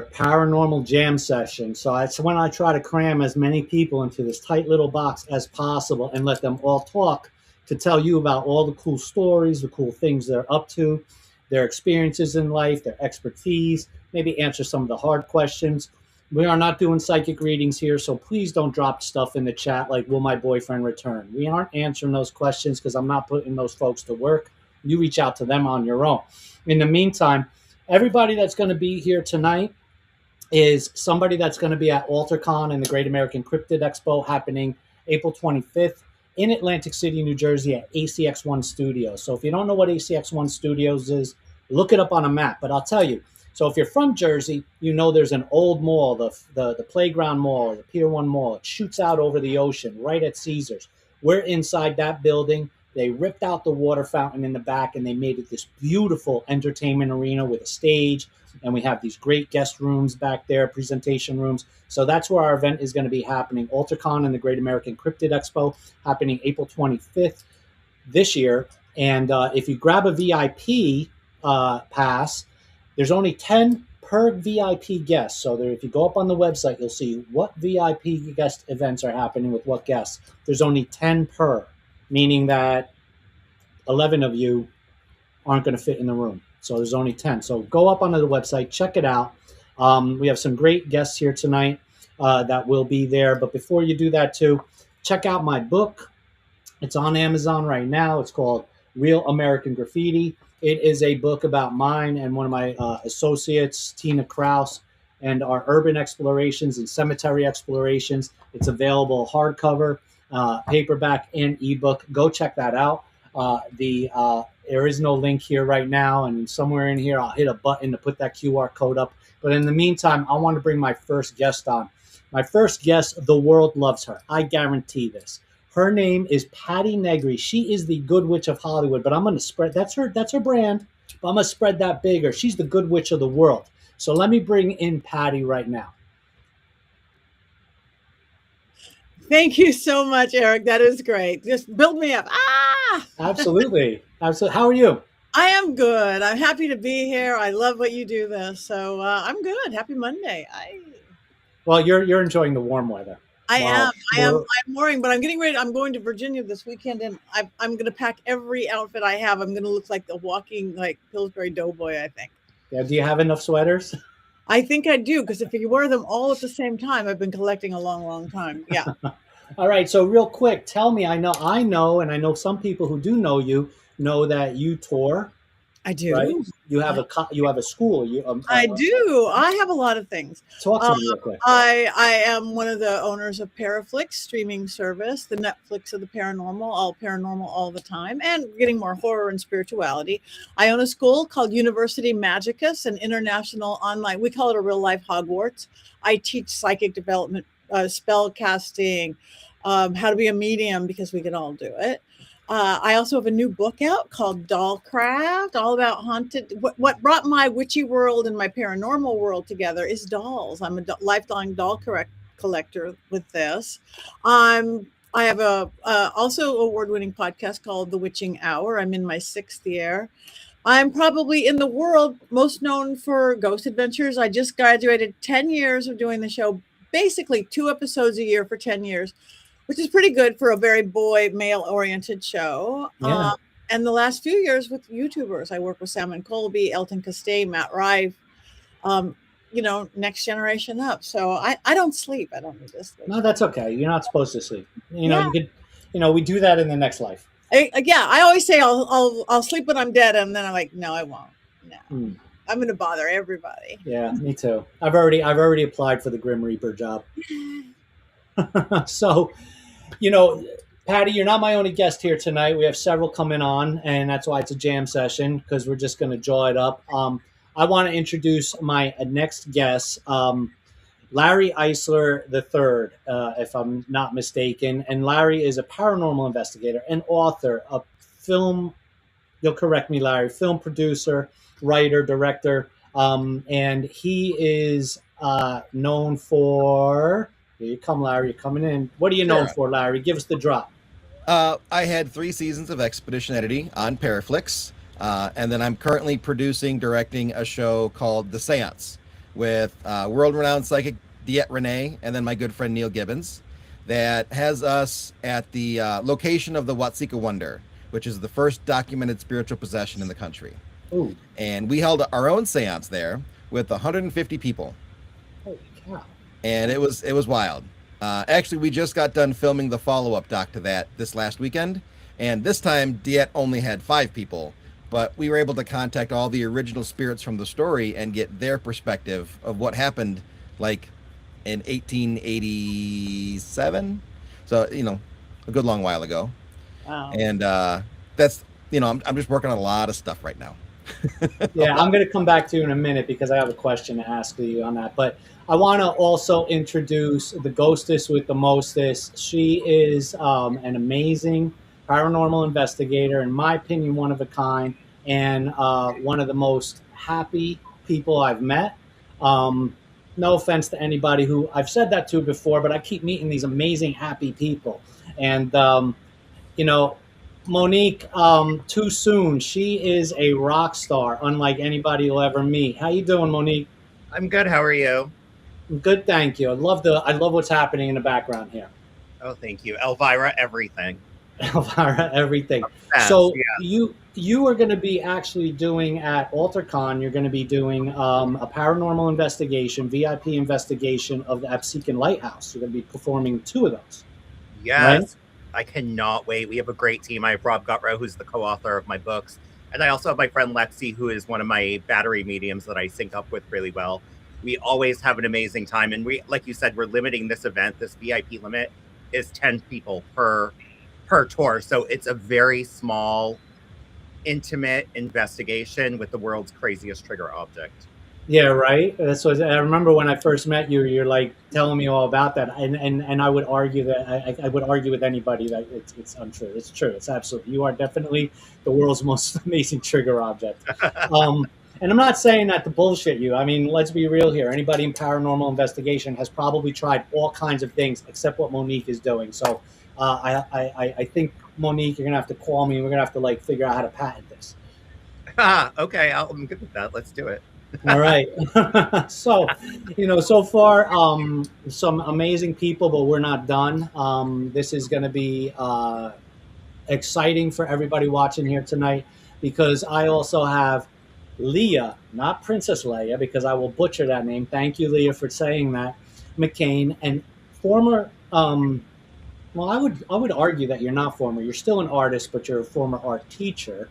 paranormal jam session. So it's when I try to cram as many people into this tight little box as possible and let them all talk to tell you about all the cool stories, the cool things they're up to, their experiences in life, their expertise, maybe answer some of the hard questions. We are not doing psychic readings here, so please don't drop stuff in the chat like, will my boyfriend return? We aren't answering those questions because I'm not putting those folks to work. You reach out to them on your own. In the meantime, everybody that's going to be here tonight is somebody that's going to be at AltarCon and the Great American Cryptid Expo happening April 25th in Atlantic City, New Jersey at ACX1 Studios. So if you don't know what ACX1 Studios is, look it up on a map. But I'll tell you, so if you're from Jersey, you know there's an old mall, the Playground Mall, or the Pier 1 Mall. It shoots out over the ocean right at Caesars. We're inside that building. They ripped out the water fountain in the back and they made it this beautiful entertainment arena with a stage. And we have these great guest rooms back there, presentation rooms. So that's where our event is going to be happening. AltarCon and the Great American Cryptid Expo happening April 25th this year. And if you grab a VIP pass, there's only 10 per VIP guest. So there, if you go up on the website, you'll see what VIP guest events are happening with what guests. There's only 10 per, meaning that 11 of you aren't going to fit in the room. So there's only 10. So go up onto the website, check it out. We have some great guests here tonight that will be there. But before you do that too, check out my book. It's on Amazon right now. It's called Real American Graffiti. It is a book about mine and one of my associates, Tina Kraus, and our urban explorations and cemetery explorations. It's available hardcover, paperback, and ebook. Go check that out. There is no link here right now, and somewhere in here I'll hit a button to put that QR code up. But in the meantime, I want to bring my first guest on. My first guest, the world loves her. I guarantee this. Her name is Patti Negri. She is the Good Witch of Hollywood, but I'm going to spread, that's her brand, but I'm going to spread that bigger. She's the Good Witch of the world. So let me bring in Patti right now. Thank you so much, Eric. That is great. Just build me up. Absolutely. Absolutely. How are you? I am good. I'm happy to be here. I love what you do this. So I'm good. Happy Monday. Well, you're enjoying the warm weather. I am. I'm worrying, but I'm getting ready. I'm going to Virginia this weekend, and I'm going to pack every outfit I have. I'm going to look like the walking, like Pillsbury Doughboy, I think. Yeah. Do you have enough sweaters? I think I do, because if you wear them all at the same time, I've been collecting a long, long time. Yeah. All right. So real quick, tell me, I know, and I know some people who do know you know that you tour. I do. Right? You have a school. I do. I have a lot of things. Talk to me real quick. I am one of the owners of Paraflix streaming service, the Netflix of the paranormal, all paranormal all the time, and getting more horror and spirituality. I own a school called University Magicus, an international online. We call it a real life Hogwarts. I teach psychic development, spell casting, how to be a medium, because we can all do it. I also have a new book out called Dollcraft, all about haunted. What brought my witchy world and my paranormal world together is dolls. I'm a lifelong doll collector with this. I have a also award-winning podcast called The Witching Hour. I'm in my 6th year. I'm probably in the world most known for Ghost Adventures. I just graduated 10 years of doing the show, basically 2 episodes a year for 10 years. Which is pretty good for a very male-oriented show. Yeah. And the last few years with YouTubers, I work with Salmon Colby, Elton Castaigne, Matt Rife, next generation up. So I don't sleep. I don't need to sleep. No, that's okay. You're not supposed to sleep. You could, we do that in the next life. I always say I'll sleep when I'm dead, and then I'm like, no, I won't. No, I'm going to bother everybody. Yeah, me too. I've already applied for the Grim Reaper job. So, Patti, you're not my only guest here tonight. We have several coming on, and that's why it's a jam session, because we're just going to jaw it up. I want to introduce my next guest, Larry Eisler III, if I'm not mistaken. And Larry is a paranormal investigator, an author, a film, you'll correct me, Larry, film producer, writer, director, and he is known for... Here you come, Larry. You're coming in. What are you known for, Larry? Give us the drop. I had 3 seasons of Expedition editing on Paraflix, and then I'm currently directing a show called The Seance. with world-renowned psychic Diet Renee, and then my good friend Neil Gibbons, that has us at the location of the Watsika Wonder, which is the first documented spiritual possession in the country. Ooh, And we held our own seance there with 150 people, holy cow. and it was wild. Actually, we just got done filming the follow-up doc to that this last weekend, and this time Diet only had 5 people, but we were able to contact all the original spirits from the story and get their perspective of what happened, like in 1887. So, a good long while ago. Wow. And that's, I'm just working on a lot of stuff right now. Yeah, I'm going to come back to you in a minute because I have a question to ask you on that. But I want to also introduce the ghostess with the mostest. She is an amazing paranormal investigator, in my opinion, one of a kind, and one of the most happy people I've met. No offense to anybody who I've said that to before, but I keep meeting these amazing, happy people. And, Monique, too soon. She is a rock star, unlike anybody you'll ever meet. How you doing, Monique? I'm good. How are you? Good, thank you. I love what's happening in the background here. Oh, thank you. Elvira, everything. Elvira, everything. Obsessed, So yeah. you are going to be actually doing at AlterCon, you're going to be doing a paranormal investigation, VIP investigation of the Absecon Lighthouse. You're going to be performing 2 of those. Yes. Right? I cannot wait. We have a great team. I have Rob Gutrow, who's the co-author of my books. And I also have my friend Lexi, who is one of my battery mediums that I sync up with really well. We always have an amazing time. And we, like you said, we're limiting this event. This VIP limit is 10 people per tour. So it's a very small, intimate investigation with the world's craziest trigger object. Yeah, right. That's what I remember when I first met you. You're like telling me all about that, and I would argue that I would argue with anybody that it's untrue. It's true. It's absolutely. You are definitely the world's most amazing trigger object. And I'm not saying that to bullshit you. I mean, let's be real here. Anybody in paranormal investigation has probably tried all kinds of things except what Monique is doing. So I think, Monique, you're gonna have to call me, and we're gonna have to figure out how to patent this. Okay, I'm good with that. Let's do it. All right. So, so far, some amazing people, but we're not done. This is going to be exciting for everybody watching here tonight because I also have Leah, not Princess Leia, because I will butcher that name. Thank you, Leah, for saying that. McCain, and former. Well, I would argue that you're not former. You're still an artist, but you're a former art teacher.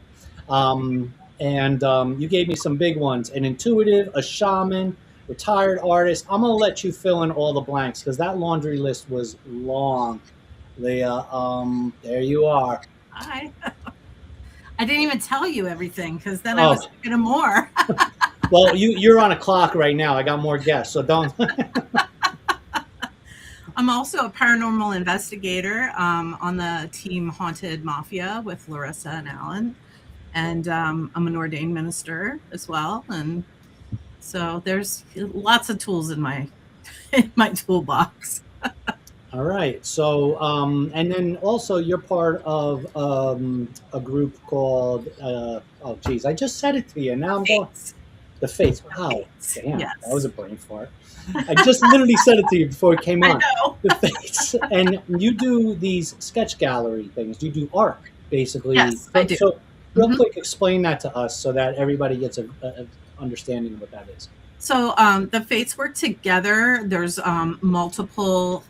And you gave me some big ones: an intuitive, a shaman, retired artist. I'm gonna let you fill in all the blanks because that laundry list was long. Leah, there you are. Hi. I didn't even tell you everything because then I was thinking of more. Well, you're on a clock right now. I got more guests, so don't. I'm also a paranormal investigator on the team Haunted Mafia with Larissa and Alan. And I'm an ordained minister as well. And so there's lots of tools in my toolbox. All right. So, and then also you're part of a group called, I just said it to you. Now I'm going. The Fates. Wow. Damn. Yes. That was a brain fart. I just literally said it to you before it came on. I know. The Fates. And you do these sketch gallery things. You do art, basically. Yes, I do. So, real quick, explain that to us so that everybody gets a understanding of what that is. So the Fates work together. There's multiple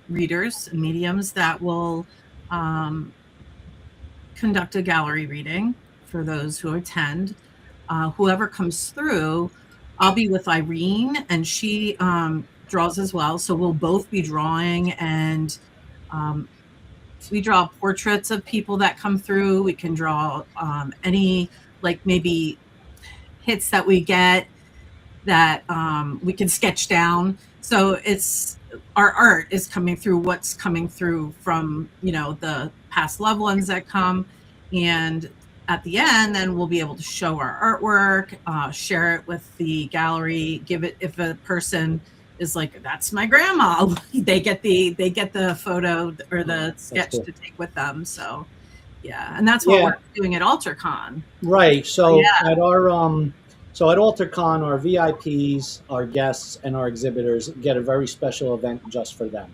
readers, mediums that will conduct a gallery reading for those who attend. Whoever comes through, I'll be with Irene, and she draws as well. So we'll both be drawing, and we draw portraits of people that come through. We can draw any, maybe hits that we get that we can sketch down. So it's our art is coming through what's coming through from, the past loved ones that come. And at the end, then we'll be able to show our artwork, share it with the gallery, give it, if a person is like, that's my grandma, they get the photo or the sketch to take with them. So yeah, and that's what we're doing at AlterCon. Right. So at our So at AlterCon, our VIPs, our guests, and our exhibitors get a very special event just for them.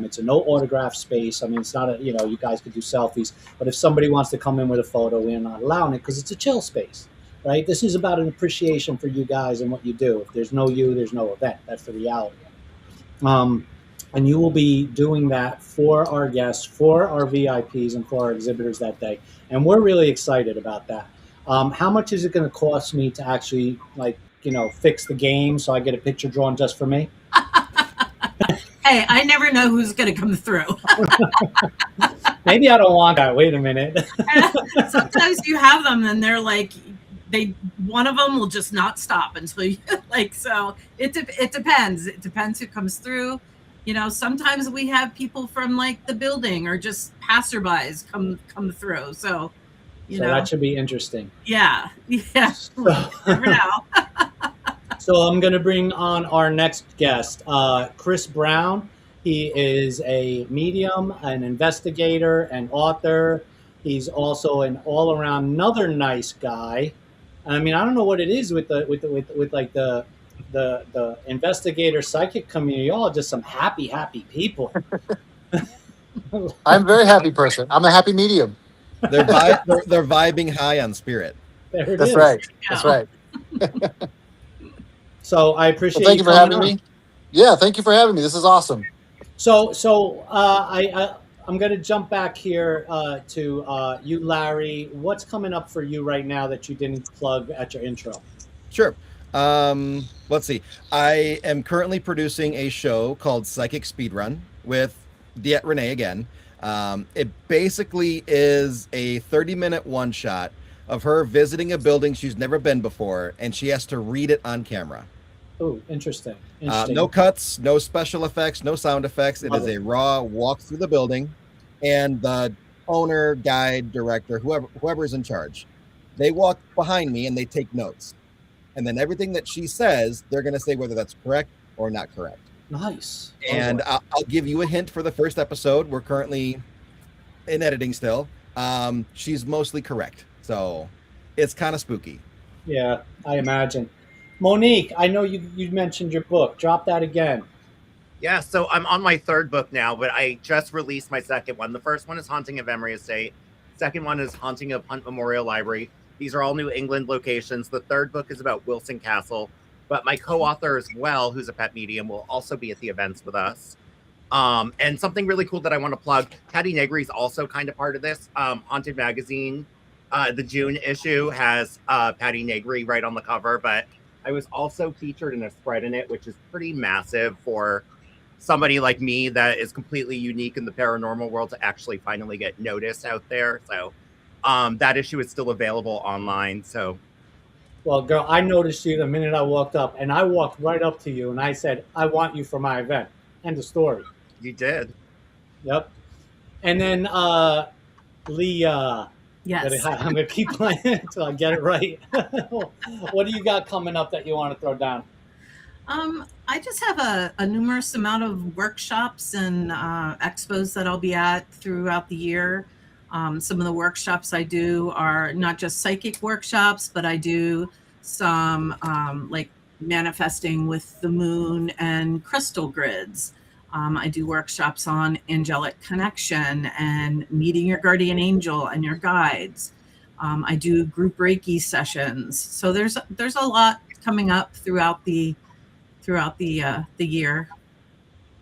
It's a no autograph space. I mean, it's not a, you guys could do selfies, but if somebody wants to come in with a photo, we're not allowing it because it's a chill space, right? This is about an appreciation for you guys and what you do. If there's no you, there's no event. That's the reality. And you will be doing that for our guests, for our VIPs, and for our exhibitors that day. And we're really excited about that. How much is it going to cost me to actually, fix the game so I get a picture drawn just for me? Hey, I never know who's going to come through. Maybe I don't want that. Wait a minute. Sometimes you have them and they're like, one of them will just not stop until you so it depends. It depends who comes through. Sometimes we have people from the building or just passerbys come through. So that should be interesting. Yeah. Never know. So I'm going to bring on our next guest, Chris Brown. He is a medium, an investigator, an author. He's also an all-around another nice guy. I mean, I don't know what it is with the investigator psychic community. Y'all are just some happy people. I'm a very happy person. I'm a happy medium. They're vibing high on spirit. There it That's is. right. That's right. So I appreciate. Well, thank you for having me. Yeah, thank you for having me. This is awesome. So I'm going to jump back here to you, Larry. What's coming up for you right now that you didn't plug at your intro? Sure. Let's see. I am currently producing a show called Psychic Speedrun with Diet Renee again. It basically is a 30-minute one-shot of her visiting a building she's never been before, and she has to read it on camera. Oh, interesting. No cuts, no special effects, no sound effects. It is a raw walk through the building, and the owner, guide, director, whoever is in charge, they walk behind me and they take notes. And then everything that she says, they're going to say whether that's correct or not correct. Nice. And I'll give you a hint for the first episode. We're currently in editing still. She's mostly correct. So it's kind of spooky. Yeah, I imagine. Monique, I know you mentioned your book. Drop that again. Yeah, so I'm on my third book now, but I just released my second one. The first one is Haunting of Emery Estate. Second one is Haunting of Hunt Memorial Library. These are all New England locations. The third book is about Wilson Castle, but my co-author as well, who's a pet medium, will also be at the events with us. And something really cool that I want to plug, Patty Negri is also kind of part of this. Haunted Magazine, the June issue has Patty Negri right on the cover, but I was also featured in a spread in it, which is pretty massive for somebody like me that is completely unique in the paranormal world to actually finally get noticed out there. So that issue is still available online. So, well, girl, I noticed you the minute I walked up, and I walked right up to you and I said, I want you for my event. End of story. You did. Yep. And then Leah. Yes. I'm going to keep playing until I get it right. What do you got coming up that you want to throw down? I just have a numerous amount of workshops and expos that I'll be at throughout the year. Some of the workshops I do are not just psychic workshops, but I do some like manifesting with the moon and crystal grids. I do workshops on angelic connection and meeting your guardian angel and your guides. I do group Reiki sessions. So there's a lot coming up throughout the year.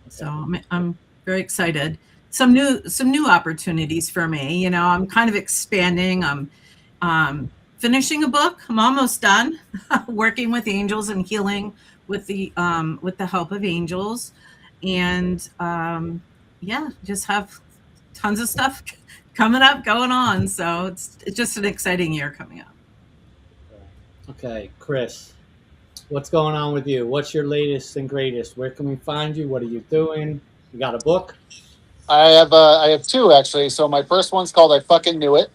So I'm very excited. Some new opportunities for me. I'm kind of expanding. I'm finishing a book. I'm almost done. Working with angels and healing with the help of angels. And just have tons of stuff coming up, going on. So it's just an exciting year coming up. Okay, Chris, what's going on with you? What's your latest and greatest? Where can we find you? What are you doing? You got a book? I have two, actually. So my first one's called I Fucking Knew It.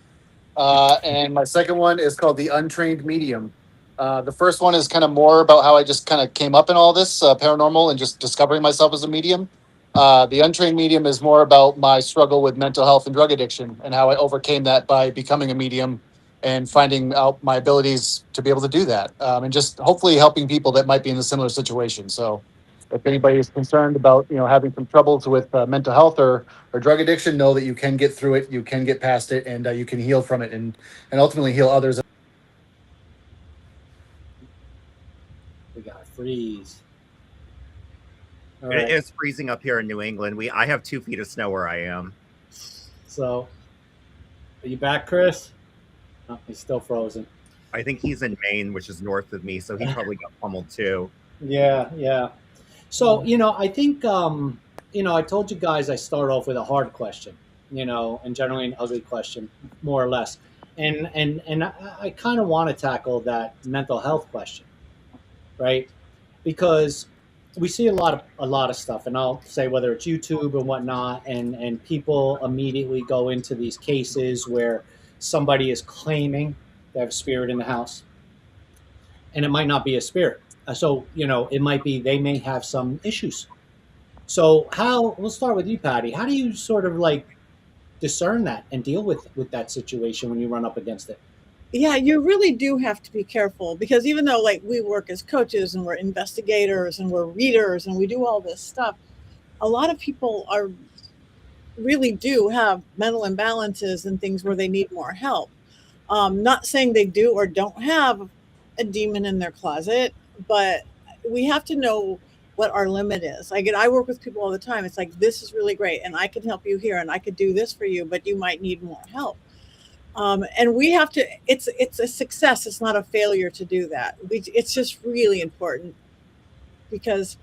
And my second one is called The Untrained Medium. The first one is kind of more about how I just kind of came up in all this paranormal and just discovering myself as a medium. The Untrained Medium is more about my struggle with mental health and drug addiction and how I overcame that by becoming a medium and finding out my abilities to be able to do that, and just hopefully helping people that might be in a similar situation. So if anybody is concerned about, having some troubles with mental health or drug addiction, know that you can get through it, you can get past it, and you can heal from it, and ultimately heal others. We got freeze. All It right. is freezing up here in New England. I have 2 feet of snow where I am. So, are you back, Chris? Oh, he's still frozen. I think he's in Maine, which is north of me, so he probably got pummeled too. Yeah. So, I think, I told you guys I start off with a hard question, and generally an ugly question, more or less. And I kind of want to tackle that mental health question, right? Because we see a lot of stuff, and I'll say whether it's YouTube and whatnot, and people immediately go into these cases where somebody is claiming they have a spirit in the house, and it might not be a spirit. So it might be they may have some issues. So we'll start with you, Patty. How do you sort of like discern that and deal with that situation when you run up against it? Yeah, you really do have to be careful, because even though like we work as coaches and we're investigators and we're readers and we do all this stuff, a lot of people really do have mental imbalances and things where they need more help. Not saying they do or don't have a demon in their closet, but we have to know what our limit is. I work with people all the time. It's like, this is really great, and I can help you here, and I could do this for you, but you might need more help. And we have to, it's a success. It's not a failure to do that. It's just really important, because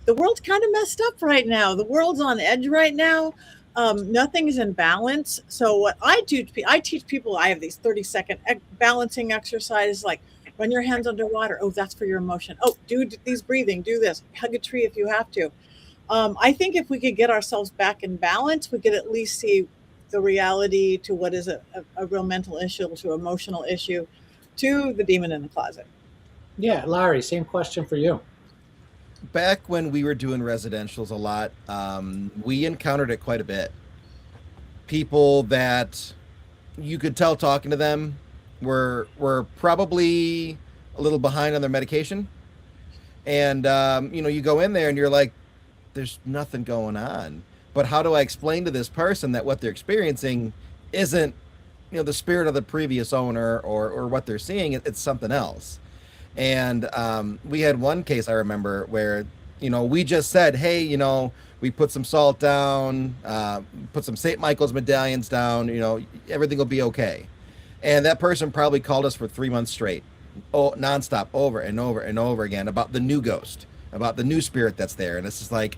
the world's kind of messed up right now. The world's on edge right now. Nothing is in balance. So what I teach people, I have these 30-second balancing exercises, like run your hands underwater. Oh, that's for your emotion. Oh, do these breathing, do this, hug a tree if you have to. I think if we could get ourselves back in balance, we could at least see the reality to what is a real mental issue, to emotional issue, to the demon in the closet. Yeah, Larry, same question for you. Back when we were doing residentials a lot, we encountered it quite a bit. People that you could tell talking to them were probably a little behind on their medication. And, you go in there and you're like, there's nothing going on. But how do I explain to this person that what they're experiencing isn't, the spirit of the previous owner or what they're seeing? It's something else. And we had one case I remember where, we just said, hey, we put some salt down, put some St. Michael's medallions down, everything will be okay. And that person probably called us for 3 months straight, nonstop, over and over and over again, about the new ghost, about the new spirit that's there. And it's just like,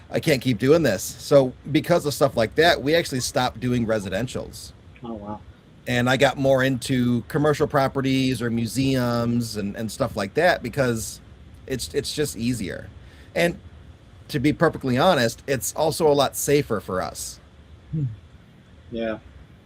I can't keep doing this. So because of stuff like that, we actually stopped doing residentials. Oh, wow. And I got more into commercial properties or museums and stuff like that, because it's just easier. And to be perfectly honest, it's also a lot safer for us. Yeah.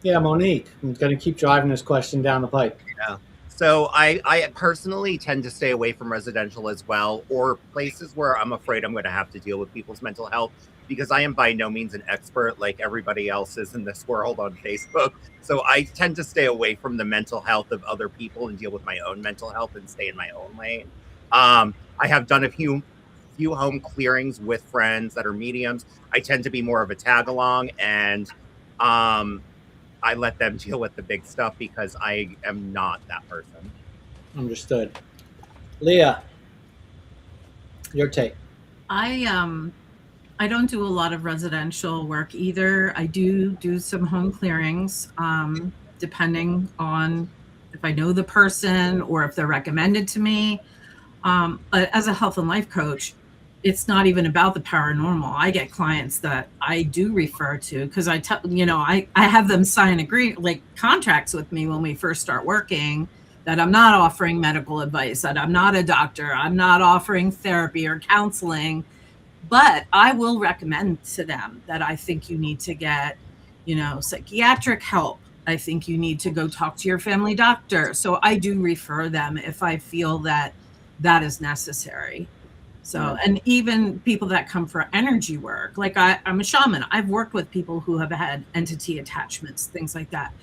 Yeah, Monique, I'm going to keep driving this question down the pipe. Yeah. So I personally tend to stay away from residential as well, or places where I'm afraid I'm going to have to deal with people's mental health, because I am by no means an expert like everybody else is in this world on Facebook. So I tend to stay away from the mental health of other people and deal with my own mental health and stay in my own lane. I have done a few home clearings with friends that are mediums. I tend to be more of a tag along, and I let them deal with the big stuff because I am not that person. Understood. Leah, your take. I don't do a lot of residential work either. I do some home clearings, depending on if I know the person or if they're recommended to me. But as a health and life coach, it's not even about the paranormal. I get clients that I do refer to, because I have them sign contracts with me when we first start working, that I'm not offering medical advice, that I'm not a doctor, I'm not offering therapy or counseling, but I will recommend to them that I think you need to get, psychiatric help. I think you need to go talk to your family doctor. So I do refer them if I feel that is necessary. So, and even people that come for energy work, like I'm a shaman. I've worked with people who have had entity attachments, things like that.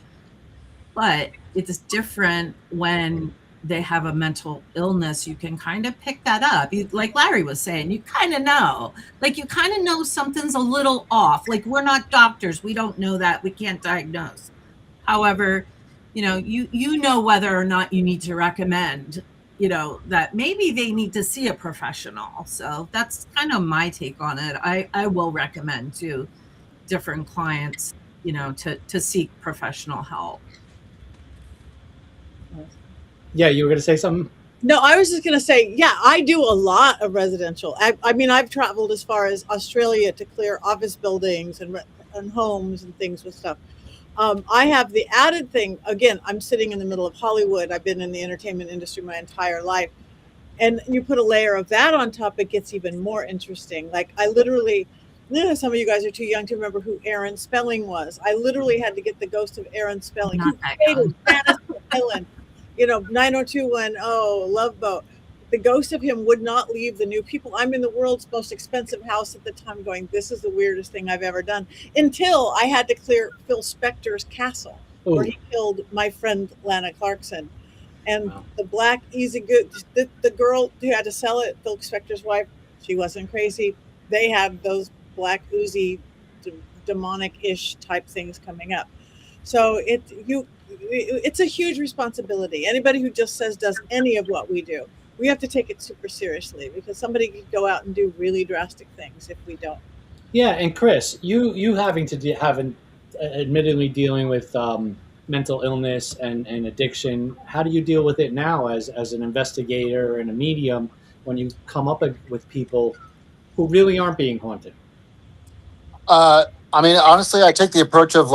but it's different when they have a mental illness. You can kind of pick that up. Like Larry was saying, you kind of know, something's a little off. Like, we're not doctors. We don't know that. We can't diagnose. However, you know whether or not you need to recommend, that maybe they need to see a professional. So that's kind of my take on it. I will recommend to different clients, to seek professional help. Yeah, you were going to say something? No, I was just going to say, yeah, I do a lot of residential. I mean, I've traveled as far as Australia to clear office buildings and homes and things with stuff. I have the added thing, again, I'm sitting in the middle of Hollywood. I've been in the entertainment industry my entire life. And you put a layer of that on top, it gets even more interesting. Like, I literally, some of you guys are too young to remember who Aaron Spelling was. I literally had to get the ghost of Aaron Spelling. Not that young. 90210, Love Boat. The ghost of him would not leave the new people. I'm in the world's most expensive house at the time going, this is the weirdest thing I've ever done. Until I had to clear Phil Spector's castle, where he killed my friend Lana Clarkson. And the black, easy, good, the girl who had to sell it, Phil Spector's wife, she wasn't crazy. They had those black, oozy, demonic-ish type things coming up. So it's a huge responsibility. Anybody who just does any of what we do, we have to take it super seriously, because somebody could go out and do really drastic things if we don't. Yeah, and Chris, you having to admittedly dealing with mental illness and addiction, how do you deal with it now as an investigator and a medium when you come up with people who really aren't being haunted? I mean, honestly, I take the approach of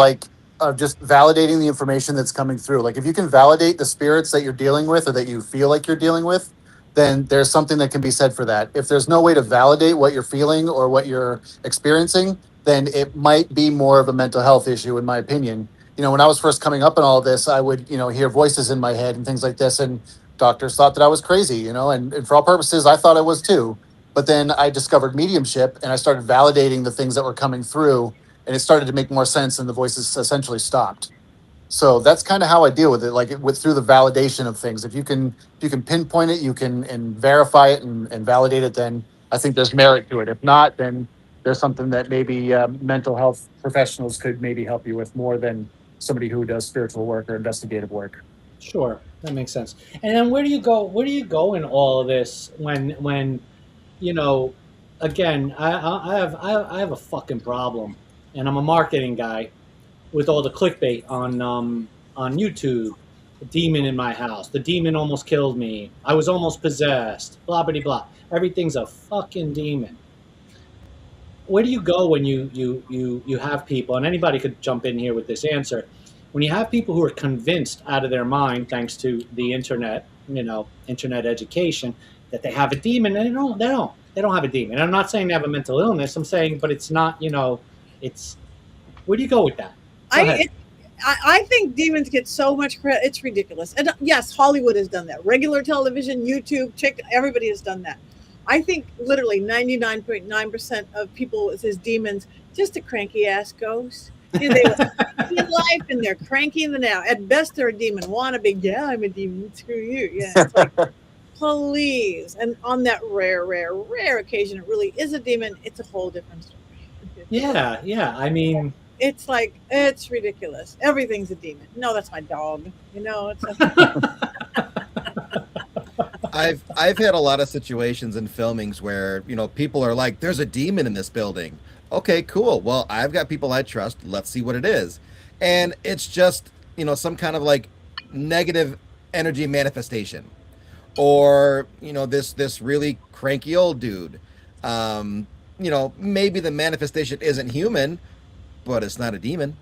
just validating the information that's coming through. Like, if you can validate the spirits that you're dealing with, or that you feel like you're dealing with, then there's something that can be said for that. If there's no way to validate what you're feeling or what you're experiencing, then it might be more of a mental health issue, in my opinion. When I was first coming up in all of this, I would, hear voices in my head and things like this, and doctors thought that I was crazy, and for all purposes, I thought I was too. But then I discovered mediumship, and I started validating the things that were coming through, and it started to make more sense, and the voices essentially stopped. So that's kind of how I deal with it, through the validation of things. If you can pinpoint it, you can and verify it and validate it, then I think there's merit to it. If not, then there's something that maybe mental health professionals could maybe help you with more than somebody who does spiritual work or investigative work. Sure, that makes sense. And then where do you go? Where do you go in all of this when again, I have a fucking problem, and I'm a marketing guy with all the clickbait on YouTube. The demon in my house. The demon almost killed me. I was almost possessed. Blah blah blah. Everything's a fucking demon. Where do you go when you have people, and anybody could jump in here with this answer, when you have people who are convinced out of their mind, thanks to the internet, internet education, that they have a demon, and they don't have a demon. And I'm not saying they have a mental illness. I'm saying, but it's not, it's, where do you go with that? I think demons get so much credit. It's ridiculous. And yes, Hollywood has done that. Regular television, YouTube, everybody has done that. I think literally 99.9% of people with his demons, just a cranky ass ghost. They in life, and they're cranky in the now. At best, they're a demon wannabe. Yeah, I'm a demon. Screw you. Yeah, it's like, please. And on that rare occasion, it really is a demon. It's a whole different story. Yeah. I mean, it's like, it's ridiculous. Everything's a demon. No, that's my dog. It's I've had a lot of situations in filmings where, people are like, there's a demon in this building. Okay, cool. Well, I've got people I trust. Let's see what it is. And it's just, some kind of negative energy manifestation, or, this really cranky old dude. Maybe the manifestation isn't human, but it's not a demon.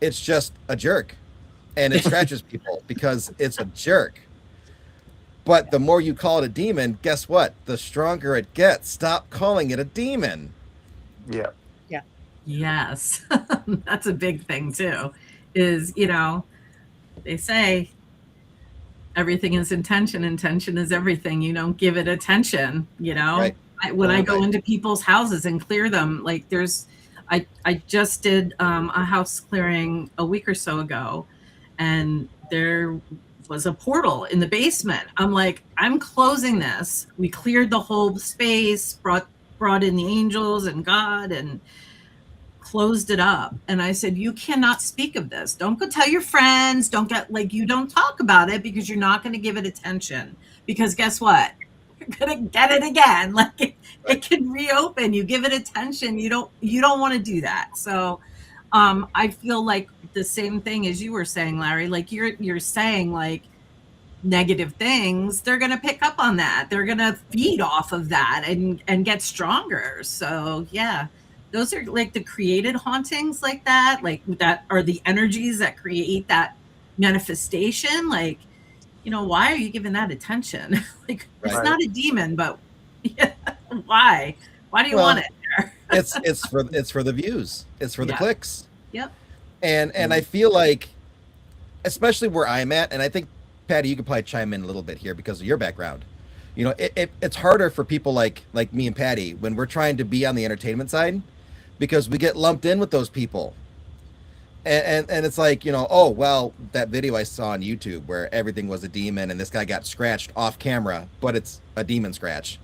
It's just a jerk, and it scratches people because it's a jerk. But the more you call it a demon, guess what? The stronger it gets. Stop calling it a demon. Yeah. Yes. That's a big thing too, is, they say everything is intention. Intention is everything. You don't give it attention, Right. When I go into people's houses and clear them, I just did a house clearing a week or so ago, and there was a portal in the basement. I'm like, I'm closing this. We cleared the whole space, brought in the angels and God, and closed it up. And I said, you cannot speak of this. Don't go tell your friends. Don't get like, you don't talk about it because you're not going to give it attention. Because guess what? You're going to get it again. Like it can reopen. You give it attention. You don't want to do that. So I feel like the same thing as you were saying, Larry, like you're saying like negative things, they're going to pick up on that. They're going to feed off of that and get stronger. So yeah, those are like the created hauntings like that are the energies that create that manifestation. Like, why are you giving that attention? Like Right. It's not a demon, but yeah, why do you want it there? it's for the views. It's for the clicks. Yep. And I feel like, especially where I'm at, and I think Patty, you could probably chime in a little bit here because of your background. It's harder for people like me and Patty when we're trying to be on the entertainment side, because we get lumped in with those people. And it's like, oh, well, that video I saw on YouTube where everything was a demon and this guy got scratched off camera, but it's a demon scratch.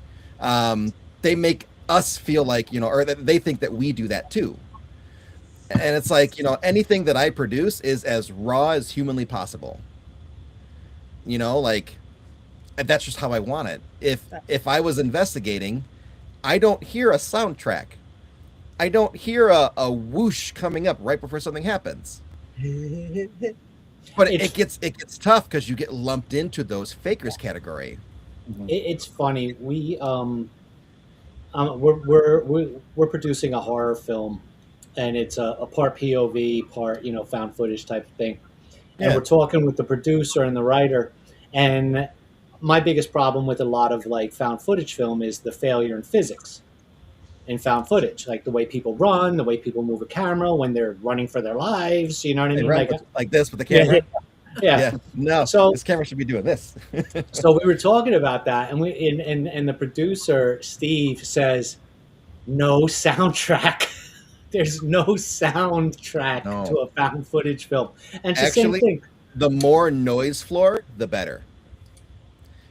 They make us feel like, or they think that we do that too. And it's like, anything that I produce is as raw as humanly possible. Like, that's just how I want it. If I was investigating, I don't hear a soundtrack. I don't hear a whoosh coming up right before something happens. But it gets tough because you get lumped into those fakers category. It's funny. We're producing a horror film, and it's a part POV, part found footage type of thing. And we're talking with the producer and the writer, and my biggest problem with a lot of like found footage film is the failure in physics in found footage, like the way people run, the way people move a camera when they're running for their lives. You know what I mean? Like this with the camera. Yeah. No. So this camera should be doing this. So we were talking about that, and and the producer Steve says, no soundtrack. There's no soundtrack to a found footage film. And it's actually, the same thing. The more noise floor, the better.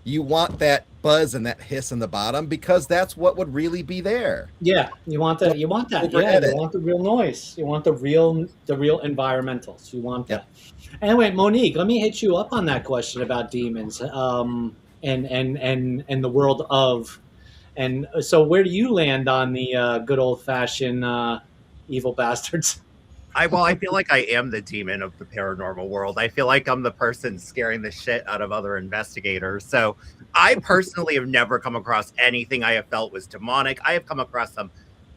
You want that buzz and that hiss in the bottom because that's what would really be there. Yeah, you want that. Yeah, you want the real noise. You want the real environmentals. You want that. Anyway, Monique, let me hit you up on that question about demons, and the world of, and so where do you land on the good old fashioned evil bastards? I feel like I am the demon of the paranormal world. I feel like I'm the person scaring the shit out of other investigators. So I personally have never come across anything I have felt was demonic. I have come across some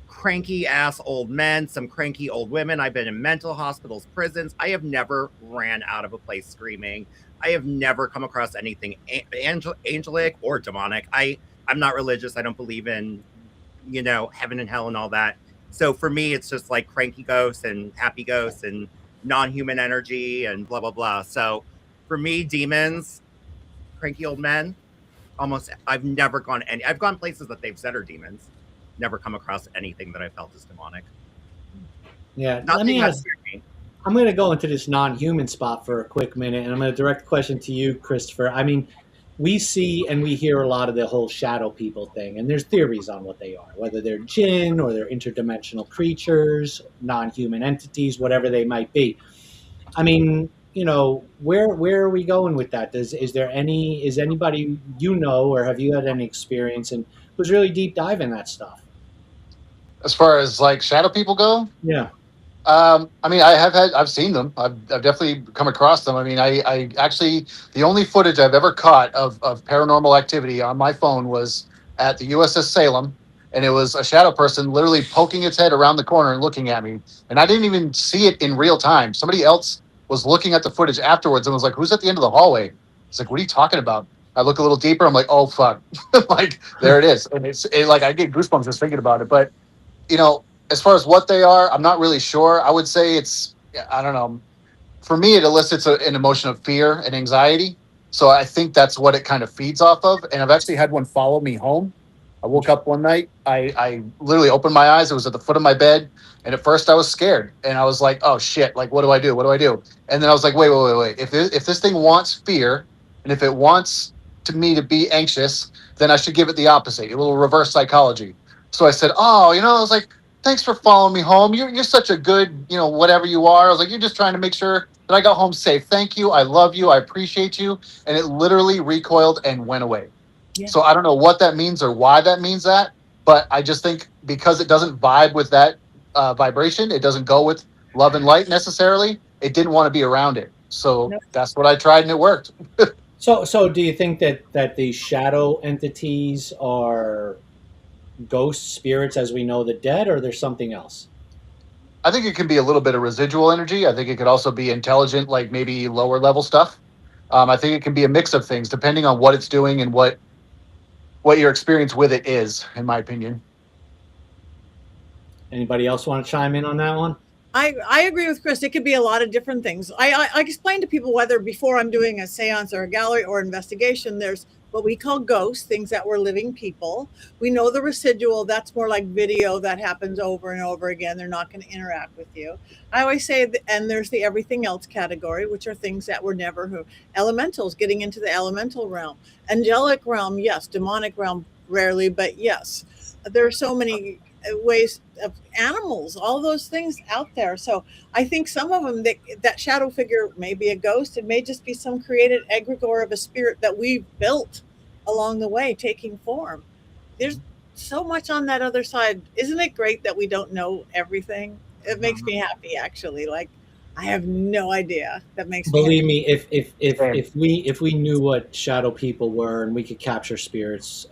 cranky ass old men, some cranky old women. I've been in mental hospitals, prisons. I have never ran out of a place screaming. I have never come across anything angelic or demonic. I'm not religious. I don't believe in, heaven and hell and all that. So for me, it's just like cranky ghosts and happy ghosts and non-human energy and blah, blah, blah. So for me, demons, cranky old men, I've never gone I've gone places that they've said are demons. Never come across anything that I felt is demonic. Yeah. Let me ask, I'm going to go into this non-human spot for a quick minute, and I'm going to direct the question to you, Christopher. I mean, we see and we hear a lot of the whole shadow people thing, and there's theories on what they are, whether they're jinn or they're interdimensional creatures, non-human entities, whatever they might be. I mean, where are we going with that? Is anybody or have you had any experience and who's really deep diving that stuff? As far as like shadow people go? Yeah. I mean, I've seen them. I've definitely come across them. I mean, I actually, the only footage I've ever caught of paranormal activity on my phone was at the USS Salem. And it was a shadow person literally poking its head around the corner and looking at me. And I didn't even see it in real time. Somebody else was looking at the footage afterwards and was like, who's at the end of the hallway? It's like, what are you talking about? I look a little deeper. I'm like, oh, fuck. Like, there it is. And it's like, I get goosebumps just thinking about it. But, as far as what they are, I'm not really sure. I would say I don't know. For me, it elicits an emotion of fear and anxiety. So I think that's what it kind of feeds off of. And I've actually had one follow me home. I woke up one night. I literally opened my eyes. It was at the foot of my bed. And at first I was scared. And I was like, oh, shit. Like, what do I do? What do I do? And then I was like, wait. If this thing wants fear and if it wants me to be anxious, then I should give it the opposite. It will reverse psychology. So I said, oh, I was like, thanks for following me home. You're such a good, whatever you are. I was like, you're just trying to make sure that I got home safe. Thank you. I love you. I appreciate you. And it literally recoiled and went away. Yeah. So I don't know what that means or why that means that, but I just think because it doesn't vibe with that vibration, it doesn't go with love and light necessarily. It didn't want to be around it. So that's what I tried and it worked. So do you think that these shadow entities are ghost spirits as we know the dead, or there's something else? I think it can be a little bit of residual energy. I think it could also be intelligent, like maybe lower level stuff. I think it can be a mix of things depending on what it's doing and what your experience with it is, in my opinion. Anybody else want to chime in on that one? I agree with Chris. It could be a lot of different things. I explain to people whether before I'm doing a seance or a gallery or investigation, there's what we call ghosts, things that were living people. We know the residual, that's more like video that happens over and over again. They're not going to interact with you. I always say, and there's the everything else category, which are things that were never elementals, getting into the elemental realm. Angelic realm, yes. Demonic realm, rarely, but yes. There are so many ways of animals, all those things out there. So I think some of them, that shadow figure may be a ghost. It may just be some created egregore of a spirit that we built along the way, taking form. There's so much on that other side. Isn't it great that we don't know everything? It makes me happy, actually. Like, I have no idea. That makes Believe me me, if we knew what shadow people were and we could capture spirits,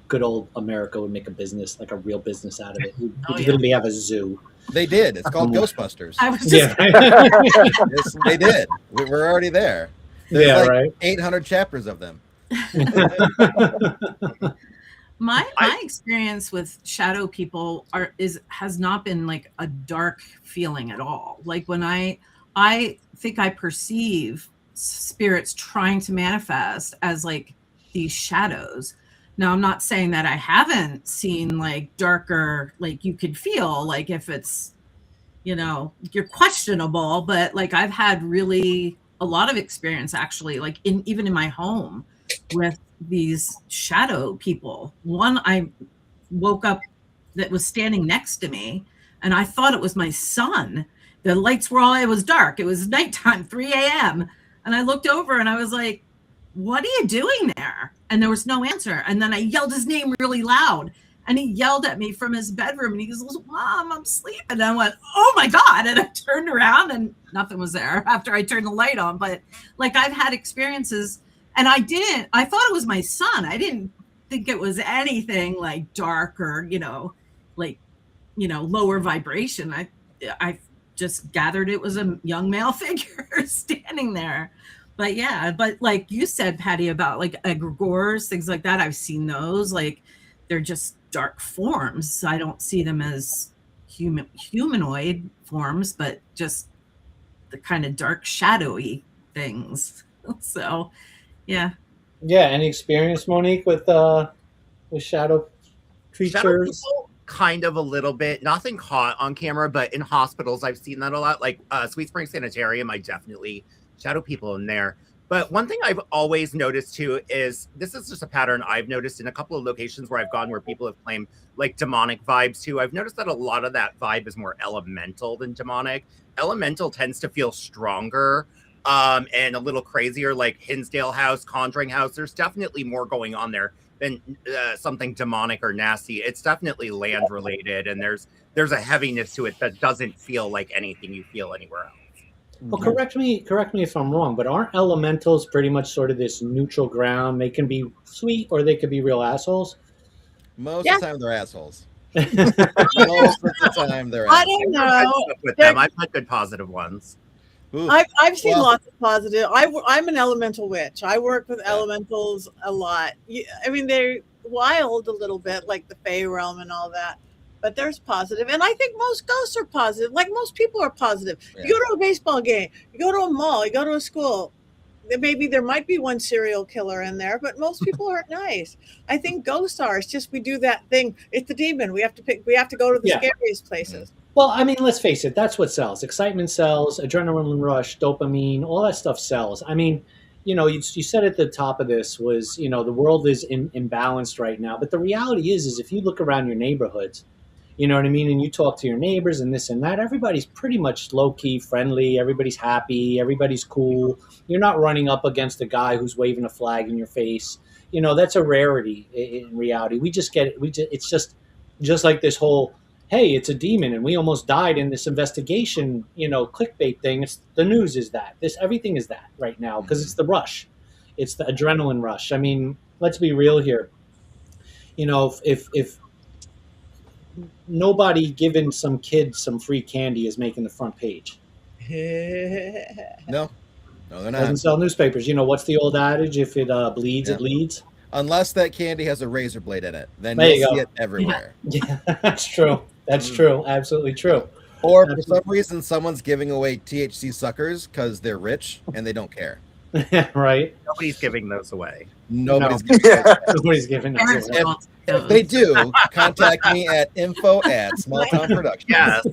good old America would make a business, like a real business out of it. We'd literally have a zoo. They did. It's called Ghostbusters. I was just Yes, they did. We're already there. There's right. 800 chapters of them. my experience with shadow people has not been like a dark feeling at all. Like when I think I perceive spirits trying to manifest as like these shadows. Now, I'm not saying that I haven't seen like darker, like you could feel like if it's, you're questionable, but like I've had really a lot of experience actually, like even in my home with these shadow people. One, I woke up that was standing next to me and I thought it was my son. The lights were all, it was dark. It was nighttime, 3 a.m. And I looked over and I was like, what are you doing there? And there was no answer. And then I yelled his name really loud and he yelled at me from his bedroom and he goes, Mom, I'm sleeping. And I went, oh my God. And I turned around and nothing was there after I turned the light on. But like I've had experiences and I thought it was my son. I didn't think it was anything like dark or, lower vibration. I just gathered it was a young male figure standing there. But yeah, but like you said, Patty, about like egregores, things like that, I've seen those. Like they're just dark forms. I don't see them as humanoid forms, but just the kind of dark, shadowy things. So, yeah. Yeah. Any experience, Monique, with shadow creatures? Shadow people, kind of a little bit. Nothing caught on camera, but in hospitals, I've seen that a lot. Like Sweet Spring Sanitarium, I definitely shadow people in there. But one thing I've always noticed too is this is just a pattern I've noticed in a couple of locations where I've gone where people have claimed like demonic vibes too. I've noticed that a lot of that vibe is more elemental than demonic. Elemental tends to feel stronger and a little crazier, like Hinsdale House, Conjuring House. There's definitely more going on there than something demonic or nasty. It's definitely land related, and there's a heaviness to it that doesn't feel like anything you feel anywhere else. Well, correct me if I'm wrong, but aren't elementals pretty much sort of this neutral ground? They can be sweet or they could be real assholes. Most of the time, they're assholes. Most of the time, they're assholes. I don't know. With them, I've had good positive ones. I've seen lots of positive. I'm an elemental witch. I work with elementals a lot. I mean, they're wild a little bit, like the Fey realm and all that. But there's positive. And I think most ghosts are positive. Like most people are positive. Yeah. You go to a baseball game, you go to a mall, you go to a school. maybe there might be one serial killer in there, but most people aren't nice. I think ghosts are. It's just we do that thing. It's the demon. We have to go to the Yeah. scariest places. Well, I mean, let's face it. That's what sells. Excitement sells. Adrenaline rush, dopamine, all that stuff sells. I mean, you said at the top of this was, the world is imbalanced right now. But the reality is if you look around your neighborhoods, you know what I mean, and you talk to your neighbors and this and that, everybody's pretty much low key friendly. Everybody's happy. Everybody's cool. You're not running up against a guy who's waving a flag in your face. That's a rarity in reality. We just get it. It's just like this whole, hey, it's a demon and we almost died in this investigation, clickbait thing. It's the news is that everything is that right now because it's the rush. It's the adrenaline rush. I mean, let's be real here. If nobody giving some kid some free candy is making the front page. No, they're not. Doesn't sell newspapers. What's the old adage? If it bleeds, it leads. Unless that candy has a razor blade in it, then There you you'll go. see it everywhere. Yeah, that's true. That's true. Absolutely true. Or for some reason, someone's giving away THC suckers because they're rich and they don't care. Right. Nobody's giving those away. Nobody's No. giving those away. Nobody's giving Parents us away. don't If they do, contact me at info@smalltownproductions. Yes,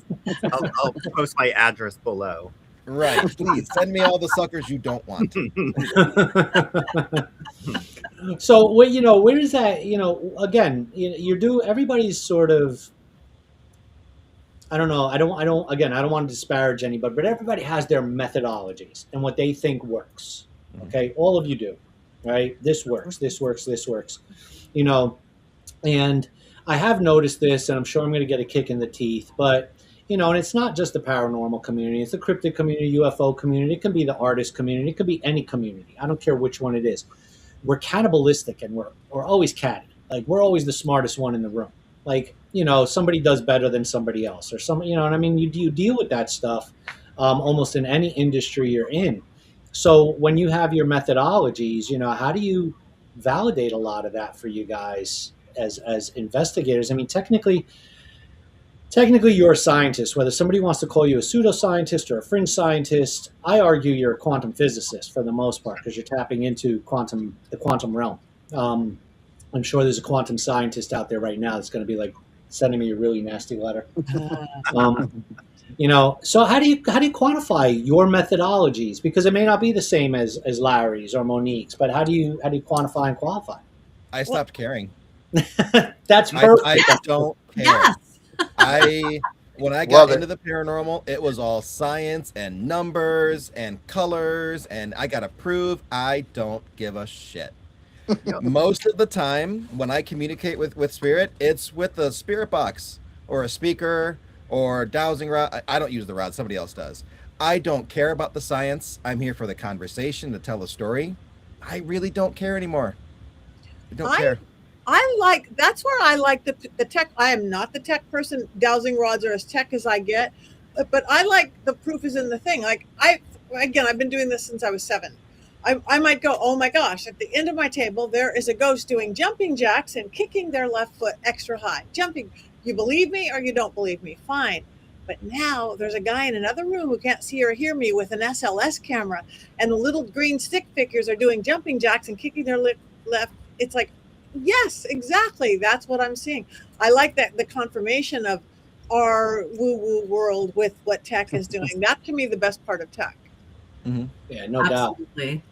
I'll post my address below. Right. Please send me all the suckers you don't want. So, where is that? Again, everybody's sort of. I don't know. I don't want to disparage anybody, but everybody has their methodologies and what they think works. Okay, all of you do, right? This works. This works. This works. And I have noticed this, and I'm sure I'm going to get a kick in the teeth, but. And it's not just the paranormal community. It's the cryptid community, UFO community. It can be the artist community. It could be any community. I don't care which one it is. We're cannibalistic, and we're always catty. Like, we're always the smartest one in the room. Like, somebody does better than somebody else, or what I mean? You deal with that stuff almost in any industry you're in. So when you have your methodologies, how do you validate a lot of that for you guys as investigators? I mean, technically, you're a scientist. Whether somebody wants to call you a pseudoscientist or a fringe scientist, I argue you're a quantum physicist for the most part because you're tapping into the quantum realm. I'm sure there's a quantum scientist out there right now that's going to be like sending me a really nasty letter. So how do you quantify your methodologies? Because it may not be the same as Larry's or Monique's, but how do you quantify and qualify? I stopped caring. That's perfect. I don't care. Yes. When I got into the paranormal, it was all science and numbers and colors, and I gotta prove I don't give a shit. Most of the time, when I communicate with spirit, it's with a spirit box or a speaker or dowsing rod. I don't use the rod; somebody else does. I don't care about the science. I'm here for the conversation to tell a story. I really don't care anymore. I don't care. That's where I like the tech. I am not the tech person. Dowsing rods are as tech as I get, but I like the proof is in the thing. Like I've been doing this since I was 7. I might go, oh my gosh, at the end of my table, there is a ghost doing jumping jacks and kicking their left foot extra high. Jumping. You believe me or you don't believe me? Fine. But now there's a guy in another room who can't see or hear me with an SLS camera, and the little green stick figures are doing jumping jacks and kicking their left. It's like, yes, exactly. That's what I'm seeing. I like that, the confirmation of our woo-woo world with what tech is doing. That, to me, the best part of tech. Mm-hmm. Yeah, no doubt. Absolutely.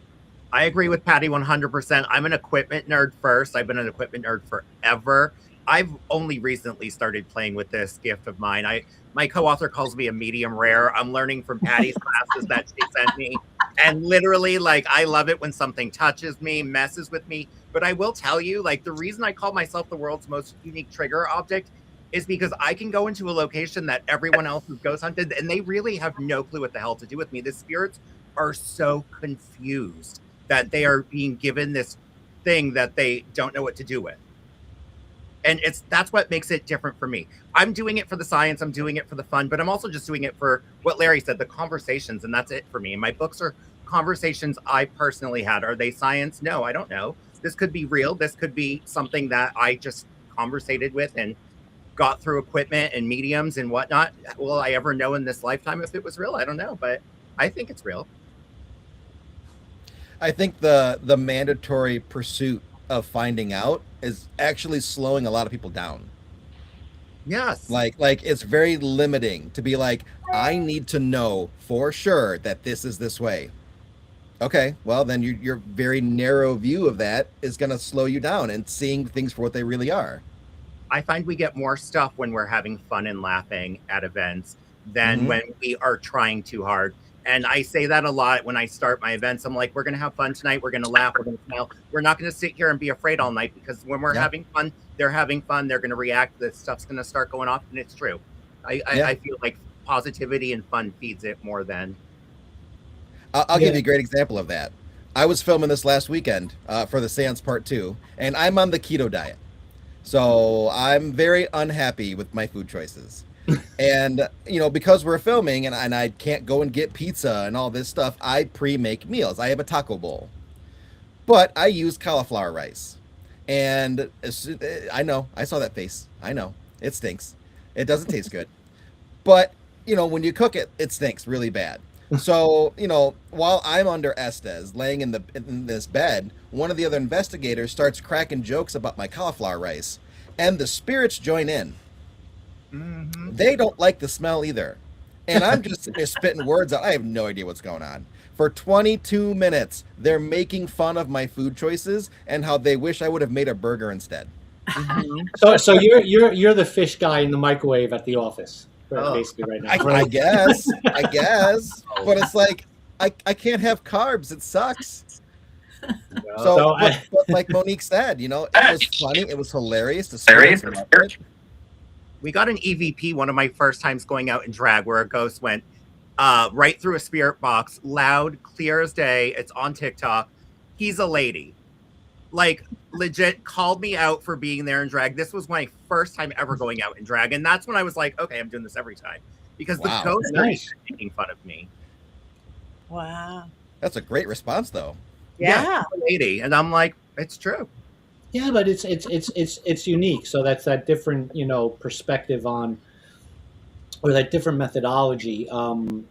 I agree with Patty 100%. I'm an equipment nerd first. I've been an equipment nerd forever. I've only recently started playing with this gift of mine. My co-author calls me a medium rare. I'm learning from Patty's classes that she sent me. And literally, I love it when something touches me, messes with me. But I will tell you, the reason I call myself the world's most unique trigger object is because I can go into a location that everyone else has ghost hunted, and they really have no clue what the hell to do with me. The spirits are so confused that they are being given this thing that they don't know what to do with. And that's what makes it different for me. I'm doing it for the science, I'm doing it for the fun, but I'm also just doing it for what Larry said, the conversations, and that's it for me. And my books are conversations I personally had. Are they science? No, I don't know. This could be real. This could be something that I just conversated with and got through equipment and mediums and whatnot. Will I ever know in this lifetime if it was real? I don't know, but I think it's real. I think the mandatory pursuit of finding out is actually slowing a lot of people down. Yes. Like it's very limiting to be like, I need to know for sure that this is this way. Okay, well then your very narrow view of that is going to slow you down and seeing things for what they really are. I find we get more stuff when we're having fun and laughing at events than when we are trying too hard. And I say that a lot when I start my events. I'm like, we're going to have fun tonight. We're going to laugh. We're going to smile. We're not going to sit here and be afraid all night, because when we're having fun, they're having fun. They're going to react. This stuff's going to start going off. And it's true. I feel like positivity and fun feeds it more than. I'll give you a great example of that. I was filming this last weekend for the Seance Part 2, and I'm on the keto diet. So I'm very unhappy with my food choices. And, because we're filming and I can't go and get pizza and all this stuff, I pre-make meals. I have a taco bowl. But I use cauliflower rice. And I know, I saw that face. I know, it stinks. It doesn't taste good. But, when you cook it, it stinks really bad. So, while I'm under Estes, laying in this bed, one of the other investigators starts cracking jokes about my cauliflower rice, and the spirits join in. Mm-hmm. They don't like the smell either. And I'm just spitting words out. I have no idea what's going on. For 22 minutes, they're making fun of my food choices and how they wish I would have made a burger instead. Mm-hmm. So you're the fish guy in the microwave at the office. Basically right now. I guess. But it's like, I can't have carbs. It sucks. So but like Monique said, it was funny. It was hilarious. We got an EVP one of my first times going out in drag, where a ghost went right through a spirit box, loud, clear as day. It's on TikTok. He's a lady. Like, legit called me out for being there in drag. This was my first time ever going out in drag. And that's when I was like, okay, I'm doing this every time. Because the ghost is making fun of me. Wow. That's a great response, though. Yeah. Lady. And I'm like, it's true. Yeah, but it's unique. So that's that different, perspective on, or that different methodology. And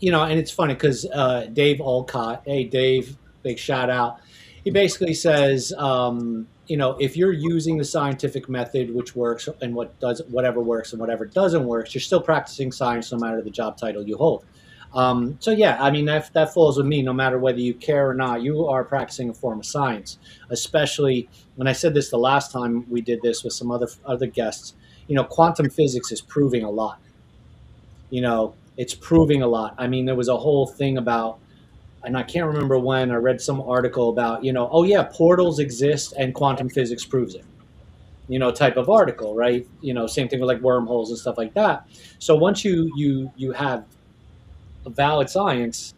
it's funny because Dave Olcott, hey Dave, big shout out. He basically says, if you're using the scientific method, which works, and whatever works and whatever doesn't work, you're still practicing science no matter the job title you hold. So yeah, I mean, that falls with me. No matter whether you care or not, you are practicing a form of science. Especially when I said this the last time we did this with some other guests. Quantum physics is proving a lot. It's proving a lot. I mean, there was a whole thing about, and I can't remember when I read some article about, portals exist and quantum physics proves it. Type of article, right? Same thing with like wormholes and stuff like that. So once you have a valid science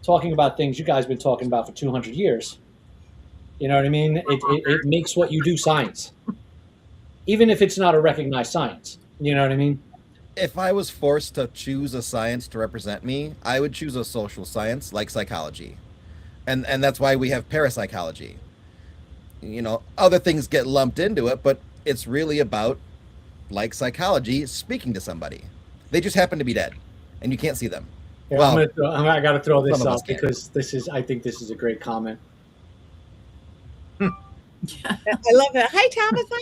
talking about things you guys have been talking about for 200 years, you know what I mean? It makes what you do science, even if it's not a recognized science. You know what I mean? If I was forced to choose a science to represent me, I would choose a social science like psychology. And that's why we have parapsychology. Other things get lumped into it, but it's really about, like psychology, speaking to somebody. They just happen to be dead, and you can't see them. Yeah, well, I got to throw this up because I think this is a great comment. I love it. Hi, Tabitha.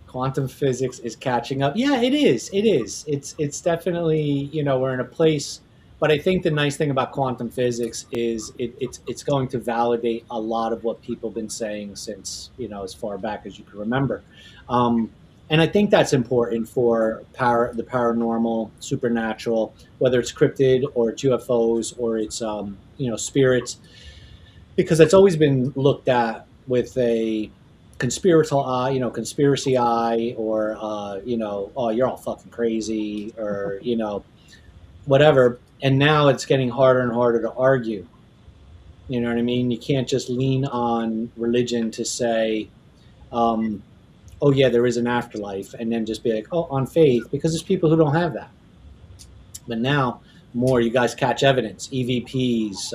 Quantum physics is catching up. Yeah, it is. It's definitely, we're in a place, but I think the nice thing about quantum physics is it's going to validate a lot of what people have been saying since, as far back as you can remember. And I think that's important for the paranormal, supernatural, whether it's cryptid or it's UFOs or it's, spirits, because it's always been looked at with a conspiracy eye, or oh, you're all fucking crazy, or whatever. And now it's getting harder and harder to argue. You know what I mean? You can't just lean on religion to say, oh yeah, there is an afterlife, and then just be like, oh, on faith, because there's people who don't have that. But now more, you guys catch evidence, EVPs,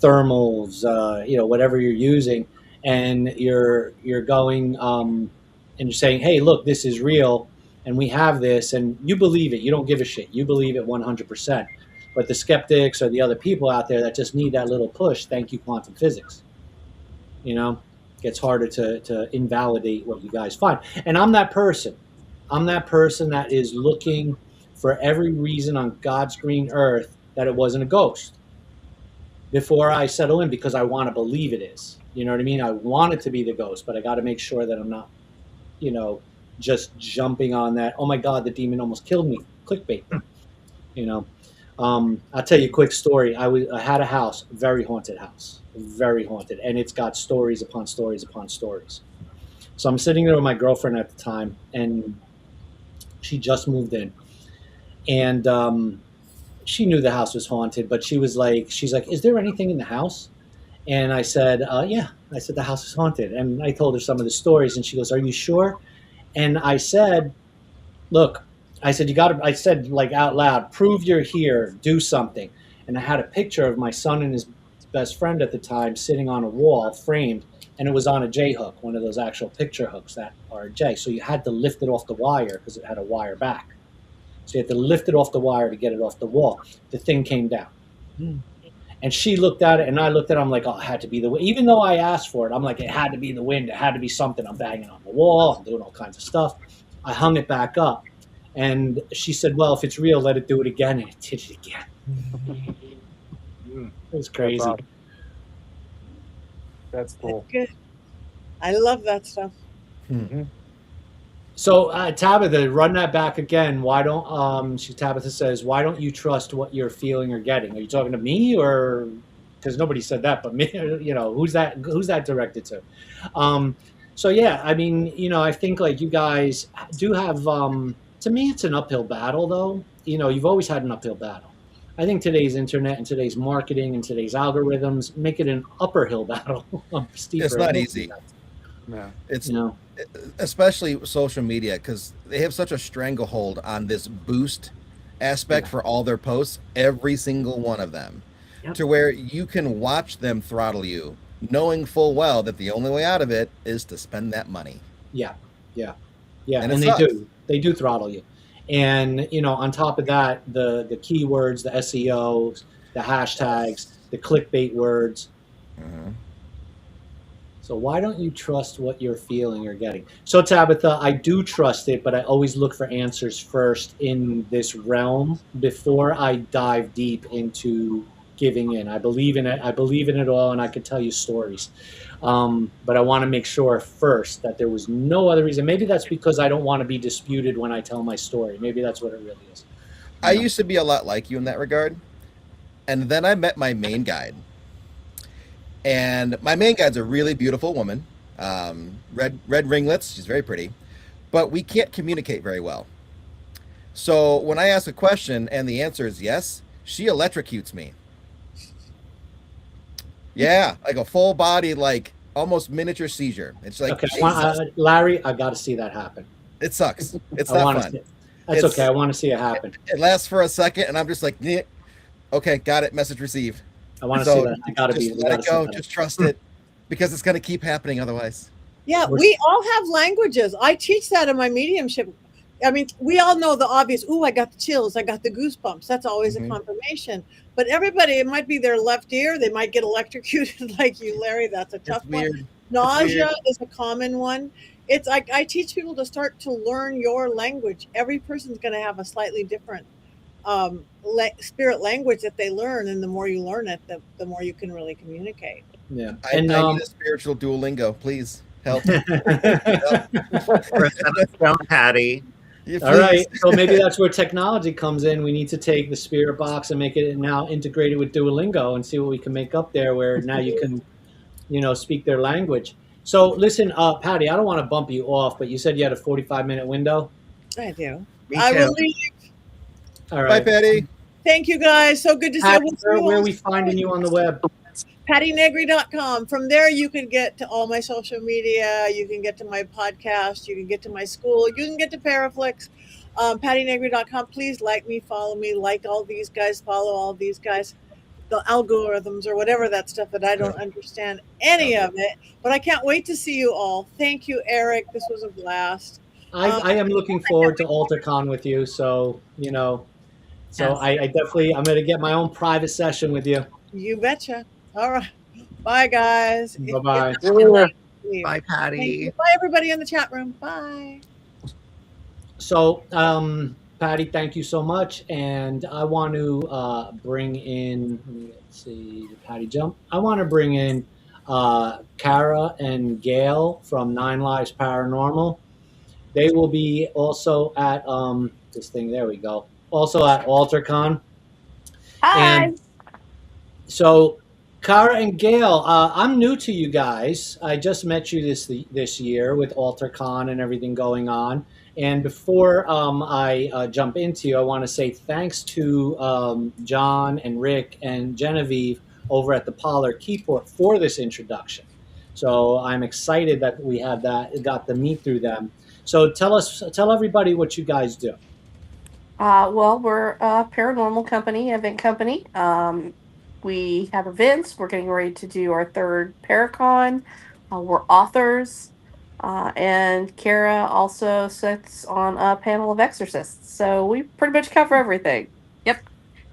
thermals, whatever you're using. And you're going and you're saying, hey, look, this is real, and we have this, and you believe it. You don't give a shit. You believe it 100%. But the skeptics or the other people out there that just need that little push, thank you, quantum physics. You know, gets harder to invalidate what you guys find. And I'm that person. I'm that person that is looking for every reason on God's green earth that it wasn't a ghost before I settle in, because I want to believe it is. You know what I mean? I want it to be the ghost, but I got to make sure that I'm not, you know, just jumping on that, oh my God, the demon almost killed me, clickbait. You know, I'll tell you a quick story. I had a house, very haunted house, very haunted, and it's got stories upon stories upon stories. So I'm sitting there with my girlfriend at the time, and she just moved in, and she knew the house was haunted, but she's like, is there anything in the house? And I said, yeah. I said, the house is haunted. And I told her some of the stories, and she goes, are you sure? And I said, look, I said, I said like out loud, prove you're here, do something. And I had a picture of my son and his best friend at the time sitting on a wall framed, and it was on a J hook, one of those actual picture hooks that are a J. So you had to lift it off the wire because it had a wire back. So you had to lift it off the wire to get it off the wall. The thing came down. And she looked at it, and I looked at it. I'm like, oh, it had to be the wind. Even though I asked for it, I'm like, it had to be the wind. It had to be something. I'm banging on the wall. I'm doing all kinds of stuff. I hung it back up. And she said, well, if it's real, let it do it again. And it did it again. It was crazy. That's cool. That's good. I love that stuff. Mm-hmm. So Tabitha, run that back again. Why don't Tabitha says, why don't you trust what you're feeling or getting? Are you talking to me, or because nobody said that but me? You know, who's that directed to? So yeah, I mean, you know, I think like you guys do have. To me, it's an uphill battle, though. You know, you've always had an uphill battle. I think today's internet and today's marketing and today's algorithms make it an upper hill battle. It's not easy. Yeah. It's, you know, especially social media, because they have such a stranglehold on this boost aspect for all their posts, every single one of them, to where you can watch them throttle you, knowing full well that the only way out of it is to spend that money. Yeah. And And they do throttle you. And, you know, on top of that, the keywords, the SEOs, the hashtags, the clickbait words. Mm-hmm. So why don't you trust what you're feeling or getting? So Tabitha, I do trust it, but I always look for answers first in this realm before I dive deep into giving in. I believe in it. I believe in it all, and I could tell you stories. But I want to make sure first that there was no other reason. Maybe that's because I don't want to be disputed when I tell my story. Maybe that's what it really is. I used to be a lot like you in that regard. And then I met my main guide. And my main guide's a really beautiful woman. Red ringlets. She's very pretty. But we can't communicate very well. So when I ask a question and the answer is yes, she electrocutes me. Yeah, like a full body, like almost miniature seizure. It's like, okay, Larry, I got to see that happen. It sucks. It's not fun. That's okay. I want to see it happen. It lasts for a second, and I'm just like, yeah. Okay, got it. Message received. I want to see that. I got to be. Let it go. Just trust it, because it's going to keep happening otherwise. Yeah, we all have languages. I teach that in my mediumship. I mean, we all know the obvious. Ooh, I got the chills. I got the goosebumps. That's always a confirmation. But everybody, it might be their left ear. They might get electrocuted like you, Larry. That's a tough one. Nausea is a common one. It's like I teach people to start to learn your language. Every person's going to have a slightly different spirit language that they learn. And the more you learn it, the more you can really communicate. Yeah. I need a spiritual Duolingo. Please help. Patty. Yeah, all right, so maybe that's where technology comes in. We need to take the spirit box and make it now integrated with Duolingo and see what we can make up there where now you can, you know, speak their language. So listen, Patty, I don't want to bump you off, but you said you had a 45-minute window. I do. I will leave. All right. Bye, Patty. Thank you, guys. So good to see you. Where are we finding you on the web? PattyNegri.com. From there, you can get to all my social media. You can get to my podcast. You can get to my school. You can get to Paraflix. PattyNegri.com. Please like me, follow me, like all these guys, follow all these guys. The algorithms or whatever that stuff that I don't understand any of it. But I can't wait to see you all. Thank you, Eric. This was a blast. I am looking forward to AlterCon with you. So, you know, So Yes. I definitely, I'm going to get my own private session with you. You betcha. All right. Bye, guys. Bye-bye. It's late to leave. Bye, Thank Patty. you. Bye, everybody in the chat room. Bye. So, Patty, thank you so much. And I want to bring in, let's see, did Patty jump? I want to bring in Kara and Gail from Nine Lives Paranormal. They will be also at this thing. There we go. Also at AlterCon. Hi. And so, Kara and Gail, I'm new to you guys. I just met you this year with AlterCon and everything going on. And before I jump into you, I want to say thanks to John and Rick and Genevieve over at the Pollard Keyport for this introduction. So I'm excited that we have got to meet through them. So tell everybody what you guys do. Well, we're a paranormal company, event company. We have events. We're getting ready to do our third Paracon. We're authors. And Kara also sits on a panel of exorcists. So we pretty much cover everything. Yep.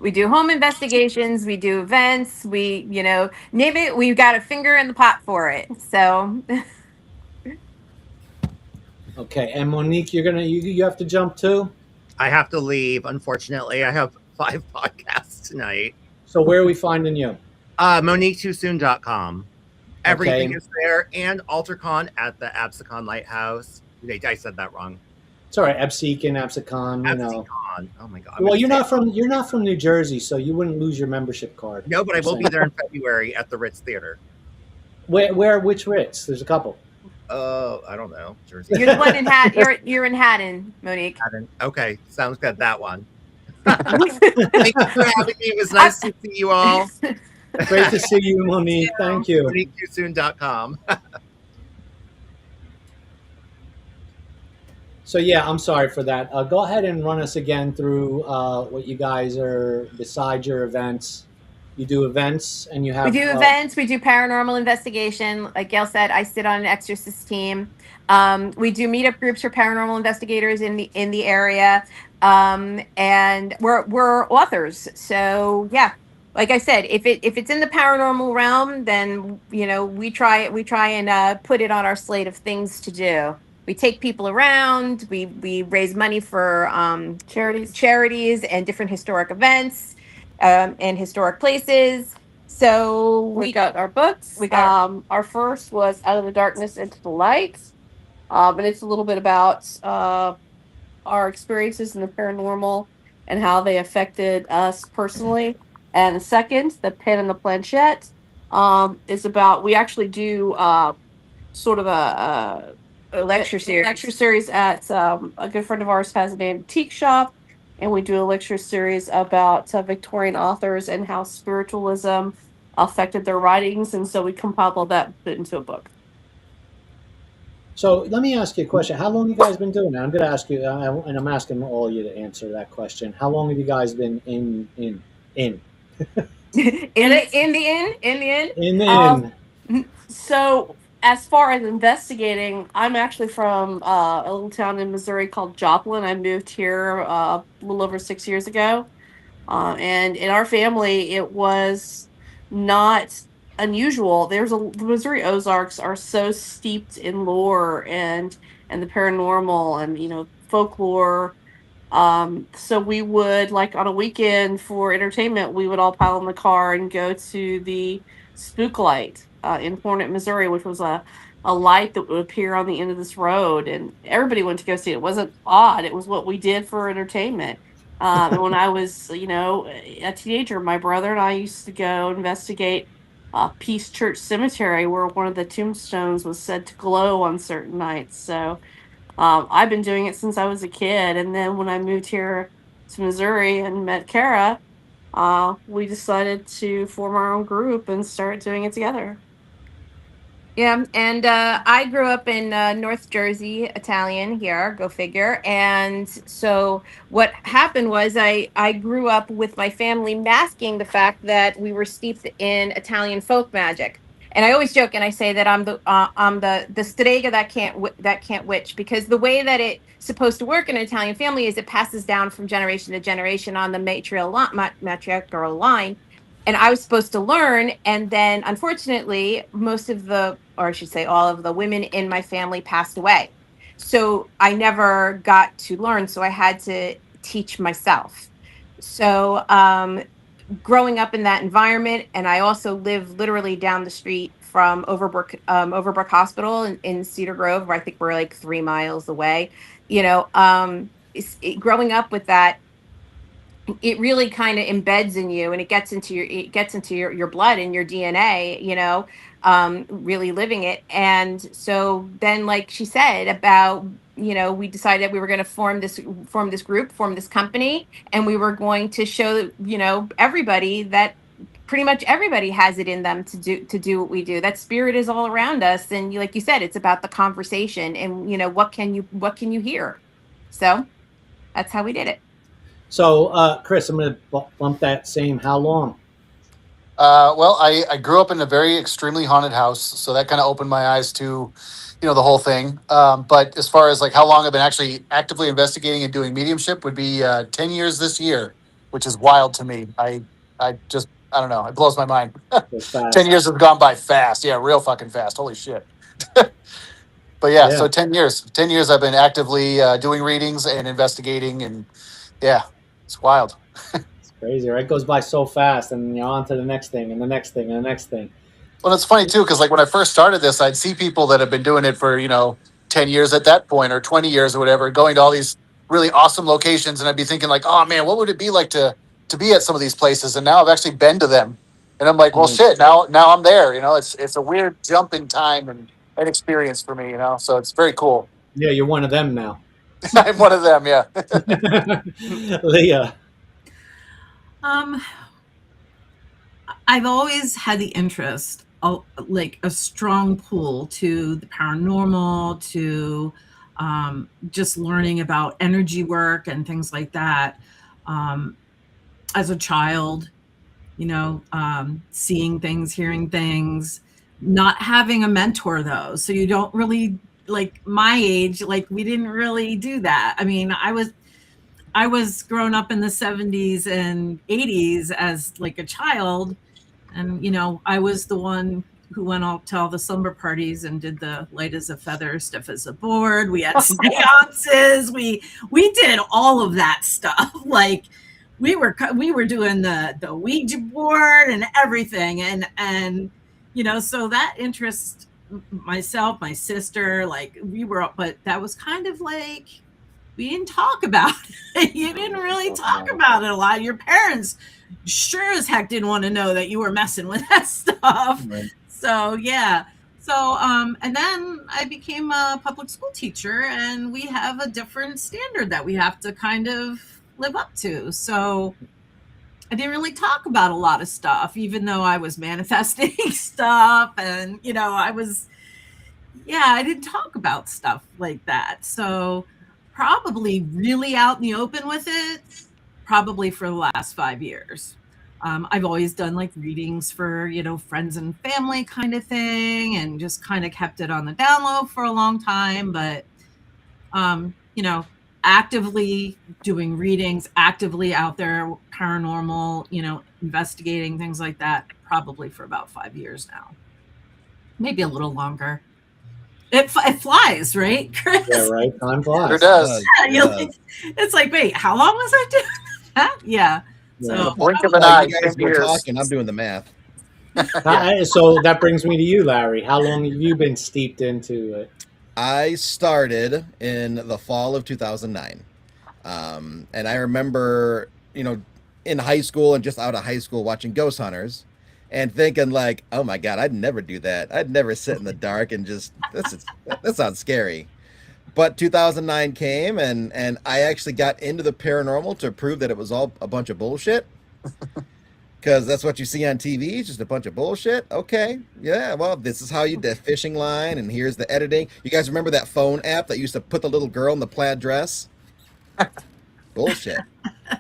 We do home investigations, we do events, we, name it, we've got a finger in the pot for it. So Okay, and Monique, you have to jump too. I have to leave. Unfortunately, I have 5 podcasts tonight. So where are we finding you? MoniqueTooSoon.com. Everything Okay. is there, and AlterCon at the Absecon Lighthouse. I said that wrong. It's all right, Absecon, Absecon, you know. Absecon. Oh my god. Well, you're not from New Jersey, so you wouldn't lose your membership card. No, but I will be there in February at the Ritz Theater. Which Ritz? There's a couple. I don't know. Jersey. you're the one in you're in Haddon, Monique. Okay, sounds good. That one. Thank you for having me. It was nice to see you all. Great to see you, Monique. Thank you. MoniqueTooSoon.com. So yeah, I'm sorry for that. Go ahead and run us again through what you guys are besides your events. You do events, and you have. We do events. We do paranormal investigation. Like Gail said, I sit on an exorcist team. We do meetup groups for paranormal investigators in the area, and we're authors. So yeah, like I said, if it's in the paranormal realm, then we try and put it on our slate of things to do. We take people around. We raise money for charities and different historic events. And historic places. So We got our books. Our first was Out of the Darkness into the Light. And it's a little bit about our experiences in the paranormal and how they affected us personally. And the second, The Pen and the Planchette, is about, we actually do sort of a lecture series at a good friend of ours has an antique shop, and we do a lecture series about Victorian authors and how spiritualism affected their writings, and so we compiled all that, put it into a book. So let me ask you a question. How long have you guys been doing that? I'm going to ask you, and I'm asking all of you to answer that question. How long have you guys been in? in the inn? So as far as investigating, I'm actually from a little town in Missouri called Joplin. I moved here a little over 6 years ago. And in our family, it was not unusual. The Missouri Ozarks are so steeped in lore and the paranormal and folklore. So we would, like, on a weekend for entertainment, we would all pile in the car and go to the Spook Light in Hornet, Missouri, which was a light that would appear on the end of this road, and everybody went to go see it. It wasn't odd; it was what we did for entertainment. And when I was, a teenager, my brother and I used to go investigate Peace Church Cemetery, where one of the tombstones was said to glow on certain nights. So I've been doing it since I was a kid, and then when I moved here to Missouri and met Kara, we decided to form our own group and start doing it together. Yeah, and I grew up in North Jersey, Italian here, go figure. And so what happened was I grew up with my family masking the fact that we were steeped in Italian folk magic. And I always joke and I say that I'm the strega that can't witch, because the way that it's supposed to work in an Italian family is it passes down from generation to generation on the matriarchal line. And I was supposed to learn, and then unfortunately, most of the, or I should say, all of the women in my family passed away. So I never got to learn. So I had to teach myself. So growing up in that environment, and I also live literally down the street from Overbrook Hospital in Cedar Grove, where I think we're like 3 miles away. Growing up with that, it really kind of embeds in you, and it gets into your blood and your DNA, really living it. And so then, like she said about, we decided we were going to form this group, form this company, and we were going to show, everybody that pretty much everybody has it in them to do what we do. That spirit is all around us. And like you said, it's about the conversation and, what can you hear? So that's how we did it. So, Chris, I'm going to bump that same. How long? Well, I grew up in a very extremely haunted house, so that kind of opened my eyes to, the whole thing. But as far as like how long I've been actually actively investigating and doing mediumship would be 10 years this year, which is wild to me. I don't know. It blows my mind. 10 years have gone by fast. Yeah, real fucking fast. Holy shit. But yeah, so 10 years. 10 years I've been actively doing readings and investigating, and yeah, it's wild. It's crazy, right? It goes by so fast, and you're on to the next thing and the next thing and the next thing. Well, it's funny too, because like when I first started this, I'd see people that have been doing it for 10 years at that point, or 20 years or whatever, going to all these really awesome locations, and I'd be thinking like, oh man, what would it be like to be at some of these places? And now I've actually been to them, and I'm like, well, shit, now I'm there. It's a weird jump in time and an experience for me. So it's very cool. Yeah, you're one of them now. I'm one of them. Yeah. Leah. I've always had the interest, like a strong pull to the paranormal, to just learning about energy work and things like that. As a child, seeing things, hearing things, not having a mentor though. So you don't really, like my age, like we didn't really do that. I mean, I was grown up in the 70s and 80s as like a child. And, I was the one who went out to all the slumber parties and did the light as a feather, stiff as a board. We had seances. We did all of that stuff. Like we were doing the Ouija board and everything. And, so that interest myself, my sister, like but that was kind of like, we didn't talk about it. You didn't really talk about it a lot. Your parents sure as heck didn't want to know that you were messing with that stuff. Right. So, yeah. So, and then I became a public school teacher, and we have a different standard that we have to kind of live up to. So I didn't really talk about a lot of stuff, even though I was manifesting stuff. And, I didn't talk about stuff like that. So probably really out in the open with it, probably for the last 5 years. I've always done like readings for, friends and family kind of thing, and just kind of kept it on the down low for a long time. But, actively doing readings, actively out there, paranormal, investigating things like that, probably for about 5 years now, maybe a little longer. It flies, right, Chris? Yeah, right. Time flies. It does. Yeah, it's like, wait, how long was I doing that? Yeah. So blink of an eye. You guys were talking. I'm doing the math. So that brings me to you, Larry. How long have you been steeped into it? I started in the fall of 2009. And I remember, in high school and just out of high school watching Ghost Hunters and thinking like, oh my God, I'd never do that. I'd never sit in the dark and just, that sounds scary. But 2009 came and I actually got into the paranormal to prove that it was all a bunch of bullshit. Because that's what you see on TV, just a bunch of bullshit. Okay, yeah, well, this is how you do fishing line, and here's the editing. You guys remember that phone app that used to put the little girl in the plaid dress? Bullshit.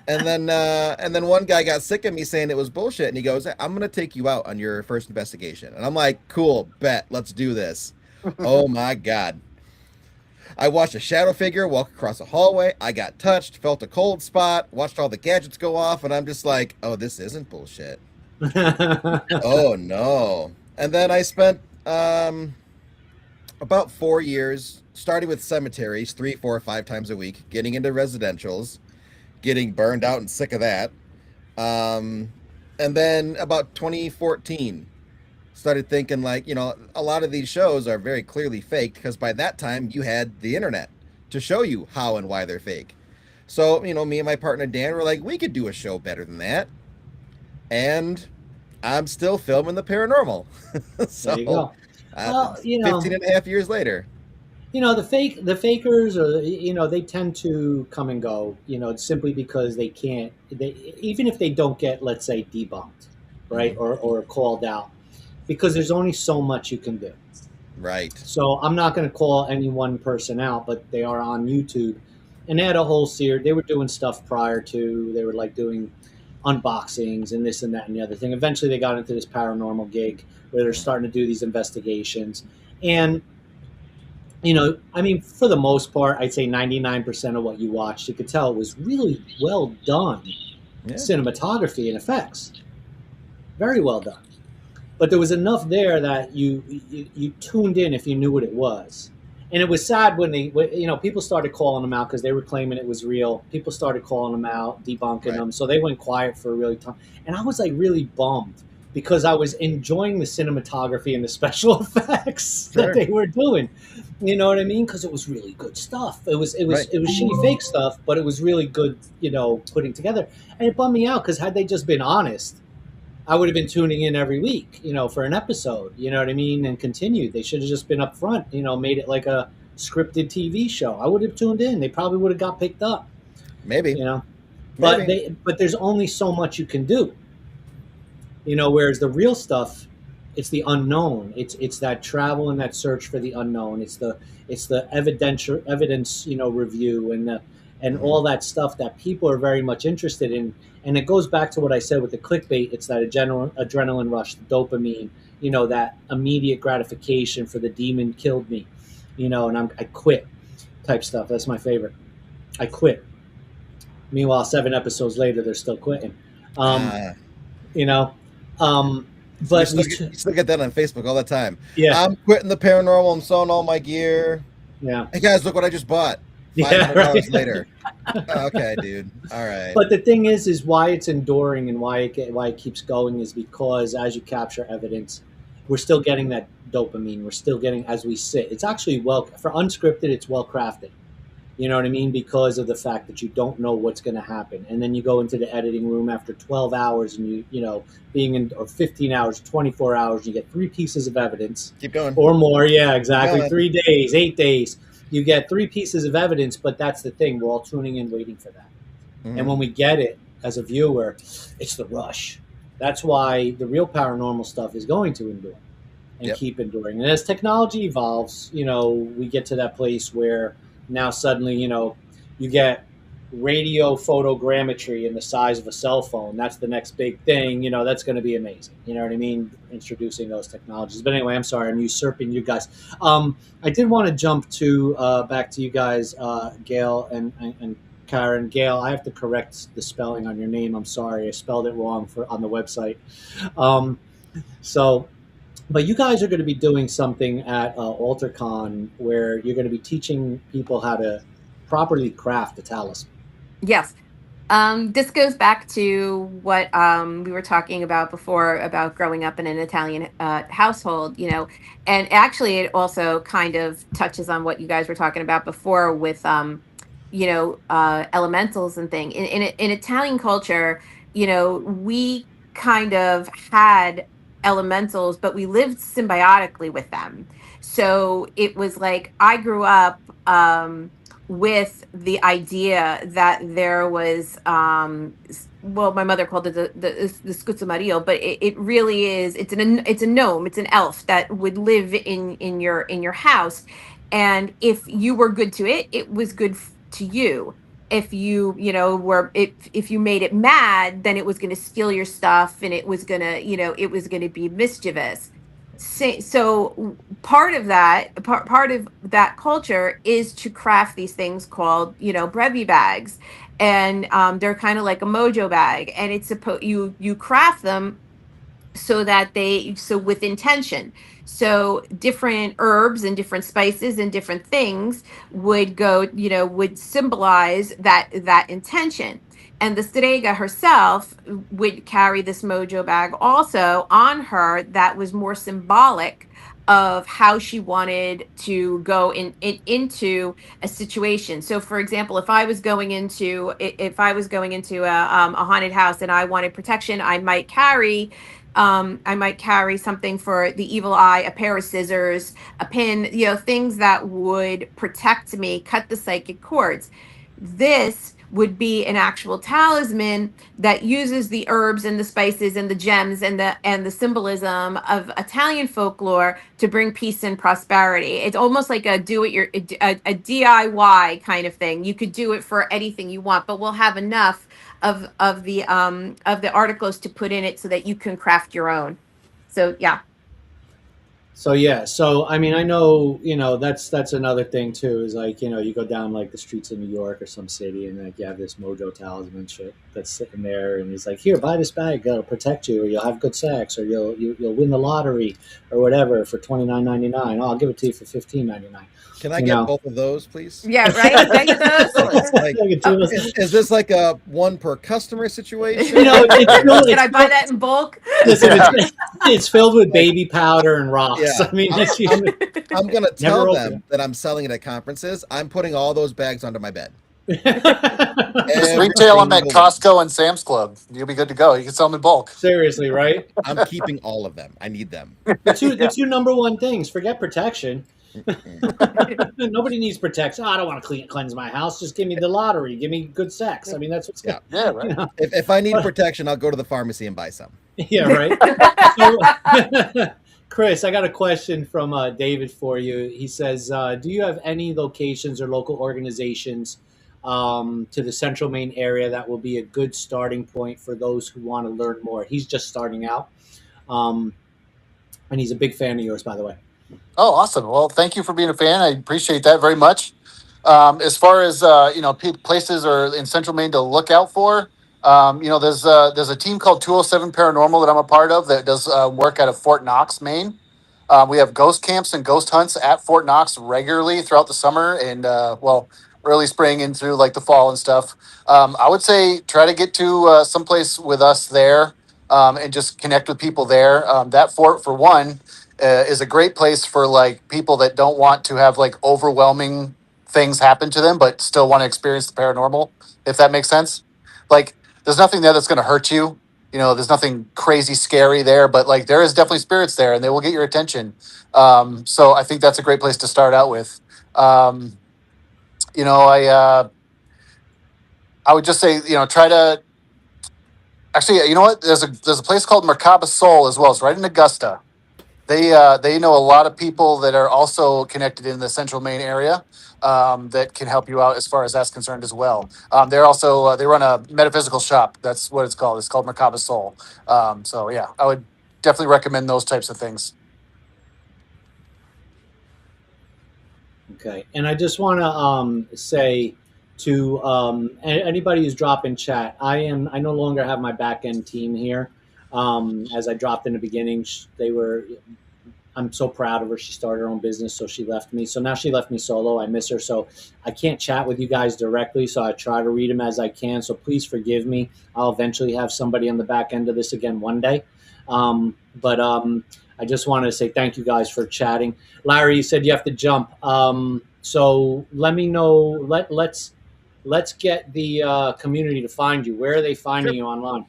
And then one guy got sick of me saying it was bullshit, and he goes, "I'm gonna take you out on your first investigation." And I'm like, "Cool, bet, let's do this." Oh my god! I watched a shadow figure walk across a hallway. I got touched, felt a cold spot, watched all the gadgets go off, and I'm just like, "Oh, this isn't bullshit." Oh no! And then I spent about 4 years, starting with cemeteries, 3, 4, 5 times a week, getting into residentials, getting burned out and sick of that. And then about 2014, started thinking like, a lot of these shows are very clearly faked because by that time you had the internet to show you how and why they're fake. So, me and my partner Dan were like, we could do a show better than that. And I'm still filming the paranormal. So, there you go. Well, 15 and a half years later. The fakers are, they tend to come and go, simply because they can't, even if they don't get, let's say, debunked, right, or called out, because there's only so much you can do. Right. So I'm not going to call any one person out, but they are on YouTube, and they had a whole series. They were doing stuff prior to. They were like doing unboxings and this and that and the other thing. Eventually, they got into this paranormal gig where they're starting to do these investigations, and for the most part, I'd say 99% of what you watched, you could tell it was really well done, cinematography and effects, very well done. But there was enough there that you tuned in if you knew what it was. And it was sad when people started calling them out because they were claiming it was real. People started calling them out, debunking them. So they went quiet for a really time. And I was like really bummed because I was enjoying the cinematography and the special effects that they were doing. You know what I mean? Because it was really good stuff. It was shitty fake stuff, but it was really good, putting together. And it bummed me out because had they just been honest, I would have been tuning in every week, for an episode, you know what I mean, and continued. They should have just been up front, made it like a scripted TV show. I would have tuned in. They probably would have got picked up. Maybe. But there's only so much you can do. Whereas the real stuff, it's the unknown. It's that travel and that search for the unknown. It's the evidence review and all that stuff that people are very much interested in. And it goes back to what I said with the clickbait. It's that adrenaline rush, the dopamine, that immediate gratification for the demon killed me, and I quit type stuff. That's my favorite. I quit. Meanwhile, 7 episodes later, they're still quitting. But you still get that on Facebook all the time. Yeah. I'm quitting the paranormal. I'm selling all my gear. Yeah. Hey guys, look what I just bought. $500 later. Okay, dude. All right. But the thing is why it's enduring and why it keeps going is because as you capture evidence, we're still getting that dopamine. We're still getting as we sit. It's actually for unscripted. It's well crafted. You know what I mean? Because of the fact that you don't know what's going to happen, and then you go into the editing room after 12 hours, and being in or 15 hours, 24 hours, you get 3 pieces of evidence. Keep going. Or more. Yeah, exactly. 3 days, 8 days. You get 3 pieces of evidence, but that's the thing. We're all tuning in, waiting for that. Mm-hmm. And when we get it as a viewer, it's the rush. That's why the real paranormal stuff is going to endure and keep enduring. And as technology evolves, we get to that place where now suddenly, you get radio photogrammetry in the size of a cell phone. That's the next big thing. That's going to be amazing. You know what I mean? Introducing those technologies. But anyway, I'm sorry, I'm usurping you guys. I did want to jump to back to you guys, Gail and Karen. Gail, I have to correct the spelling on your name. I'm sorry, I spelled it wrong on the website. But you guys are going to be doing something at AltarCon where you're going to be teaching people how to properly craft a talisman. Yes. This goes back to what we were talking about before about growing up in an Italian household, and actually it also kind of touches on what you guys were talking about before with, elementals and thing. In Italian culture, we kind of had elementals, but we lived symbiotically with them. So it was like I grew up with the idea that there was my mother called it the scuzzo, but it really is it's a gnome, it's an elf that would live in your house, and if you were good to it was good to you. if you were if you made it mad, then it was going to steal your stuff, and it was going to it was going to be mischievous. So part of that culture is to craft these things called brevy bags, and they're kind of like a mojo bag, and it's you craft them so that with intention. So different herbs and different spices and different things would would symbolize that intention. And the Strega herself would carry this mojo bag also on her that was more symbolic of how she wanted to go into a situation. So for example, if I was going into a haunted house and I wanted protection, I might carry something for the evil eye, a pair of scissors, a pin, things that would protect me, cut the psychic cords. This would be an actual talisman that uses the herbs and the spices and the gems and the symbolism of Italian folklore to bring peace and prosperity. It's almost like a DIY kind of thing. You could do it for anything you want, but we'll have enough of the articles to put in it so that you can craft your own. So yeah. So yeah, so I mean, I know that's another thing too. Is like you go down like the streets of New York or some city, and like you have this mojo talisman shit that's sitting there, and he's like, "Here, buy this bag, it'll protect you, or you'll have good sex, or you'll win the lottery, or whatever for $29.99. Oh, I'll give it to you for $15.99." Can I get both of those, please? Yeah, right. Can I get those? Is this like a one per customer situation? Can I buy that in bulk? Listen, it's filled with baby powder and rocks. Yeah. I mean, I'm going to tell them open. that I'm selling it at conferences. I'm putting all those bags under my bed. Just retail them at Costco and Sam's Club. You'll be good to go. You can sell them in bulk. Seriously, right? I'm keeping all of them. I need them. The two number one things. Forget protection. Nobody needs protection. Oh, I don't want to cleanse my house. Just give me the lottery. Give me good sex. I mean, that's what's right. If I need protection, I'll go to the pharmacy and buy some. Yeah, right. So, Chris, I got a question from David for you. He says, do you have any locations or local organizations to the Central Maine area that will be a good starting point for those who want to learn more? He's just starting out, and he's a big fan of yours, by the way. Oh, awesome. Well, thank you for being a fan. I appreciate that very much. As far as, places or in Central Maine to look out for, there's a team called 207 Paranormal that I'm a part of that does work out of Fort Knox, Maine. We have ghost camps and ghost hunts at Fort Knox regularly throughout the summer and, early spring into like the fall and stuff. I would say try to get to someplace with us there and just connect with people there. That fort, for one, is a great place for like people that don't want to have like overwhelming things happen to them, but still want to experience the paranormal, if that makes sense. Like there's nothing there that's going to hurt you. There's nothing crazy scary there, but like there is definitely spirits there and they will get your attention. So I think that's a great place to start out with. I would just say, try to actually, you know what? There's a place called Merkaba Soul as well. It's right in Augusta. They know a lot of people that are also connected in the Central Maine area that can help you out as far as that's concerned as well. They're also they run a metaphysical shop. That's what it's called. It's called Merkaba Soul. So yeah, I would definitely recommend those types of things. Okay, and I just want to say to anybody who's dropping chat, I no longer have my back end team here. As I dropped in the beginning, I'm so proud of her. She started her own business, so she left me. So now she left me solo. I miss her, so I can't chat with you guys directly. So I try to read them as I can. So please forgive me. I'll eventually have somebody on the back end of this again one day. But I just wanted to say thank you guys for chatting. Larry, you said you have to jump. So let me know. Let's get the community to find you. Where are they finding you online?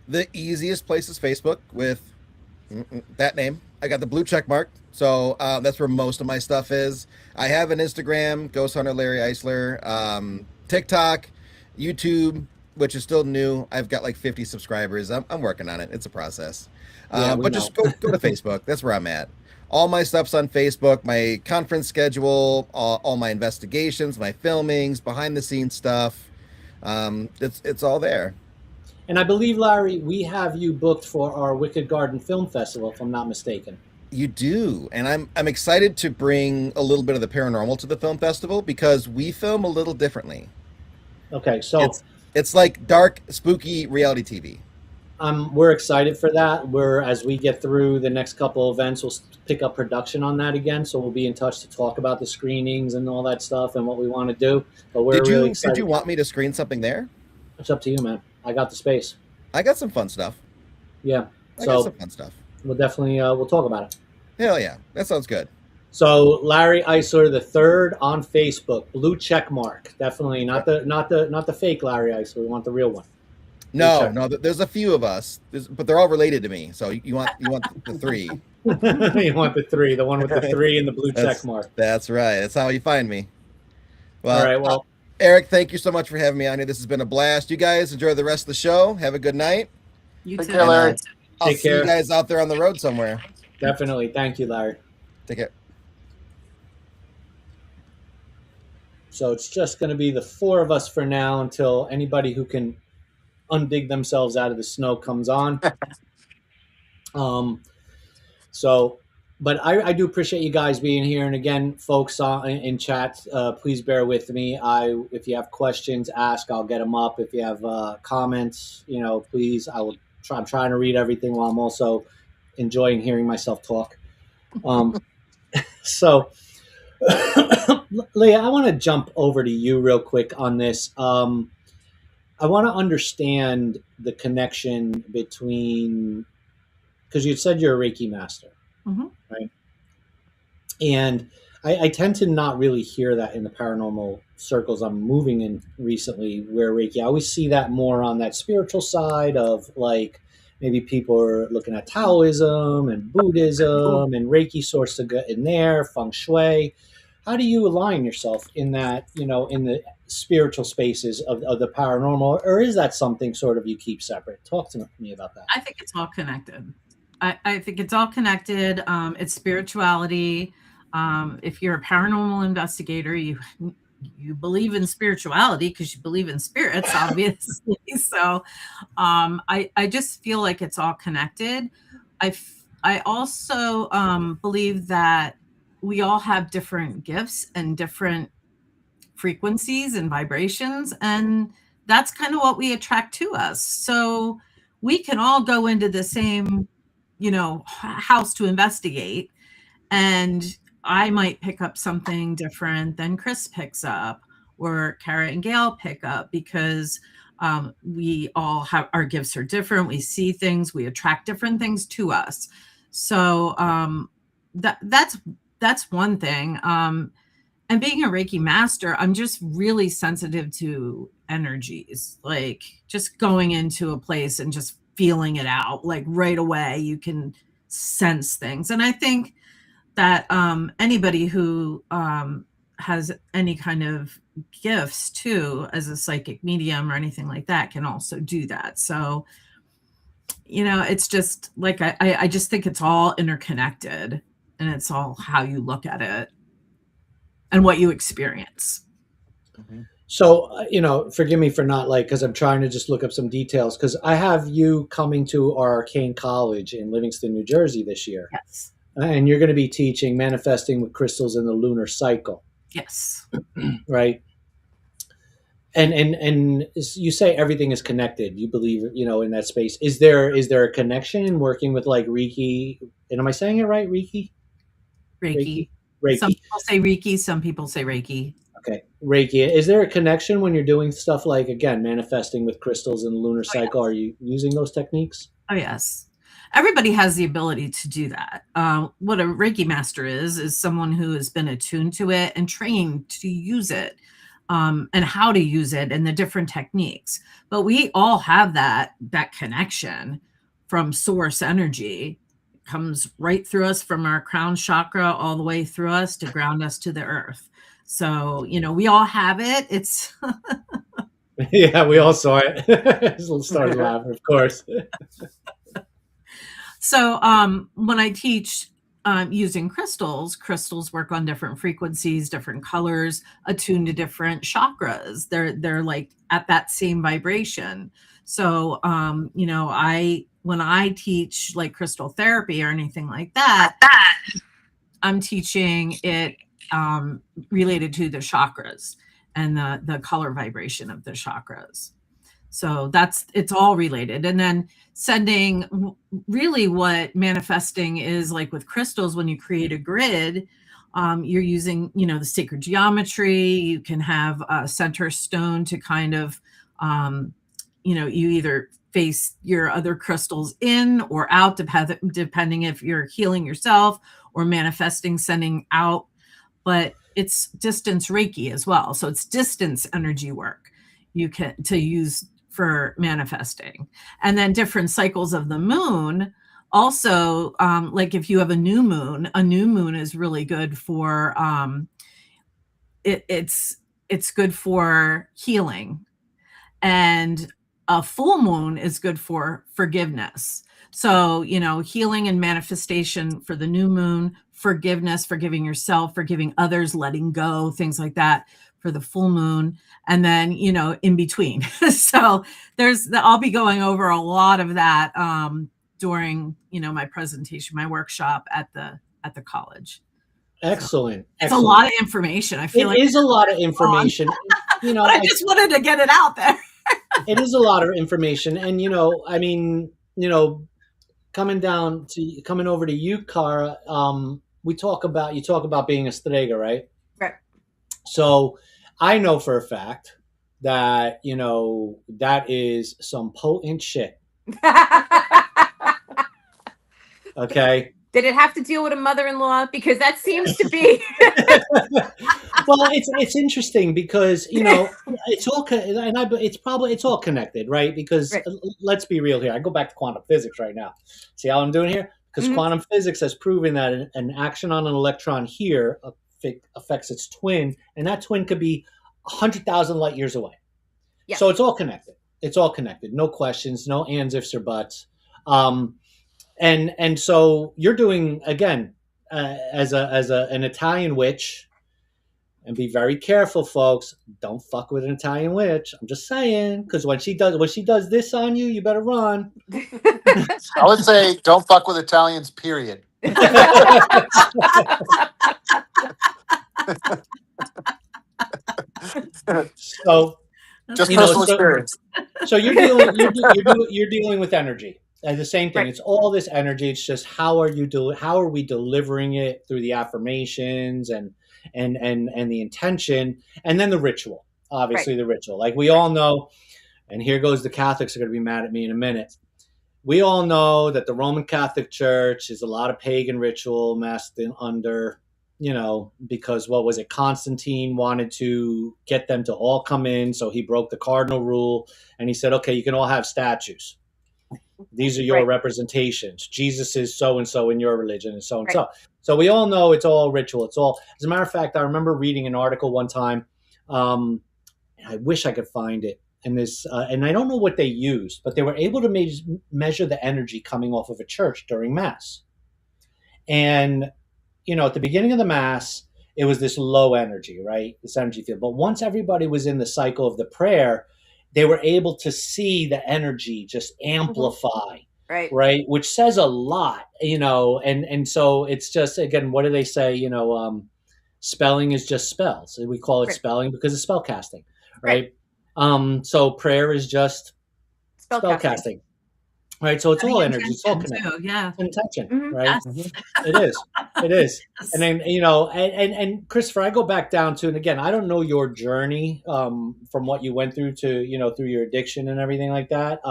The easiest place is Facebook with that name. I got the blue check mark, so that's where most of my stuff is. I have an Instagram, Ghost Hunter Larry Eisler, TikTok, YouTube, which is still new. I've got like 50 subscribers. I'm working on it. It's a process. But just go to Facebook. That's where I'm at. All my stuff's on Facebook, my conference schedule, all my investigations, my filmings, behind the scenes stuff. It's all there. And I believe, Larry, we have you booked for our Wicked Garden Film Festival, if I'm not mistaken. You do, and I'm excited to bring a little bit of the paranormal to the film festival because we film a little differently. Okay, so it's like dark, spooky reality TV. We're excited for that. As we get through the next couple events, we'll pick up production on that again. So we'll be in touch to talk about the screenings and all that stuff and what we want to do. But we're really excited. Did you want me to screen something there? It's up to you, man. I got the space. I got some fun stuff. Yeah. I got some fun stuff. We'll definitely we'll talk about it. Hell yeah, that sounds good. So Larry Eisler the third on Facebook, blue check mark. Definitely not the fake Larry Eisler. We want the real one. No, there's a few of us, but they're all related to me. So you want the three. You want the three, the one with the three and the blue check mark. That's right. That's how you find me. Well, all right. Well, Eric, thank you so much for having me on here. This has been a blast. You guys enjoy the rest of the show. Have a good night. You Take too. care, Larry. I'll see you guys out there on the road somewhere. Definitely. Thank you, Larry. Take care. So it's just going to be the four of us for now until anybody who can undig themselves out of the snow comes on. But I do appreciate you guys being here. And again, folks in chat, please bear with me. If you have questions, ask. I'll get them up. If you have comments, please. I'm trying to read everything while I'm also enjoying hearing myself talk. So, Leah, I want to jump over to you real quick on this. I want to understand the connection between, because you said you're a Reiki master, right? And I tend to not really hear that in the paranormal circles I'm moving in recently, where Reiki, I always see that more on that spiritual side of like, maybe people are looking at Taoism and Buddhism and Reiki sorts to get in there, feng shui. How do you align yourself in that, in the spiritual spaces of the paranormal, or is that something sort of you keep separate? Talk to me about that. I think it's all connected. I think it's all connected. It's spirituality. If you're a paranormal investigator, you believe in spirituality because you believe in spirits, obviously. So I just feel like it's all connected. I also believe that we all have different gifts and different frequencies and vibrations, and that's kind of what we attract to us. So we can all go into the same, house to investigate, and I might pick up something different than Chris picks up, or Kara and Gail pick up, because we all have, our gifts are different. We see things, we attract different things to us. So that's one thing. And being a Reiki master, I'm just really sensitive to energies, like just going into a place and just feeling it out, like right away you can sense things. And I think that anybody who has any kind of gifts too, as a psychic medium or anything like that, can also do that. So, it's just like, I just think it's all interconnected, and it's all how you look at it and what you experience. Mm-hmm. So, forgive me for not because I'm trying to just look up some details, because I have you coming to our Arcane College in Livingston, New Jersey this year. Yes. And you're going to be teaching manifesting with crystals in the lunar cycle. Yes. Right. And you say everything is connected. You believe, in that space. Is there a connection in working with like Reiki? And am I saying it right? Reiki? Reiki. Reiki. Some people say Reiki, some people say Reiki. Okay. Reiki. Is there a connection when you're doing stuff like, again, manifesting with crystals in the lunar cycle? Yes. Are you using those techniques? Oh, yes. Everybody has the ability to do that. What a Reiki master is someone who has been attuned to it and trained to use it, and how to use it and the different techniques. But we all have that connection from source energy. It comes right through us from our crown chakra all the way through us to ground us to the earth. So, we all have it. It's yeah, we all saw it. Started laughing, of course. So when I teach using crystals work on different frequencies, different colors, attuned to different chakras. They're like at that same vibration. So, you know, when I teach like crystal therapy or anything like that, I'm teaching it related to the chakras and the color vibration of the chakras. So it's all related. And then sending, really what manifesting is like with crystals, when you create a grid, you're using, you know, the sacred geometry. You can have a center stone to kind of, you know, you either face your other crystals in or out, depending if you're healing yourself or manifesting, sending out. But it's distance Reiki as well. So it's distance energy work you can to use for manifesting. And then different cycles of the moon. Also, like if you have a new moon is really good for it's good for healing. And a full moon is good for forgiveness. So, you know, healing and manifestation for the new moon, forgiveness, forgiving yourself, forgiving others, letting go, things like that for the full moon. And then, you know, in between. So I'll be going over a lot of that during, you know, my presentation, my workshop at the college. Excellent. So it's a lot of information. I feel it is a lot of information. You know, but I just wanted to get it out there. It is a lot of information. And, you know, I mean, you know, coming over to you, Cara, you talk about being a strega, right? Right. So I know for a fact that, you know, that is some potent shit. Okay. Did it have to deal with a mother-in-law? Because that seems to be. Well, it's interesting because, you know, it's all connected, right? Because let's be real here. I go back to quantum physics right now. See how I'm doing here? Because quantum physics has proven that an action on an electron here affects its twin, and that twin could be 100,000 light years away. Yeah. So it's all connected. It's all connected. No questions, no ands, ifs, or buts. And so you're doing, again, as an Italian witch, and be very careful, folks. Don't fuck with an Italian witch. I'm just saying, because when she does this on you, you better run. I would say don't fuck with Italians, period. So just personal experience. So you're dealing with energy. And the same thing. Right. It's all this energy. It's just how are we delivering it through the affirmations and the intention, and then the ritual. Obviously, the ritual. Like we all know, and here goes the Catholics are going to be mad at me in a minute. We all know that the Roman Catholic Church is a lot of pagan ritual masked under, you know, because what was it? Constantine wanted to get them to all come in, so he broke the cardinal rule, and he said, okay, you can all have statues. These are your representations. Jesus is so-and-so in your religion and so-and-so. So we all know it's all ritual. It's all, as a matter of fact, I remember reading an article one time, and I wish I could find it. And and I don't know what they used, but they were able to measure the energy coming off of a church during Mass. And, you know, at the beginning of the Mass, it was this low energy, right? This energy field. But once everybody was in the cycle of the prayer, they were able to see the energy just amplify, right? Which says a lot, you know, and so it's just, again, what do they say? You know, spelling is just spells. We call it spelling because it's spell casting, right? So prayer is just spell casting. Right, so it's all energy. It's all connected. Yeah, intention, right? Yes. It is. And then, you know, and Christopher, I go back down to, and again, I don't know your journey from what you went through to, you know, through your addiction and everything like that.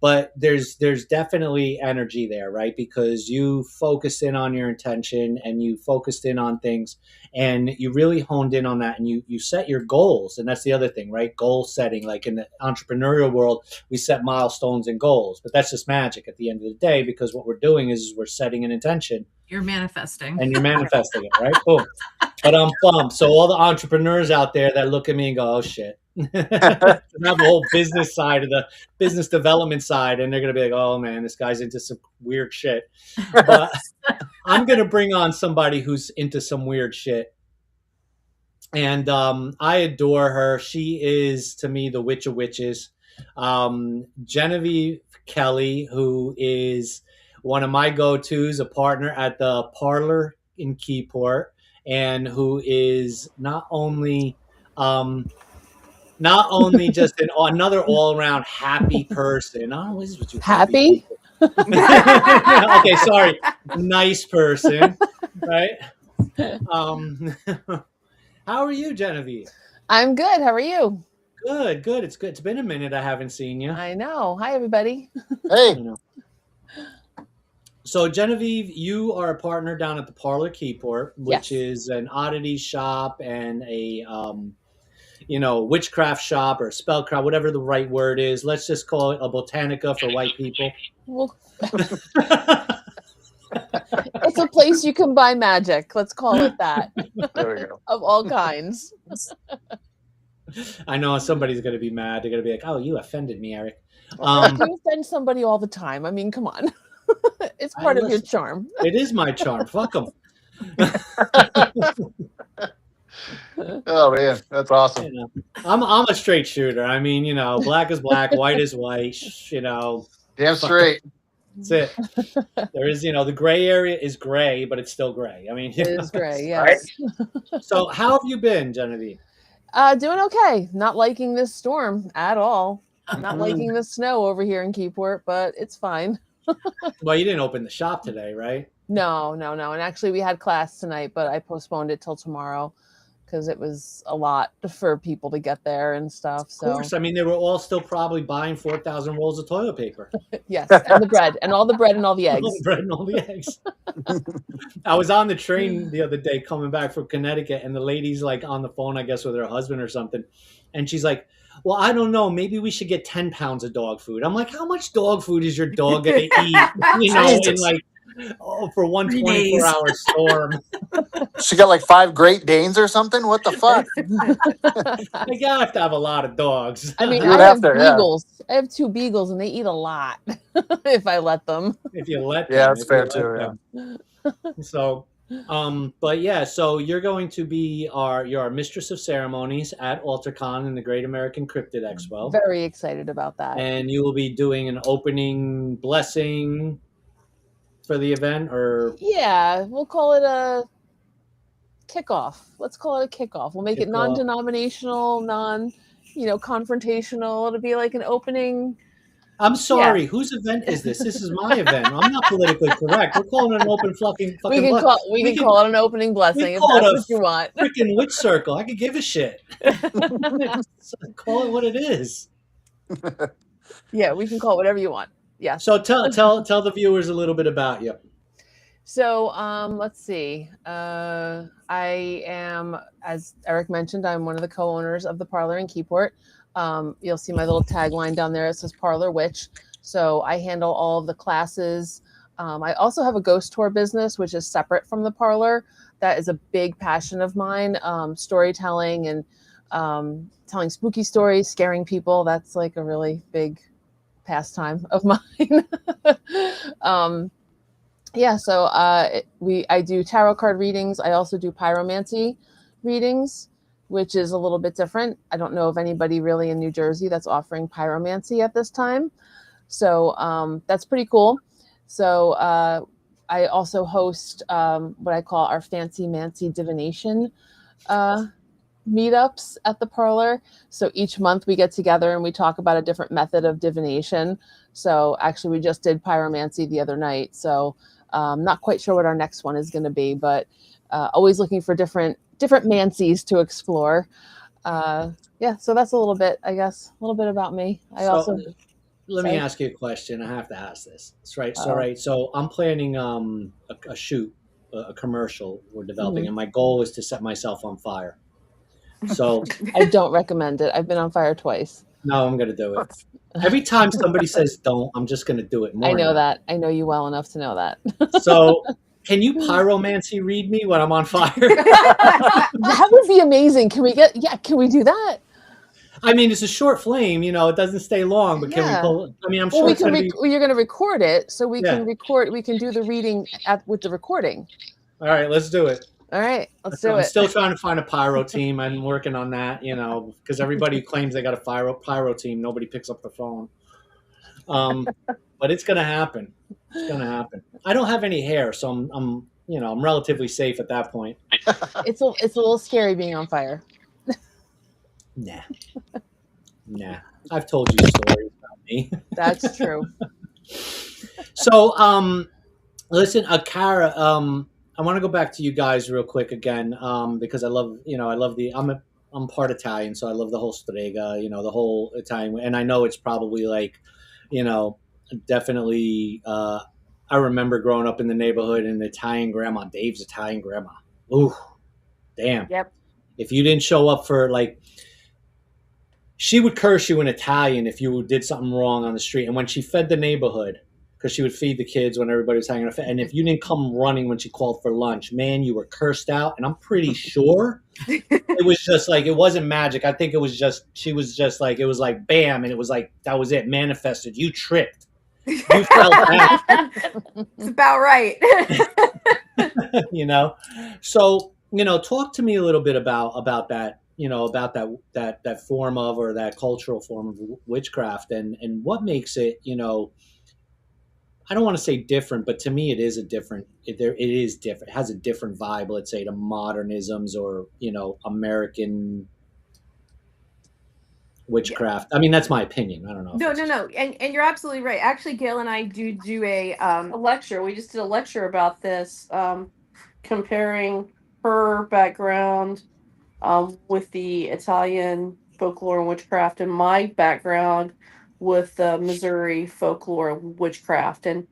But there's definitely energy there, right? Because you focused in on your intention and you focused in on things and you really honed in on that and you set your goals. And that's the other thing, right? Goal setting. Like in the entrepreneurial world, we set milestones and goals, but that's just magic at the end of the day, because what we're doing is we're setting an intention. You're manifesting. And you're manifesting it, right? Boom. But I'm pumped. So all the entrepreneurs out there that look at me and go, oh shit. have the whole business side of the business development side, and they're going to be like, oh man, this guy's into some weird shit. But I'm going to bring on somebody who's into some weird shit. And I adore her. She is, to me, the witch of witches. Genivieve Kelly, who is one of my go-tos, a partner at the Parlor in Keyport, and who is not only just another all-around happy person. Oh, what is with you Happy? Okay, sorry. Nice person, right? How are you, Genevieve? I'm good. How are you? Good, good. It's good. It's been a minute. I haven't seen you. I know. Hi, everybody. Hey. So, Genevieve, you are a partner down at the Parlor Keyport, which is an oddity shop and a, witchcraft shop or spellcraft, whatever the right word is. Let's just call it a botanica for white people. Well, it's a place you can buy magic. Let's call it that. There we go. Of all kinds. I know somebody's going to be mad. They're going to be like, oh, you offended me, Eric. You offend somebody all the time. I mean, come on. It's part of your charm. It is my charm. Fuck them. Oh, man. That's awesome. I'm a straight shooter. I mean, black is black, white is white, Damn straight. That's it. There is, the gray area is gray, but it's still gray. I mean, it is gray, yes. Right? So how have you been, Genevieve? Doing okay. Not liking this storm at all. Not liking the snow over here in Keyport, but it's fine. Well, you didn't open the shop today, right? No. And actually, we had class tonight, but I postponed it till tomorrow because it was a lot for people to get there and stuff. Of course. I mean, they were all still probably buying 4,000 rolls of toilet paper. Yes, and the bread, and all the bread and all the eggs. All the bread and all the eggs. I was on the train the other day coming back from Connecticut, and the lady's like on the phone, I guess, with her husband or something. And she's like, well, I don't know. Maybe we should get 10 pounds of dog food. I'm like, how much dog food is your dog going to eat? In like, for one 24-hour storm. She got like 5 Great Danes or something? What the fuck? Like, you have to have a lot of dogs. I mean, I have beagles. Yeah. I have 2 beagles, and they eat a lot if I let them. If you let them. Yeah, that's fair too. Yeah. So, but yeah, so you're going to be your mistress of ceremonies at AltarCon in the Great American Cryptid Expo. Very excited about that. And you will be doing an opening blessing for the event, or we'll call it a kickoff. Let's call it a kickoff. We'll make it non-denominational, confrontational. It'll be like an opening. I'm sorry, whose event is this? This is my event. I'm not politically correct. We're calling it an open fucking we can call it an opening blessing if that's what you want. Freaking witch circle. I could give a shit. Call it what it is. Yeah, we can call it whatever you want. Yeah. So tell the viewers a little bit about you. So let's see. I am, as Eric mentioned, I'm one of the co-owners of the Parlor in Keyport. You'll see my little tagline down there. It says Parlor Witch. So I handle all of the classes. I also have a ghost tour business, which is separate from the Parlor. That is a big passion of mine. Storytelling and telling spooky stories, scaring people. That's like a really big pastime of mine. So I do tarot card readings. I also do pyromancy readings, which is a little bit different. I don't know of anybody really in New Jersey that's offering pyromancy at this time. So that's pretty cool. So I also host what I call our Fancy Mancy Divination meetups at the Parlor. So each month we get together and we talk about a different method of divination. So actually we just did pyromancy the other night. So not quite sure what our next one is going to be, but always looking for different mancies to explore. So that's a little bit, I guess, a little bit about me. Let me ask you a question. I have to ask this. That's right. So I'm planning a shoot, a commercial we're developing, and my goal is to set myself on fire. So I don't recommend it. I've been on fire twice. No, I'm going to do it. Every time somebody says don't, I'm just going to do it more. I know that. I know you well enough to know that. So can you pyromancy read me when I'm on fire? That would be amazing. Can we do that? I mean, it's a short flame, you know, it doesn't stay long, but can we Yeah. pull? I mean, I'm Well, sure we it's can. going to be. You're going to record it, so we Yeah. can record. We can do the reading with the recording. All right, let's do it. All right, let's do I'm it. still trying to find a pyro team. I'm working on that, you know, because everybody claims they got a pyro team. Nobody picks up the phone. But it's going to happen. It's going to happen. I don't have any hair, so I'm relatively safe at that point. It's a little scary being on fire. Nah. I've told you stories about me. That's true. So, listen, Kara, I want to go back to you guys real quick again, because I love I'm part Italian, so I love the whole strega, you know, the whole Italian, and I know it's probably like, you know, definitely. I remember growing up in the neighborhood and Italian grandma, Dave's Italian grandma. Ooh, damn. Yep. If you didn't show up for like, she would curse you in Italian if you did something wrong on the street, and when she fed the neighborhood, because she would feed the kids when everybody was hanging out. And if you didn't come running when she called for lunch, man, you were cursed out. And I'm pretty sure it was just like, it wasn't magic. I think it was just, she was just like, it was like, bam. And it was like, that was it, manifested. You tripped. You fell down. It's about right. You know? So, you know, talk to me a little bit about that, you know, about that form of, or that cultural form of witchcraft, and what makes it, you know, I don't want to say different, but to me, it is different. It is different. It has a different vibe, let's say, to modernisms or, you know, American witchcraft. I mean, that's my opinion. I don't know. No. And you're absolutely right. Actually, Gail and I do a lecture. We just did a lecture about this, comparing her background with the Italian folklore and witchcraft, and my background with the Missouri folklore and witchcraft, and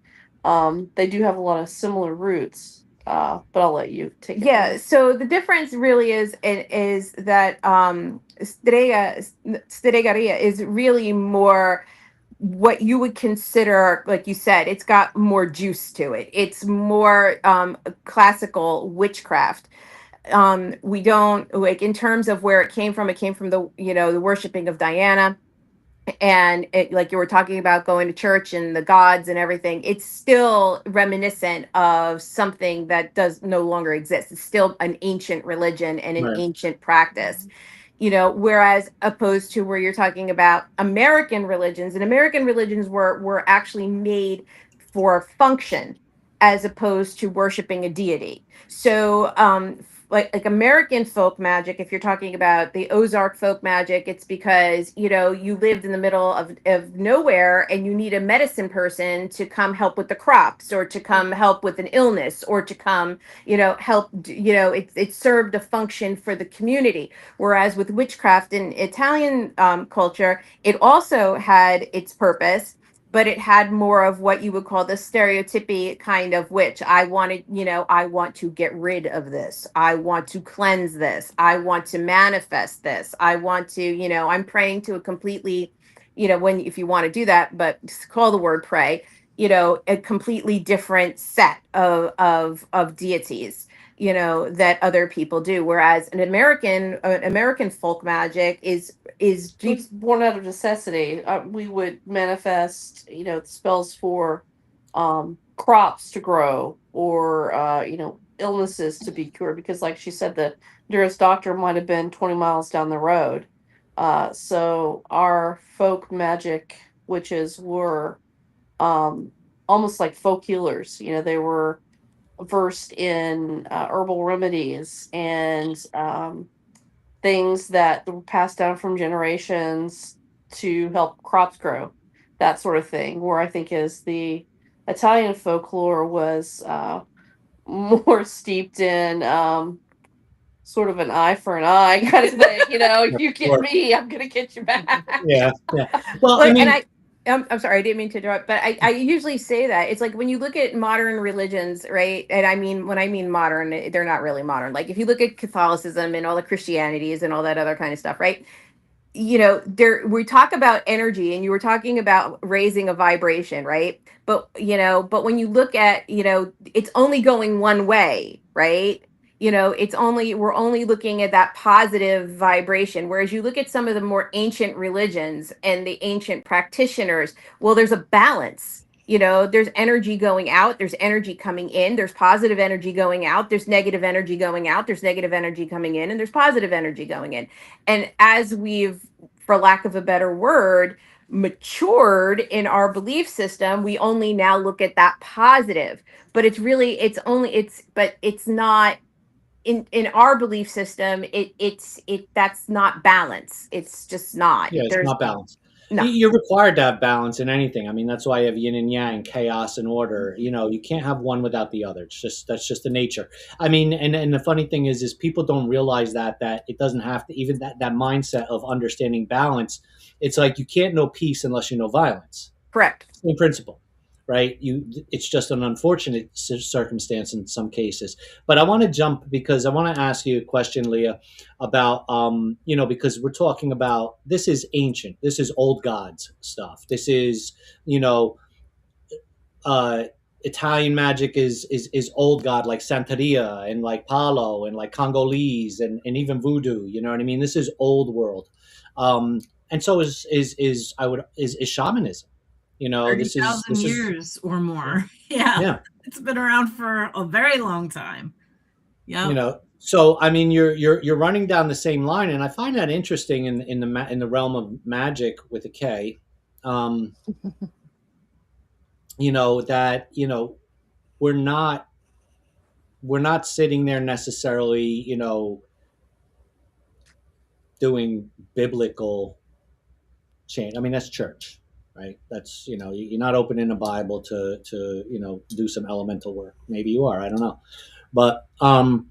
they do have a lot of similar roots. But I'll let you take it. Yeah. So the difference really is that stregaria is really more what you would consider, like you said, it's got more juice to it. It's more classical witchcraft. We don't, like, in terms of where it came from the, you know, the worshiping of Diana, and it, like you were talking about going to church and the gods and everything, it's still reminiscent of something that does no longer exist. It's still an ancient religion and an ancient practice, you know, whereas opposed to where you're talking about American religions, and American religions were actually made for function as opposed to worshiping a deity. So like American folk magic, if you're talking about the Ozark folk magic, it's because, you know, you lived in the middle of nowhere and you need a medicine person to come help with the crops, or to come help with an illness, or to come, you know, help, you know, it served a function for the community. Whereas with witchcraft in Italian culture, it also had its purpose, but it had more of what you would call the stereotypy kind of witch. I wanted, you know, I want to get rid of this. I want to cleanse this. I want to manifest this. I want to, you know, I'm praying to a completely, you know, when, if you want to do that, but just call the word pray, you know, a completely different set of deities, you know, that other people do. Whereas an American folk magic is it's born out of necessity. We would manifest, you know, spells for crops to grow, or you know, illnesses to be cured, because like she said, the nearest doctor might have been 20 miles down the road. So our folk magic witches were almost like folk healers. You know, they were versed in herbal remedies and things that were passed down from generations to help crops grow, that sort of thing. Where I think is the Italian folklore was more steeped in sort of an eye for an eye kind of thing. You know, you get me, I'm gonna get you back. Yeah. Well, Like, I mean, and I'm sorry, I didn't mean to interrupt, but I usually say that it's like when you look at modern religions, right? And I mean, when I mean modern, they're not really modern. Like if you look at Catholicism and all the Christianities and all that other kind of stuff, right? You know, there, we talk about energy, and you were talking about raising a vibration, right? But, you know, but when you look at, you know, it's only going one way, right? You know, we're only looking at that positive vibration. Whereas you look at some of the more ancient religions and the ancient practitioners, well, there's a balance. You know, there's energy going out, there's energy coming in, there's positive energy going out, there's negative energy going out, there's negative energy coming in, and there's positive energy going in. And as we've, for lack of a better word, matured in our belief system, we only now look at that positive. But it's not in our belief system, that's not balance. It's just not. Yeah, it's not balance. No. You're required to have balance in anything. I mean, that's why you have yin and yang, chaos and order. You know, you can't have one without the other. That's just the nature. I mean, and the funny thing is people don't realize that it doesn't have to, even that mindset of understanding balance. It's like you can't know peace unless you know violence. Correct. Same principle, right? It's just an unfortunate circumstance in some cases. But I want to jump because I want to ask you a question, Leah, about because we're talking about, this is ancient, this is old gods stuff. This is Italian magic is old god, like Santeria and like Palo and like Congolese and even voodoo. You know what I mean? This is old world, and so is shamanism. You know, this is 30,000 years or more. Yeah. It's been around for a very long time. Yeah. You know, so I mean, you're running down the same line, and I find that interesting in the realm of magic with a K. We're not sitting there necessarily, doing biblical change. I mean, that's church. Right. That's, you're not opening a Bible to do some elemental work. Maybe you are. I don't know. But, and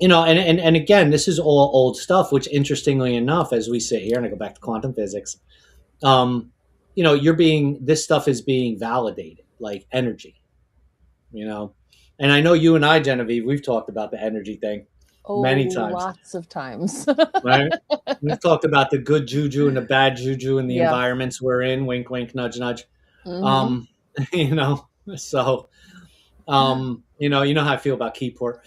again, this is all old stuff, which interestingly enough, as we sit here and I go back to quantum physics, this stuff is being validated like energy, and I know you and I, Genevieve, we've talked about the energy thing. Many times. Lots of times. Right? We've talked about the good juju and the bad juju in the environments we're in. Wink, wink, nudge, nudge. Mm-hmm. So, you know how I feel about Keyport.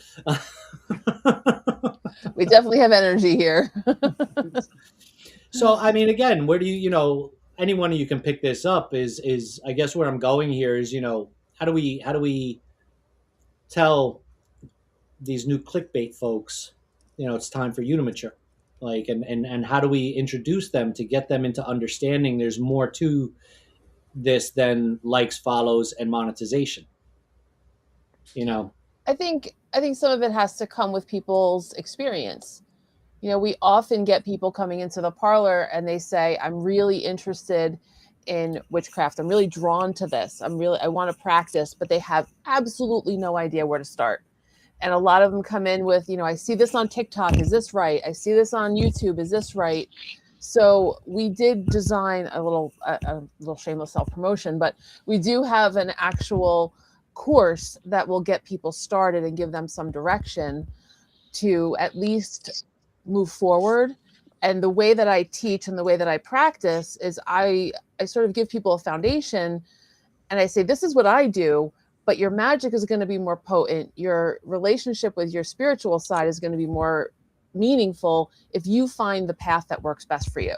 We definitely have energy here. So, I mean, again, where do any one of you can pick this up is I guess where I'm going here is, how do we tell these new clickbait folks, it's time for you to mature, and how do we introduce them to get them into understanding there's more to this than likes, follows, and monetization. I think some of it has to come with people's experience. We often get people coming into the parlor and they say, I'm really interested in witchcraft. I'm really drawn to this. I want to practice, but they have absolutely no idea where to start. And a lot of them come in with, I see this on TikTok. Is this right? I see this on YouTube. Is this right? So we did design a little shameless self-promotion, but we do have an actual course that will get people started and give them some direction to at least move forward. And the way that I teach and the way that I practice is I sort of give people a foundation and I say, this is what I do. But your magic is going to be more potent. Your relationship with your spiritual side is going to be more meaningful if you find the path that works best for you.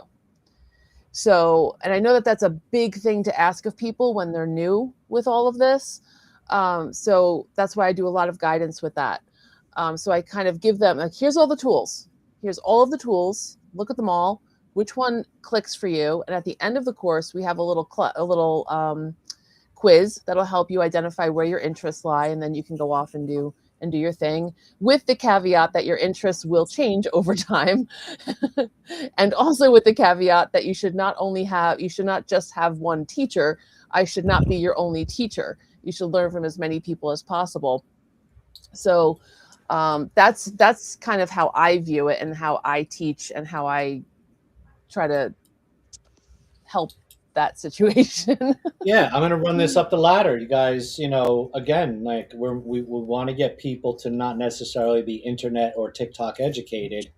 So, and I know that that's a big thing to ask of people when they're new with all of this. So that's why I do a lot of guidance with that. So I kind of give them, like, here's all the tools. Here's all of the tools. Look at them all. Which one clicks for you? And at the end of the course, we have a little quiz that'll help you identify where your interests lie, and then you can go off and do your thing, with the caveat that your interests will change over time. And also with the caveat that you should not just have one teacher. I should not be your only teacher. You should learn from as many people as possible. So that's kind of how I view it and how I teach and how I try to help that situation. Yeah, I'm going to run this up the ladder, you guys. Again, like we want to get people to not necessarily be internet or TikTok educated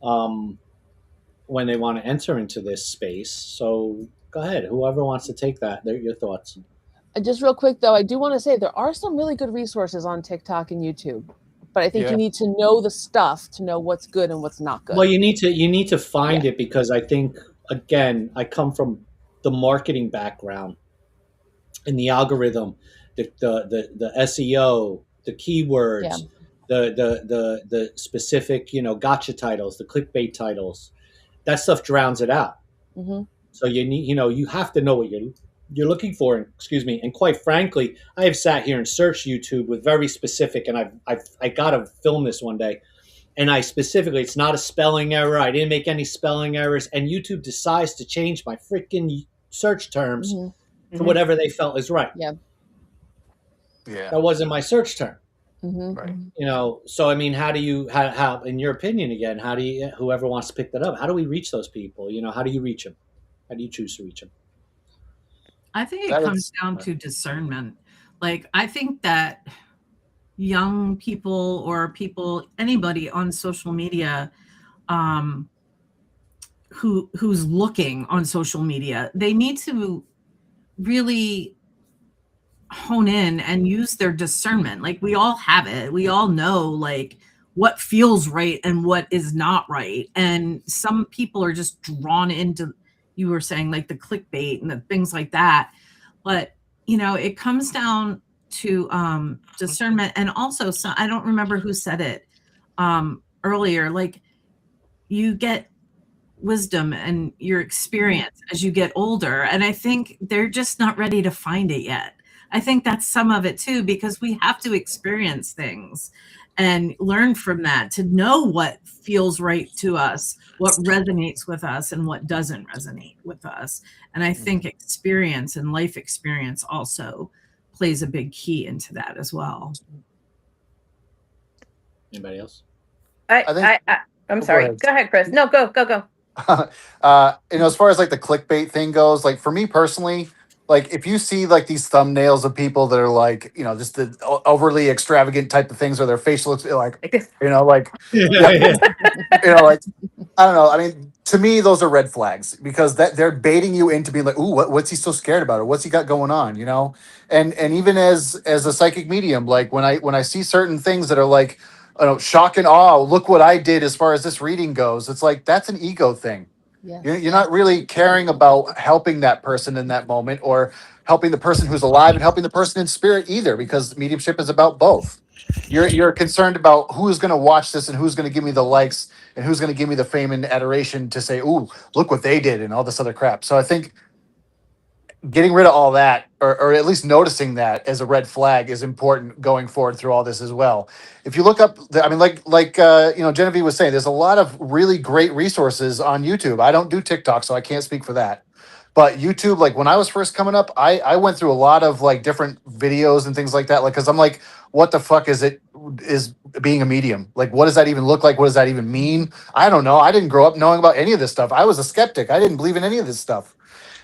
when they want to enter into this space. So go ahead, whoever wants to take that. They're your thoughts. And just real quick though, I do want to say there are some really good resources on TikTok and YouTube, but I think Yeah. you need to know the stuff to know what's good and what's not good. Well, you need to find it, because I think, again, I come from the marketing background and the algorithm, the SEO, the keywords, Yeah. the specific, gotcha titles, the clickbait titles. That stuff drowns it out. Mhm. So you need, you have to know what you're looking for. And, excuse me. And quite frankly, I have sat here and searched YouTube with very specific, and I got to film this one day. And I specifically, it's not a spelling error. I didn't make any spelling errors. And YouTube decides to change my freaking search terms to whatever they felt is right. Yeah. Yeah. That wasn't my search term. Right. So I mean, how do you, how, in your opinion, again, how do you, whoever wants to pick that up, how do we reach those people? How do you reach them? How do you choose to reach them? I think That it comes is- down to discernment. Like, I think that young people or people, anybody on social media, who's looking on social media, they need to really hone in and use their discernment. Like, we all have it. We all know like what feels right and what is not right. And some people are just drawn into, you were saying, like the clickbait and the things like that. But it comes down to discernment. And also, so I don't remember who said it earlier, like, you get wisdom and your experience as you get older. And I think they're just not ready to find it yet. I think that's some of it too, because we have to experience things and learn from that to know what feels right to us, what resonates with us and what doesn't resonate with us. And I think experience and life experience also plays a big key into that as well. Anybody else? I'm sorry. Go ahead, Chris. No, go. As far as like the clickbait thing goes, like for me personally, like if you see like these thumbnails of people that are like, just the overly extravagant type of things, or their facial looks like, like, like, I don't know. I mean, to me, those are red flags, because that they're baiting you into being like, ooh, what's he so scared about, or what's he got going on, And even as a psychic medium, like when I see certain things that are like, shock and awe, look what I did as far as this reading goes. It's like, that's an ego thing. Yes. You're not really caring about helping that person in that moment, or helping the person who's alive and helping the person in spirit either, because mediumship is about both. You're concerned about who's going to watch this and who's going to give me the likes and who's going to give me the fame and adoration to say, ooh, look what they did and all this other crap. So I think getting rid of all that, or at least noticing that as a red flag, is important going forward through all this as well. If you look up, like Genevieve was saying, there's a lot of really great resources on YouTube. I don't do TikTok, so I can't speak for that. But YouTube, like when I was first coming up, I went through a lot of like different videos and things like that. Like, cause I'm like, what the fuck is being a medium? Like, what does that even look like? What does that even mean? I don't know. I didn't grow up knowing about any of this stuff. I was a skeptic. I didn't believe in any of this stuff.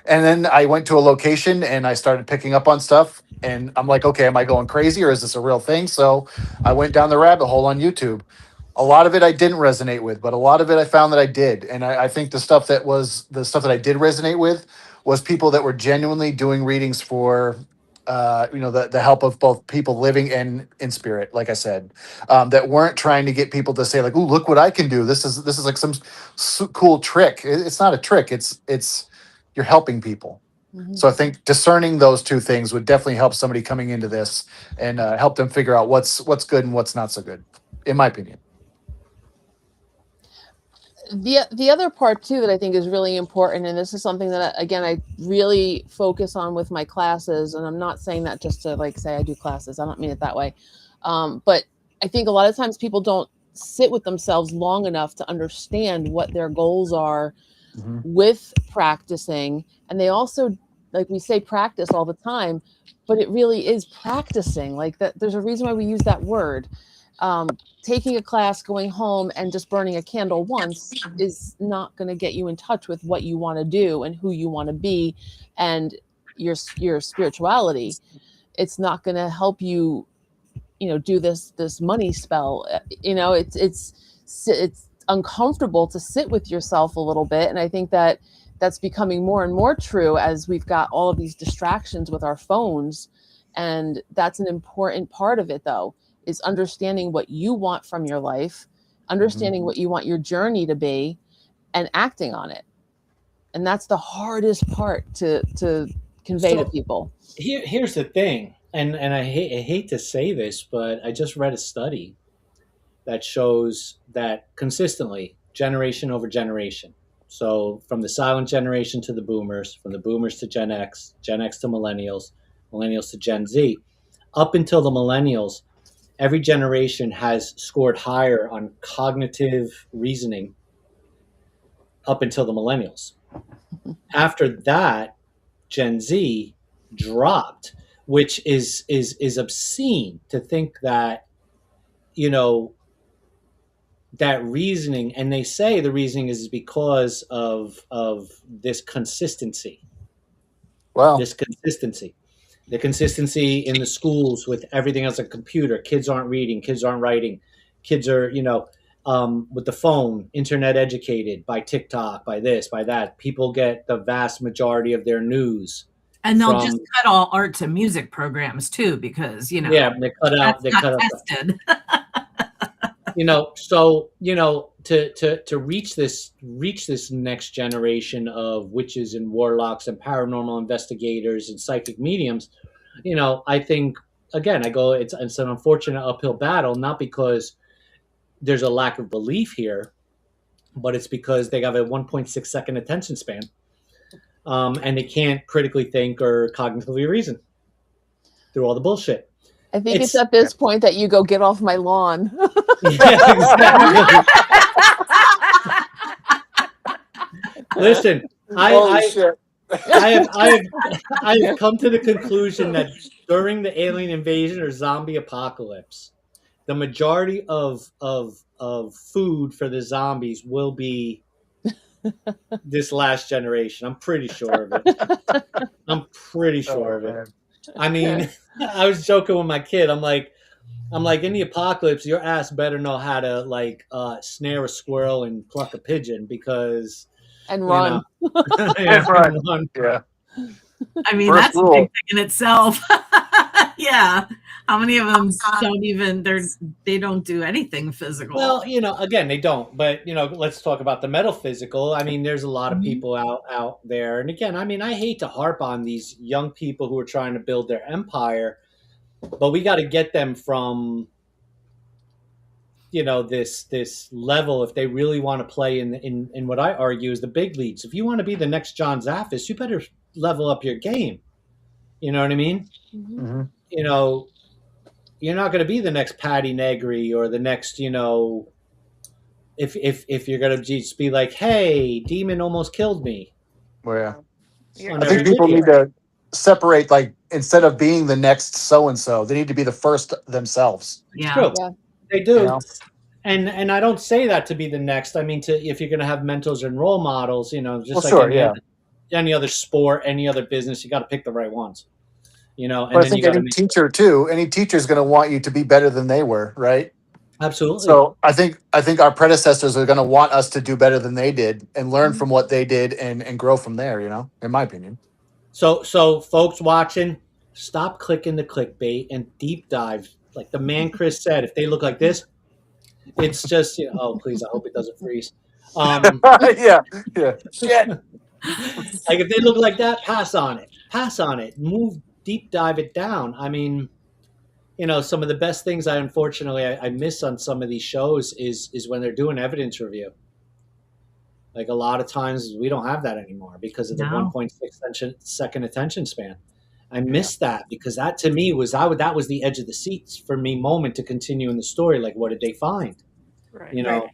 And then I went to a location and I started picking up on stuff. And I'm like, okay, am I going crazy, or is this a real thing? So I went down the rabbit hole on YouTube. A lot of it I didn't resonate with, but a lot of it I found that I did. And I think the stuff that I did resonate with was people that were genuinely doing readings for, the help of both people living and in spirit, like I said, that weren't trying to get people to say like, "Ooh, look what I can do. This is like some cool trick." It's not a trick. It's you're helping people. Mhm. So I think discerning those two things would definitely help somebody coming into this, and help them figure out what's good and what's not so good, in my opinion. The other part too that I think is really important, and this is something that again I really focus on with my classes, and I'm not saying that just to like say I do classes. I don't mean it that way, but I think a lot of times people don't sit with themselves long enough to understand what their goals are with practicing. And they also, like we say, practice all the time, but it really is practicing. Like that, there's a reason why we use that word. Taking a class, going home and just burning a candle once is not going to get you in touch with what you want to do and who you want to be and your spirituality. It's not going to help you, do this money spell. It's uncomfortable to sit with yourself a little bit. And I think that that's becoming more and more true as we've got all of these distractions with our phones. And that's an important part of it though, is understanding what you want from your life, understanding what you want your journey to be, and acting on it. And that's the hardest part to convey to people. Here's the thing, and I hate to say this, but I just read a study that shows that consistently, generation over generation. So from the silent generation to the boomers, from the boomers to Gen X to millennials, millennials to Gen Z, up until the millennials, every generation has scored higher on cognitive reasoning up until the millennials. After that, Gen Z dropped, which is obscene to think that, you know, that reasoning, and they say the reasoning is because of this consistency. Wow. This consistency. The consistency in the schools with everything as a computer. Kids aren't reading, kids aren't writing, kids are, you know, with the phone, internet educated by TikTok, by this, by that. People get the vast majority of their news. And they'll just cut all arts and music programs too, because, you know, yeah, they cut out. They cut tested. You know, so, you know, to reach this next generation of witches and warlocks and paranormal investigators and psychic mediums, you know, I think, again, it's an unfortunate uphill battle, not because there's a lack of belief here, but it's because they have a 1.6 second attention span, and they can't critically think or cognitively reason through all the bullshit. I think it's at this point that you go, get off my lawn. Yeah, exactly. Listen, I have come to the conclusion that during the alien invasion or zombie apocalypse, the majority of food for the zombies will be this last generation. I'm pretty sure of it. I'm pretty sure of it. I mean, I was joking with my kid. I'm like, in the apocalypse, your ass better know how to like snare a squirrel and pluck a pigeon because and run. You know, run. Yeah. I mean, that's a big thing in itself. Yeah. How many of them they don't do anything physical? Well, you know, again, they don't. But, you know, let's talk about the metaphysical. I mean, there's a lot of people out there. And again, I mean, I hate to harp on these young people who are trying to build their empire, but we got to get them from, you know, this level if they really want to play in what I argue is the big leagues. If you want to be the next John Zaffis, you better level up your game. You know what I mean? Mm-hmm. You know, you're not going to be the next Patty Negri or the next, you know, if you're going to just be like, hey, demon almost killed me. Well, yeah. I think people need to separate, like, instead of being the next so-and-so, they need to be the first themselves. Yeah. True. Yeah. They do. You know? And I don't say that to be the next. I mean, if you're going to have mentors and role models, you know, just any other sport, any other business, you got to pick the right ones. You know, and but I think any teacher too. Any teacher is going to want you to be better than they were, right? Absolutely. So I think our predecessors are going to want us to do better than they did and learn from what they did and grow from there. You know, in my opinion. So folks watching, stop clicking the clickbait and deep dive. Like the man Chris said, if they look like this, it's just, you know, oh please, I hope it doesn't freeze. Yeah. Shit. Like if they look like that, pass on it. Move. Deep dive it down. I mean, you know, some of the best things I miss on some of these shows is when they're doing evidence review. Like a lot of times we don't have that anymore because of the 1.6 second attention span. I miss that because that to me was that was the edge of the seats for me moment to continue in the story. Like, what did they find? Right. You know.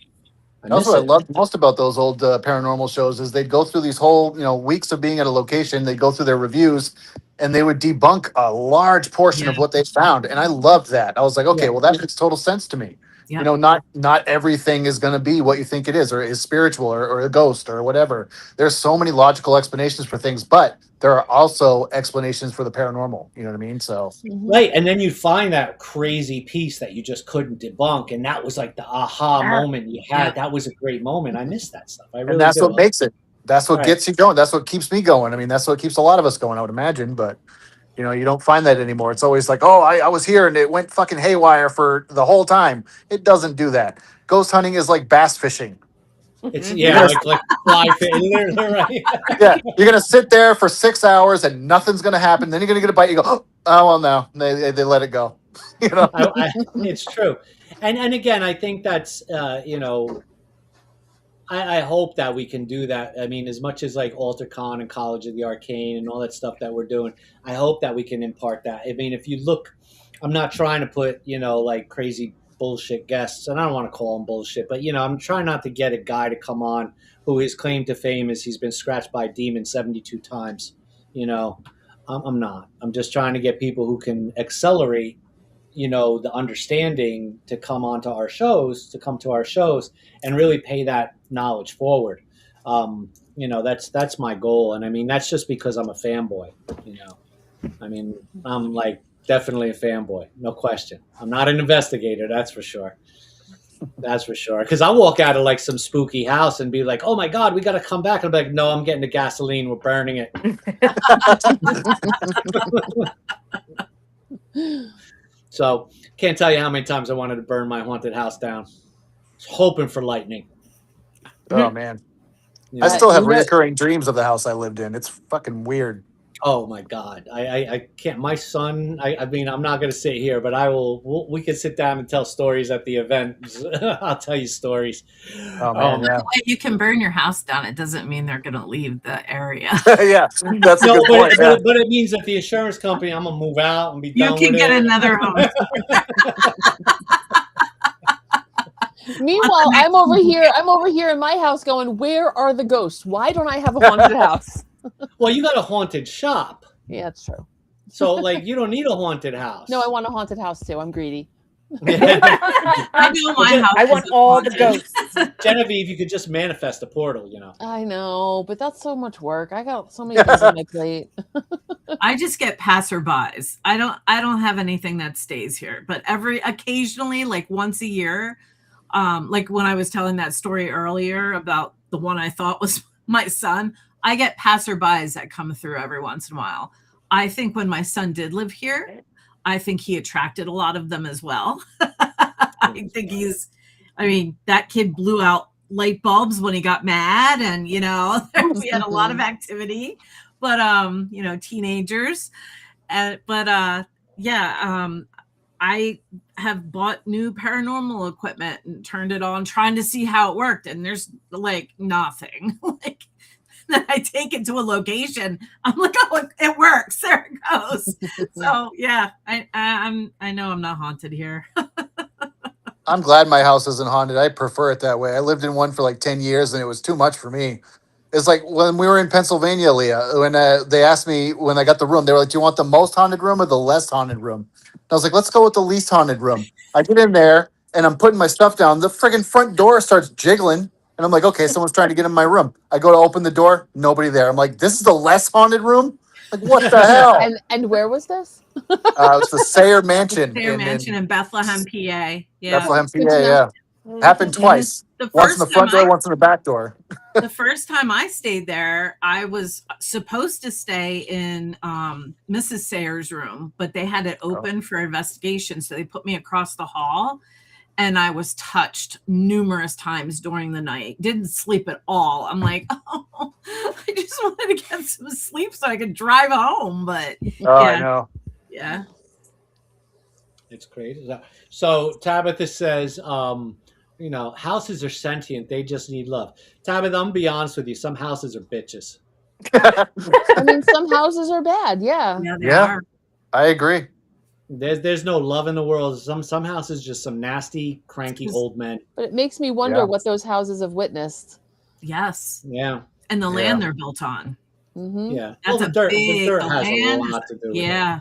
That's what I loved most about those old paranormal shows is they'd go through these whole, you know, weeks of being at a location. They'd go through their reviews and they would debunk a large portion of what they found. And I loved that. I was like, okay, well, that makes total sense to me. Yeah. You know, not everything is going to be what you think it is or is spiritual or a ghost or whatever. There's so many logical explanations for things, but there are also explanations for the paranormal. You know what I mean? So right, and then you find that crazy piece that you just couldn't debunk, and that was like the aha moment you had. Yeah. That was a great moment. I miss that stuff. I really and that's do. What makes it. That's what gets you going. That's what keeps me going. I mean, that's what keeps a lot of us going, I would imagine. But You know, you don't find that anymore. It's always like, oh, I was here and it went fucking haywire for the whole time. It doesn't do that. Ghost hunting is like bass fishing. It's You're yeah, gonna, like fly fit, literally, right? yeah, you're gonna sit there for 6 hours and nothing's gonna happen. Then you're gonna get a bite. You go, oh well, no, they let it go. You know, It's true, and again, I think that's I hope that we can do that. I mean, as much as like AlterCon and College of the Arcane and all that stuff that we're doing, I hope that we can impart that. I mean, if you look, I'm not trying to put, like crazy bullshit guests, and I don't want to call them bullshit, but, I'm trying not to get a guy to come on who his claim to fame is he's been scratched by a demon 72 times. I'm not. I'm just trying to get people who can accelerate the understanding to come to our shows and really pay that knowledge forward. That's my goal. And I mean, that's just because I'm a fanboy, I mean, I'm like definitely a fanboy, no question. I'm not an investigator. That's for sure. Cause I'll walk out of like some spooky house and be like, oh my God, we got to come back. And I'm like, no, I'm getting the gasoline. We're burning it. So can't tell you how many times I wanted to burn my haunted house down. Hoping for lightning. oh man, I still have recurring dreams of the house I lived in. It's fucking weird. Oh my God, I can't. My son. I mean, I'm not going to sit here, but I will. We can sit down and tell stories at the event. I'll tell you stories. Oh man, yeah. You can burn your house down. It doesn't mean they're going to leave the area. Yeah, that's a good point. But it means that the insurance company, I'm gonna move out and be done with it. You can get another home. Meanwhile, I'm over here in my house going, where are the ghosts? Why don't I have a haunted house? Well, you got a haunted shop. Yeah, that's true. So, like, you don't need a haunted house. No, I want a haunted house too. I'm greedy. I know my house. I want all the ghosts. Genevieve, you could just manifest a portal, I know, but that's so much work. I got so many things on my plate. I just get passerbys. I don't have anything that stays here, but occasionally, like once a year, like when I was telling that story earlier about the one I thought was my son, I get passerbys that come through every once in a while. I think when my son did live here, I think he attracted a lot of them as well. I think that kid blew out light bulbs when he got mad, and we had a lot of activity, but teenagers. I have bought new paranormal equipment and turned it on, trying to see how it worked, and there's like nothing. Like, then I take it to a location. I'm like, oh, it works. There it goes. So yeah, I know I'm not haunted here. I'm glad my house isn't haunted. I prefer it that way. I lived in one for like 10 years and it was too much for me. It's like when we were in Pennsylvania, Leah, when they asked me when I got the room, they were like, do you want the most haunted room or the less haunted room? And I was like, let's go with the least haunted room. I get in there and I'm putting my stuff down. The friggin' front door starts jiggling. And I'm like, okay, someone's trying to get in my room. I go to open the door, nobody there. I'm like, this is the less haunted room? Like, what the hell? And where was this? It's the Sayer Mansion. Sayer Mansion in Bethlehem, PA. Yeah. Bethlehem, PA, yeah. Happened twice. Once in the front door, once in the back door. The first time I stayed there, I was supposed to stay in Mrs. Sayer's room, but they had it open for investigation. So they put me across the hall. And I was touched numerous times during the night. Didn't sleep at all. I'm like, oh, I just wanted to get some sleep so I could drive home. But I know. Yeah. It's crazy. So Tabitha says, houses are sentient. They just need love. Tabitha, I'm gonna be honest with you. Some houses are bitches. I mean, some houses are bad. Yeah. Yeah, they are. I agree. There's no love in the world. Some houses just some nasty, cranky old men. But it makes me wonder what those houses have witnessed. Yes. Yeah. And the land they're built on. Mm-hmm. Yeah. That's the dirt has a lot to do with it. Yeah.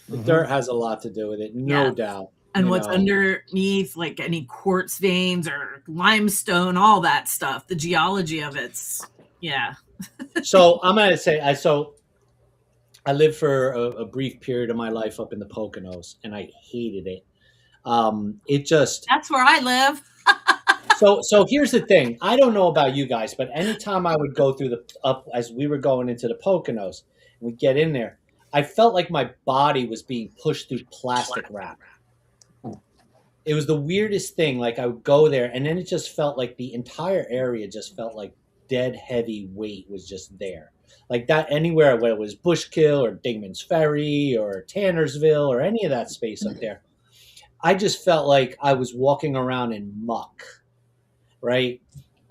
The dirt has a lot to do with it, no doubt. And what's underneath, like any quartz veins or limestone, all that stuff, the geology of it's, So I'm going to say, I lived for a brief period of my life up in the Poconos, and I hated it. That's where I live. So here's the thing. I don't know about you guys, but anytime I would go through as we were going into the Poconos, and we get in there, I felt like my body was being pushed through plastic wrap. It was the weirdest thing. Like I would go there, and then it just felt like the entire area just felt like dead heavy weight was just there. Like that anywhere where it was Bushkill or Dingman's Ferry or Tannersville or any of that space up there, I just felt like I was walking around in muck. Right?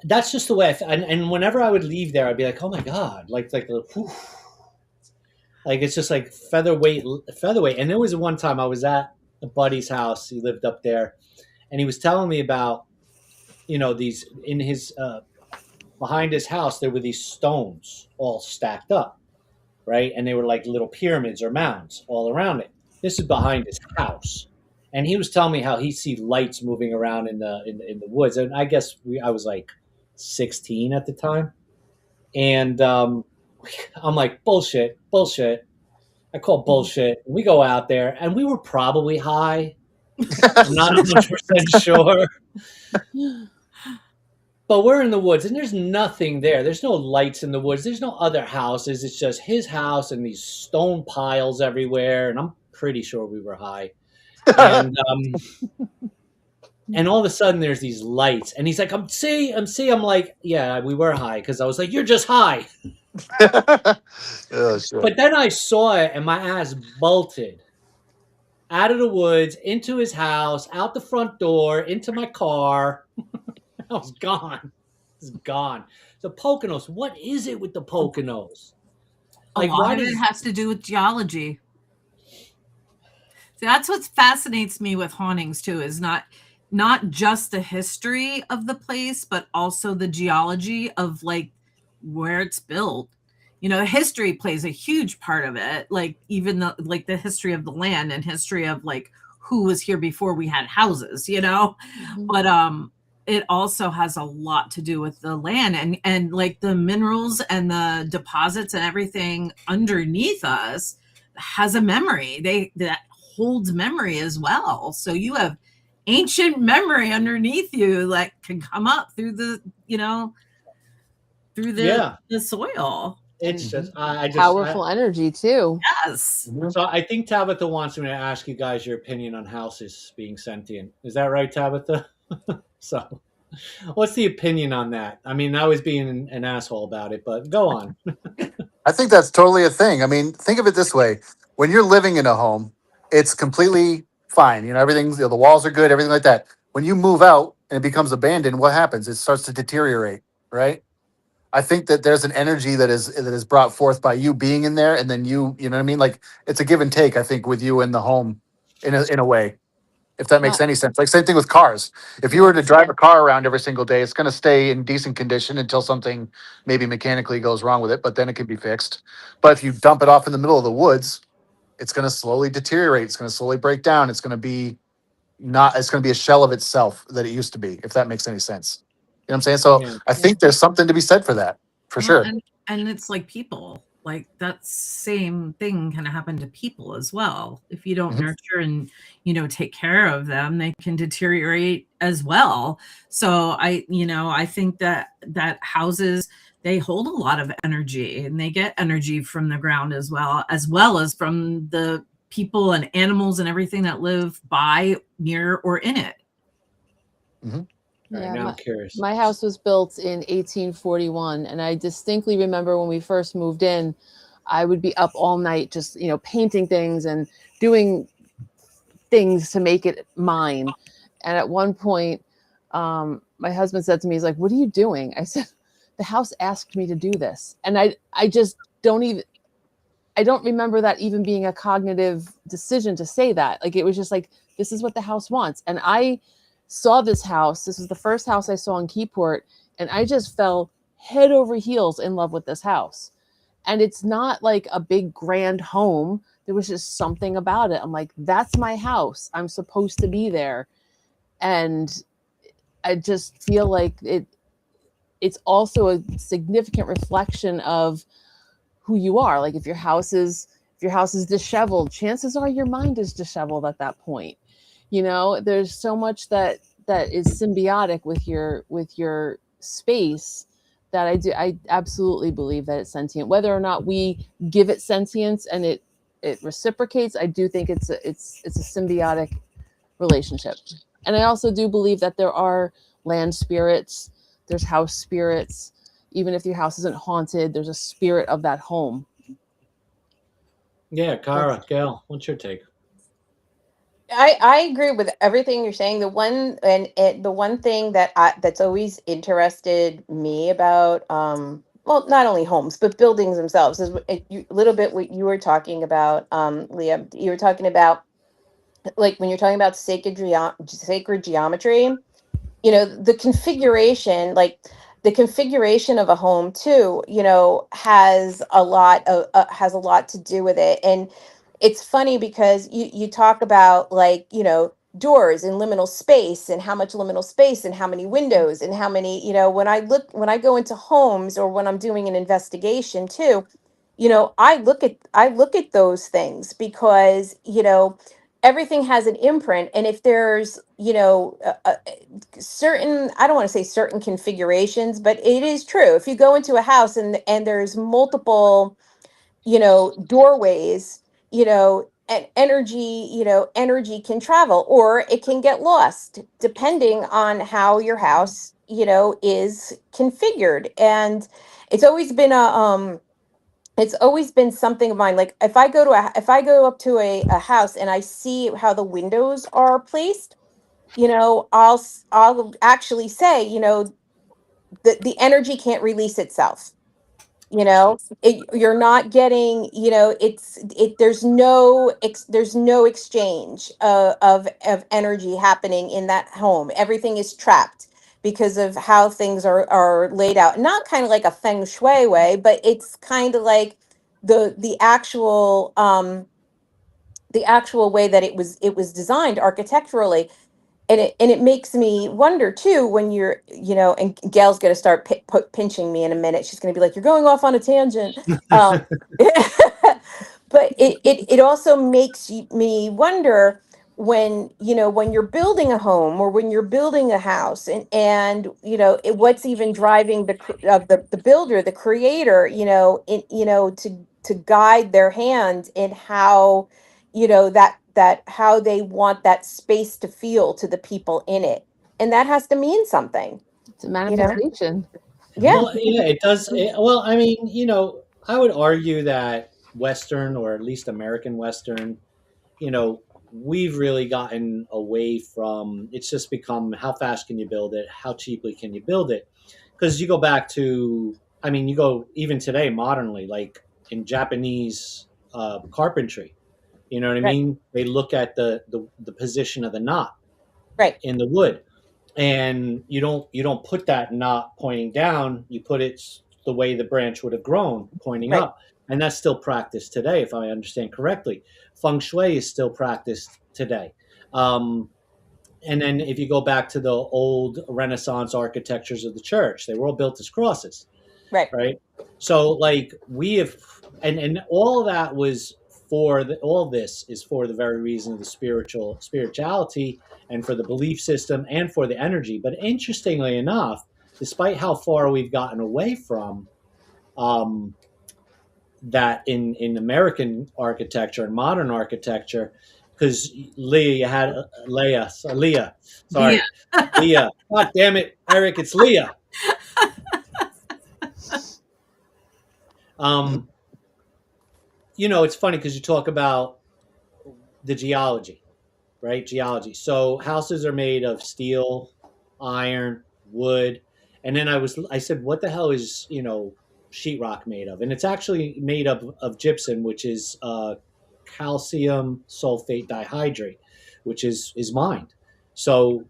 That's just the way I felt. And whenever I would leave there, I'd be like, oh my God, like the whew. Like it's just like featherweight. And there was one time I was at a buddy's house. He lived up there, and he was telling me about, these in his behind his house there were these stones all stacked up, right? And they were like little pyramids or mounds all around it. This is behind his house, and he was telling me how he see lights moving around in the woods. And I guess I was like 16 at the time, and I'm like, bullshit. I call bullshit. We go out there, and we were probably high. I'm not 100% sure. But we're in the woods, and there's nothing there. There's no lights in the woods. There's no other houses. It's just his house and these stone piles everywhere, and I'm pretty sure we were high. And and all of a sudden, there's these lights, and he's like, I'm like, yeah, we were high, because I was like, you're just high. Oh, shit. But then I saw it, and my ass bolted out of the woods, into his house, out the front door, into my car. I was gone. It's gone. The Poconos. What is it with the Poconos? Like, a lot of it has to do with geology. So that's what fascinates me with hauntings too, is not just the history of the place, but also the geology of like where it's built. History plays a huge part of it. Like even the history of the land and history of like who was here before we had houses, Mm-hmm. But it also has a lot to do with the land and like the minerals and the deposits and everything underneath us has a memory. That holds memory as well. So you have ancient memory underneath you that can come up through the, the soil. It's just, powerful energy too. Yes. So I think Tabitha wants me to ask you guys your opinion on houses being sentient. Is that right, Tabitha? So what's the opinion on that? I mean, I was being an asshole about it, but go on. I think that's totally a thing. I mean, think of it this way. When you're living in a home, it's completely fine. Everything's, the walls are good, everything like that. When you move out and it becomes abandoned, what happens? It starts to deteriorate, right? I think that there's an energy that is brought forth by you being in there, and then you know what I mean? Like it's a give and take, I think, with you in the home in a way. If that makes any sense. Like same thing with cars. If you were to drive a car around every single day, it's going to stay in decent condition until something maybe mechanically goes wrong with it, but then it can be fixed. But if you dump it off in the middle of the woods, it's going to slowly deteriorate. It's going to slowly break down. It's going to be a shell of itself that it used to be, if that makes any sense. You know what I'm saying? So Yeah. I think there's something to be said for that, for sure. And it's like people, like that same thing can happen to people as well. If you don't nurture and, take care of them, they can deteriorate as well. So I think that houses, they hold a lot of energy, and they get energy from the ground as well as from the people and animals and everything that live by, near, or in it. Mm-hmm. Yeah, now I'm curious. My house was built in 1841, and I distinctly remember when we first moved in, I would be up all night just, painting things and doing things to make it mine. And at one point, my husband said to me, he's like, "What are you doing?" I said, "The house asked me to do this." And I just don't remember that even being a cognitive decision to say that. Like, it was just like, this is what the house wants. And I saw this house. This was the first house I saw in Keyport, and I just fell head over heels in love with this house. And it's not like a big grand home. There was just something about it. I'm like, that's my house. I'm supposed to be there. And I just feel like it's also a significant reflection of who you are. Like if your house is disheveled, chances are your mind is disheveled at that point. There's so much that is symbiotic with your space that I absolutely believe that it's sentient. Whether or not we give it sentience and it it reciprocates. I do think it's a symbiotic relationship. And I also do believe that there are land spirits, there's house spirits. Even if your house isn't haunted, there's a spirit of that home. Yeah, Kara, Gail, what's your take? I agree with everything you're saying. The one thing that's always interested me about well, not only homes but buildings themselves is a little bit what you were talking about, Leah. You were talking about, like, when you're talking about sacred geometry, the configuration, like the configuration of a home too, has a lot to do with it. And it's funny because you talk about, like, doors and liminal space and how much liminal space and how many windows and how many, when I go into homes or when I'm doing an investigation too, I look at those things because, everything has an imprint. And if there's, certain, I don't want to say certain configurations, but it is true. If you go into a house and there's multiple, doorways, and energy can travel, or it can get lost depending on how your house, is configured. And it's always been something of mine. Like, if I go up to a house and I see how the windows are placed, I'll actually say, the energy can't release itself. You're not getting, there's no exchange of energy happening in that home. Everything is trapped because of how things are laid out. Not kind of like a feng shui way, but it's kind of like the actual way that it was designed architecturally. And it makes me wonder too, when you're, and Gail's going to start pinching me in a minute. She's going to be like, "You're going off on a tangent." um, but it also makes me wonder, when you're building a home or when you're building a house, and what's even driving the builder, the creator, to guide their hand in how, that how they want that space to feel to the people in it. And that has to mean something. It's a manifestation. Yeah. Well, yeah, it does. Well, I mean, I would argue that Western, or at least American Western, we've really gotten away from, it's just become, how fast can you build it? How cheaply can you build it? Because you go back to, I mean, you go even today, modernly, like in Japanese carpentry, you know what I Right. mean? They look at the position of the knot Right. in the wood, and you don't put that knot pointing down. You put it the way the branch would have grown, pointing Right. up. And that's still practiced today, if I understand correctly. Feng shui is still practiced today. And then if you go back to the old Renaissance architectures of the church, they were all built as crosses. Right. So, like, we have, and all of that was all this is for the very reason of the spirituality, and for the belief system, and for the energy. But interestingly enough, despite how far we've gotten away from that in American architecture and modern architecture, because Leah, sorry, Leah. God damn it, Eric, it's Leah. It's funny because you talk about the geology, right? Geology. So houses are made of steel, iron, wood, and then I said, what the hell is sheetrock made of? And it's actually made of gypsum, which is calcium sulfate dihydrate, which is mined. So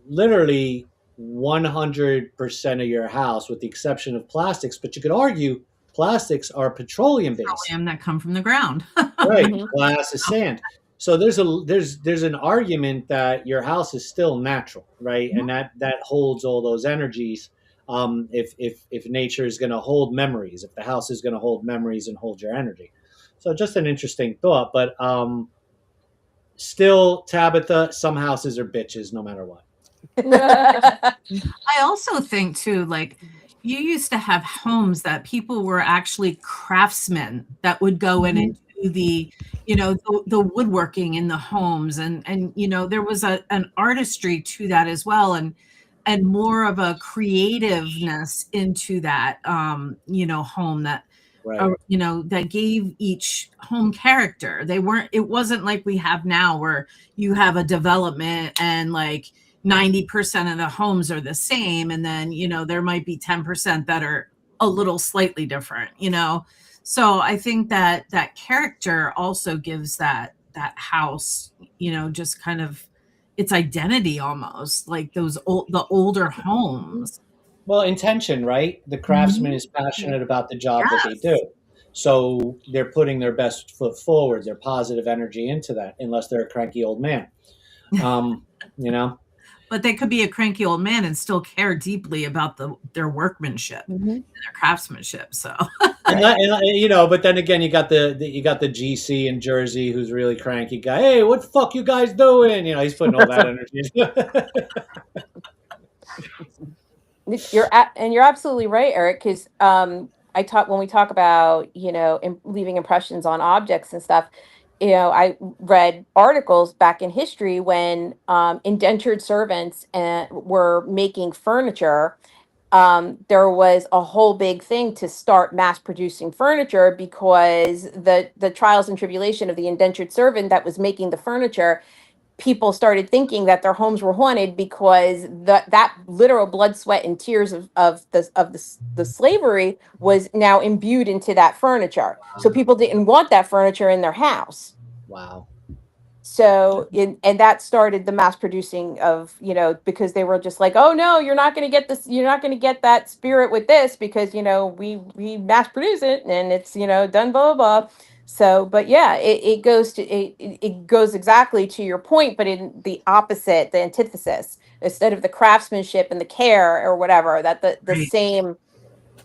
literally 100% of your house, with the exception of plastics, but you could argue plastics are petroleum based. Petroleum that come from the ground. Right. Glass is sand. So there's an argument that your house is still natural, right? And that holds all those energies. If nature is going to hold memories, if the house is going to hold memories and hold your energy. So just an interesting thought, but still, Tabitha, some houses are bitches no matter what. I also think too, like, you used to have homes that people were actually craftsmen that would go in and do the the woodworking in the homes, and there was an artistry to that as well, and more of a creativeness into that home that Right. that gave each home character. It wasn't like we have now where you have a development and like 90% of the homes are the same, and then there might be 10% that are a little slightly different. So I think that character also gives that house just kind of its identity, almost like the older homes. Well, intention, right? The craftsman is passionate about the job that they do. So they're putting their best foot forward, their positive energy into that, unless they're a cranky old man. You know? But they could be a cranky old man and still care deeply about their workmanship and their craftsmanship. So, but then again, you got the GC in Jersey who's really cranky guy. Hey, what the fuck you guys doing? He's putting all that energy. You're absolutely right, Eric. Because when we talk about leaving impressions on objects and stuff. I read articles back in history when indentured servants were making furniture. There was a whole big thing to start mass producing furniture because the trials and tribulation of the indentured servant that was making the furniture, people started thinking that their homes were haunted because that literal blood, sweat, and tears of the slavery was now imbued into that furniture. So people didn't want that furniture in their house. Wow. So and that started the mass producing of because they were just like, oh no, you're not going to get this, you're not going to get that spirit with this because we mass produce it and it's done blah blah blah. So, but yeah, it goes exactly to your point, but in the opposite, the antithesis. Instead of the craftsmanship and the care or whatever, that the same,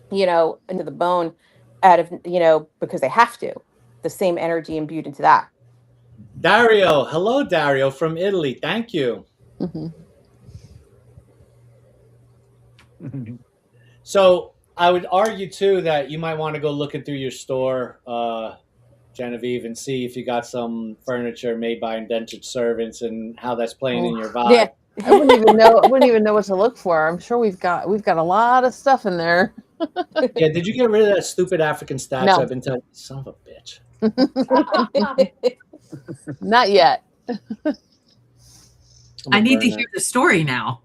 into the bone, out of because they have to, the same energy imbued into that. Dario, hello, Dario from Italy. Thank you. So I would argue too that you might want to go looking through your store, Genevieve, and see if you got some furniture made by indentured servants and how that's playing in your vibe. Yeah. I wouldn't even know what to look for. I'm sure we've got a lot of stuff in there. Yeah, did you get rid of that stupid African statue? No. I've been telling you, son of a bitch. Not yet. I need to hear the story now.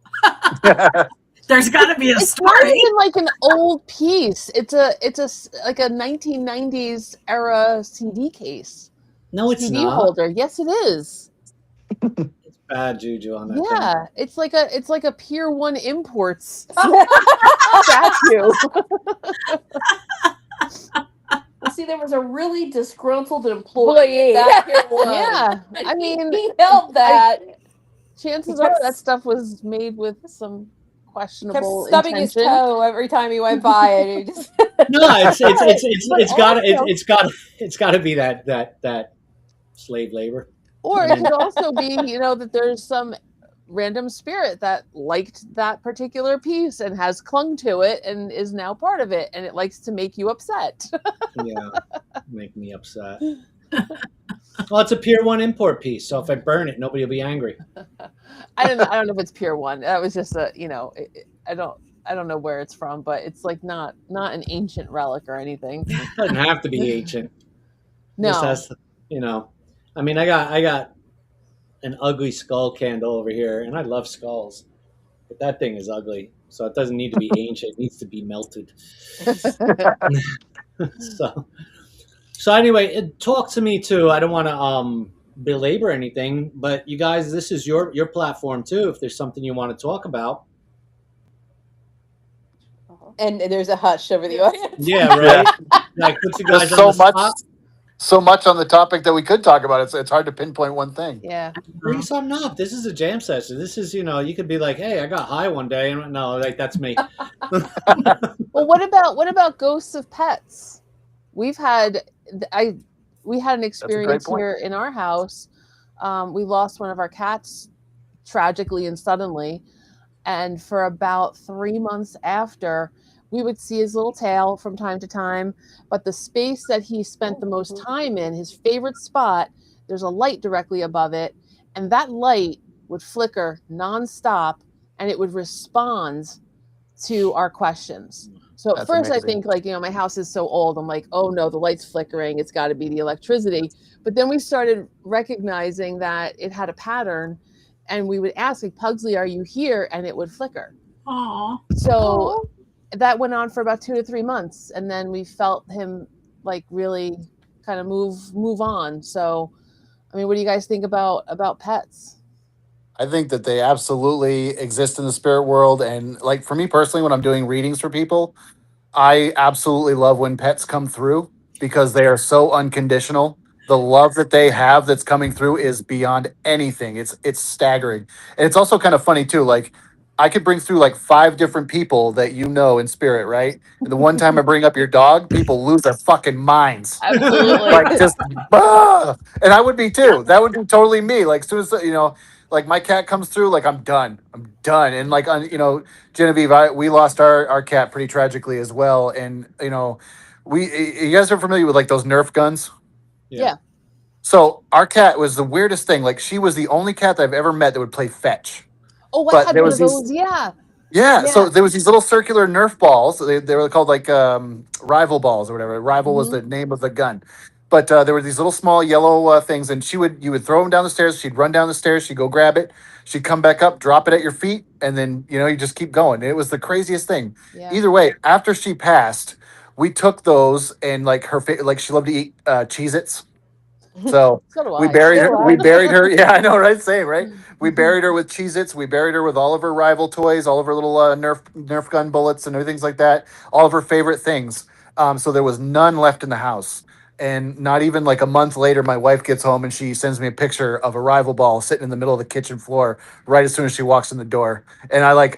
There's got to be a story. It's not even like an old piece. It's like a 1990s era CD case. No, it's CD not. holder. Yes, it is. It's bad juju on that. Yeah, thing. It's like a Pier 1 Imports statue. See, there was a really disgruntled employee. Yeah, I mean, he held that. Chances are that stuff was made with some questionable kept stubbing intention. his toe every time he went by it. He just... No, it's got to be that slave labor. Or it could also be, that there's some random spirit that liked that particular piece and has clung to it and is now part of it, and it likes to make you upset. Yeah, make me upset. Well, it's a Pier 1 import piece, so if I burn it, nobody will be angry. I don't know if it's Pier 1. That was just I don't know where it's from, but it's like not an ancient relic or anything. It doesn't have to be ancient. No. Just has to, I mean, I got an ugly skull candle over here, and I love skulls, but that thing is ugly, so it doesn't need to be ancient. It needs to be melted. So anyway, talk to me too. I don't want to belabor anything, but you guys, this is your platform too. If there's something you want to talk about. And there's a hush over the audience. Yeah, right. Like, put you guys There's so much on the topic that we could talk about. It's hard to pinpoint one thing. Yeah. Bring something up. This is a jam session. This is, you could be like, hey, I got high one day. And no, like, that's me. Well, what about ghosts of pets? We had an experience here in our house. We lost one of our cats tragically and suddenly. And for about 3 months after, we would see his little tail from time to time, but the space that he spent the most time in, his favorite spot, there's a light directly above it, and that light would flicker nonstop, and it would respond to our questions. So at That's first amazing. I think, like, my house is so old, I'm like, oh no, the light's flickering, it's got to be the electricity. But then we started recognizing that it had a pattern, and we would ask, like, Pugsley, are you here? And it would flicker. Aw. So that went on for about 2 to 3 months, and then we felt him like really kind of move on. So, I mean, what do you guys think about pets? I think that they absolutely exist in the spirit world. And like for me personally, when I'm doing readings for people, I absolutely love when pets come through because they are so unconditional. The love that they have that's coming through is beyond anything. It's staggering. And it's also kind of funny too. Like I could bring through like 5 different people that you know in spirit, right? And the one time I bring up your dog, people lose their fucking minds. Absolutely. Like just and I would be too. That would be totally me. Like as soon as like my cat comes through, like I'm done. I'm done. And like Genevieve, we lost our cat pretty tragically as well. And you guys are familiar with like those Nerf guns? Yeah. So our cat was the weirdest thing. Like she was the only cat that I've ever met that would play fetch. Oh, I But had there one was of these those. Yeah. yeah, Yeah. so there was these little circular Nerf balls. They were called like rival balls or whatever. Rival was the name of the gun. But there were these little small yellow things, and you would throw them down the stairs. She'd run down the stairs. She'd go grab it. She'd come back up, drop it at your feet, and then you just keep going. It was the craziest thing. Yeah. Either way, after she passed, we took those and like like she loved to eat Cheez-Its. So So do we I. buried her. We buried her. Yeah, I know, right? Same, right? We buried her with Cheez-Its. We buried her with all of her rival toys, all of her little Nerf gun bullets and everything like that. All of her favorite things. So there was none left in the house. And not even like a month later, my wife gets home and she sends me a picture of a rival ball sitting in the middle of the kitchen floor right as soon as she walks in the door. And I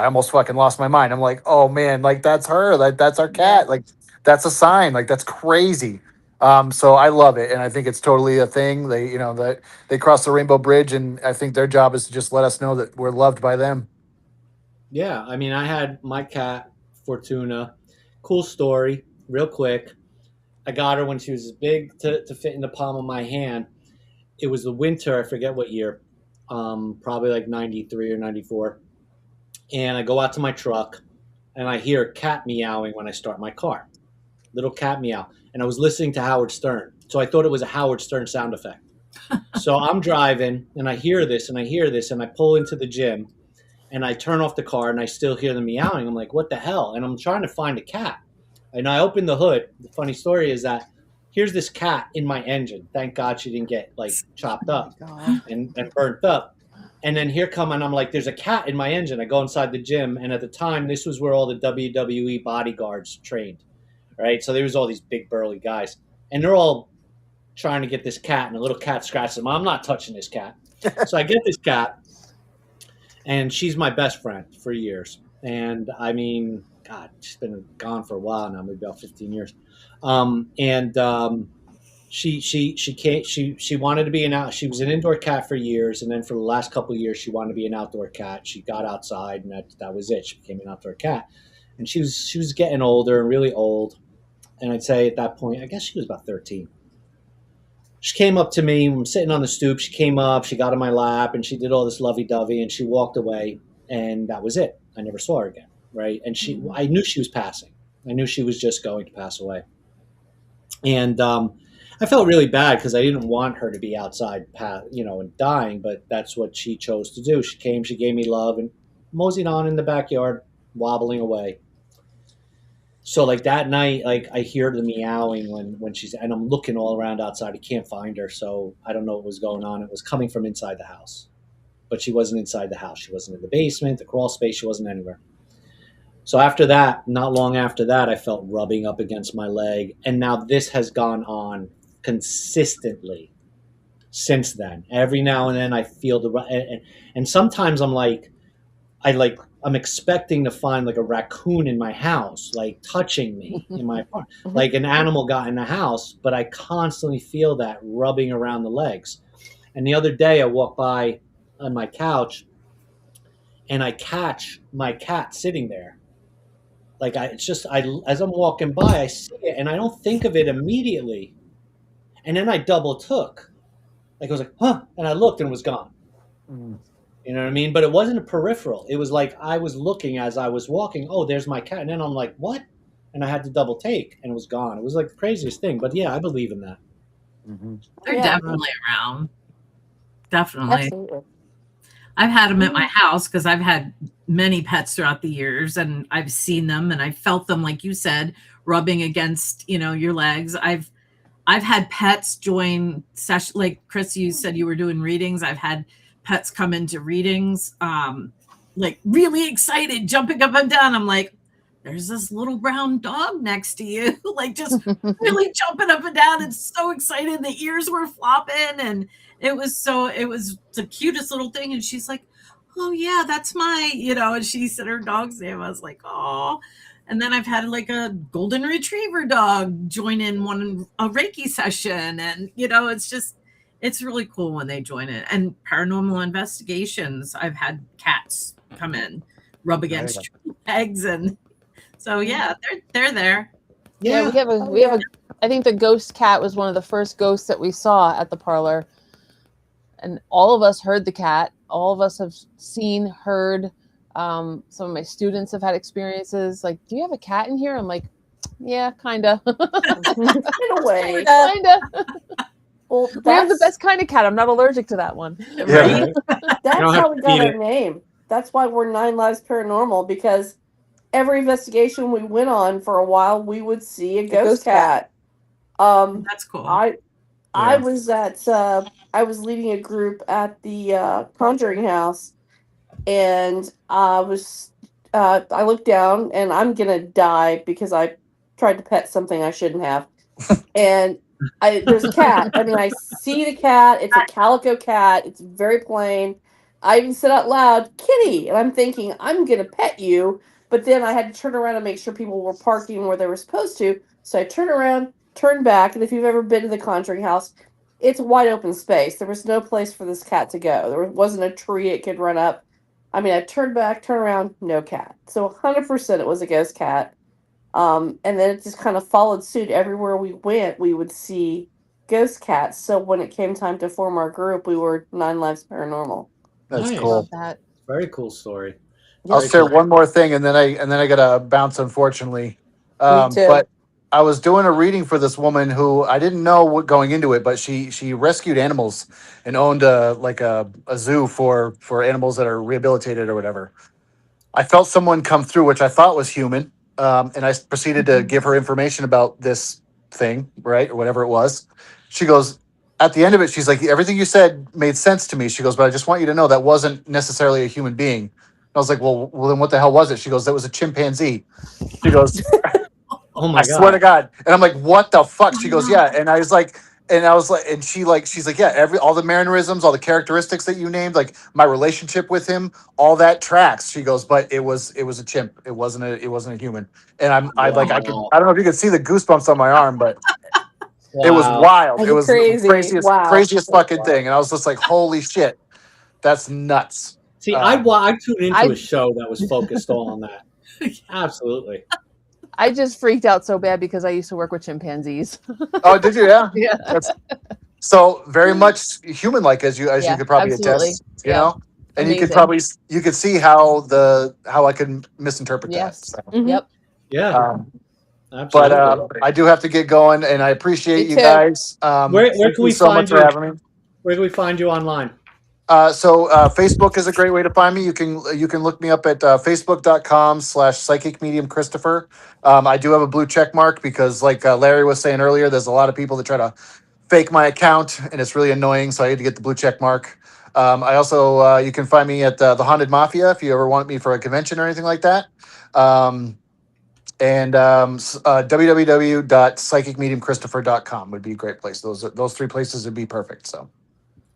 almost fucking lost my mind. I'm like, oh man, like that's her. That's our cat. Like that's a sign. Like that's crazy. So I love it, and I think it's totally a thing. That they cross the rainbow bridge, and I think their job is to just let us know that we're loved by them. Yeah, I mean, I had my cat Fortuna. Cool story, real quick. I got her when she was big to fit in the palm of my hand. It was the winter, I forget what year, probably like 93 or 94. And I go out to my truck, and I hear a cat meowing when I start my car. Little cat meow. And I was listening to Howard Stern. So I thought it was a Howard Stern sound effect. So I'm driving, and I hear this, and I pull into the gym, and I turn off the car, and I still hear the meowing. I'm like, what the hell? And I'm trying to find a cat. And I open the hood. The funny story is that here's this cat in my engine. Thank God she didn't get like chopped up and burnt up. And then and I'm like, there's a cat in my engine. I go inside the gym. And at the time, this was where all the WWE bodyguards trained, right? So there was all these big burly guys. And they're all trying to get this cat. And the little cat scratches them. I'm not touching this cat. So I get this cat. And she's my best friend for years. And I mean, God, she's been gone for a while now, maybe about 15 years. She wanted to be she was an indoor cat for years, and then for the last couple of years she wanted to be an outdoor cat. She got outside, and that was it. She became an outdoor cat. And she was getting older, really old. And I'd say at that point, I guess she was about 13. She came up to me. I'm sitting on the stoop. She came up, she got in my lap, and she did all this lovey-dovey, and she walked away, and that was it. I never saw her again, right? And I knew she was passing. I knew she was just going to pass away. And I felt really bad because I didn't want her to be outside, and dying, but that's what she chose to do. She came, she gave me love, and moseyed on in the backyard, wobbling away. So like that night, like I hear the meowing when and I'm looking all around outside. I can't find her. So I don't know what was going on. It was coming from inside the house, but she wasn't inside the house. She wasn't in the basement, the crawl space. She wasn't anywhere. So after that, not long after that, I felt rubbing up against my leg. And now this has gone on consistently since then. Every now and then I feel and sometimes I'm expecting to find like a raccoon in my house, like touching me in my apartment, like an animal got in the house, but I constantly feel that rubbing around the legs. And the other day I walk by on my couch and I catch my cat sitting there. Like as I'm walking by, I see it and I don't think of it immediately. And then I double took. Like I was like, huh, and I looked and it was gone. You know what I mean? But it wasn't a peripheral. It was like I was looking as I was walking. Oh, there's my cat. And then I'm like, what? And I had to double take and it was gone. It was like the craziest thing. But yeah, I believe in that. They're Yeah. definitely around. Definitely. Absolutely. I've had them at my house because I've had many pets throughout the years, and I've seen them and I felt them, like you said, rubbing against, your legs. I've had pets join session, like Chris, you said you were doing readings. I've had pets come into readings, like really excited, jumping up and down. I'm like, there's this little brown dog next to you, like just really jumping up and down and so excited. The ears were flopping, and it was the cutest little thing. And she's like, oh yeah, that's my, and she said her dog's name. I was like, oh. And then I've had like a golden retriever dog join in a Reiki session. And, it's really cool when they join it. And paranormal investigations, I've had cats come in, rub against legs. And so, yeah, they're there. Yeah, we have a, I think the ghost cat was one of the first ghosts that we saw at the parlor. And all of us heard the cat. All of us have seen, heard. Some of my students have had experiences like, do you have a cat in here? I'm like, yeah, kind of. In a way. Kind of. Well, We have the best kind of cat. I'm not allergic to that one. Yeah. That's how we got our name. That's why we're 9 Lives Paranormal, because every investigation we went on for a while, we would see a ghost cat. That's cool. I was I was leading a group at the Conjuring House, and I looked down, and I'm gonna die because I tried to pet something I shouldn't have, and there's a cat. I mean, I see the cat. It's a calico cat. It's very plain. I even said out loud, "Kitty," and I'm thinking I'm gonna pet you, but then I had to turn around and make sure people were parking where they were supposed to. So I turned around, turned back, and if you've ever been to the Conjuring House, it's a wide open space. There was no place for this cat to go. There wasn't a tree it could run up. I mean, I turned back, turned around, no cat. So 100% it was a ghost cat. And then it just kind of followed suit. Everywhere we went, we would see ghost cats. So when it came time to form our group, we were 9 Lives Paranormal. That's Nice. cool. Love that. Very cool story. I'll Very share cool. one more thing, and then I gotta bounce, unfortunately. Me too. But I was doing a reading for this woman who I didn't know what going into it, but she rescued animals and owned a zoo for animals that are rehabilitated or whatever. I felt someone come through, which I thought was human, and I proceeded to give her information about this thing, right, or whatever it was. She goes, at the end of it, she's like, everything you said made sense to me. She goes, but I just want you to know that wasn't necessarily a human being. And I was like, well, then what the hell was it? She goes, that was a chimpanzee. She goes, Oh my I God. swear to God. And I'm like, what the fuck? She goes, yeah. And she's like, yeah, all the mannerisms, all the characteristics that you named, like my relationship with him, all that tracks. She goes, but it was a chimp. It wasn't a human. And I don't know if you could see the goosebumps on my arm, but it was wild. That's It was crazy. the Wow. craziest fucking thing. And I was just like, holy shit, that's nuts. See, I tuned into a show that was focused all on that. Absolutely. I just freaked out so bad because I used to work with chimpanzees. Oh, did you? Yeah. Yeah. So very much human-like, as you could probably absolutely. attest, you know, and Amazing. you could see how I could misinterpret Yes. that. So, Mhm. Yep. Yeah. but Absolutely. I do have to get going, and I appreciate Me you too. guys. Where Thank can you we so find much you? for having me. Where can we find you online? So Facebook is a great way to find me. You can look me up at facebook.com/psychic medium Christopher. I do have a blue check mark because, like Larry was saying earlier, there's a lot of people that try to fake my account, and it's really annoying. So I had to get the blue check mark. I also you can find me at the Haunted Mafia if you ever want me for a convention or anything like that. www.psychicmediumchristopher.com would be a great place. Those 3 places would be perfect. So.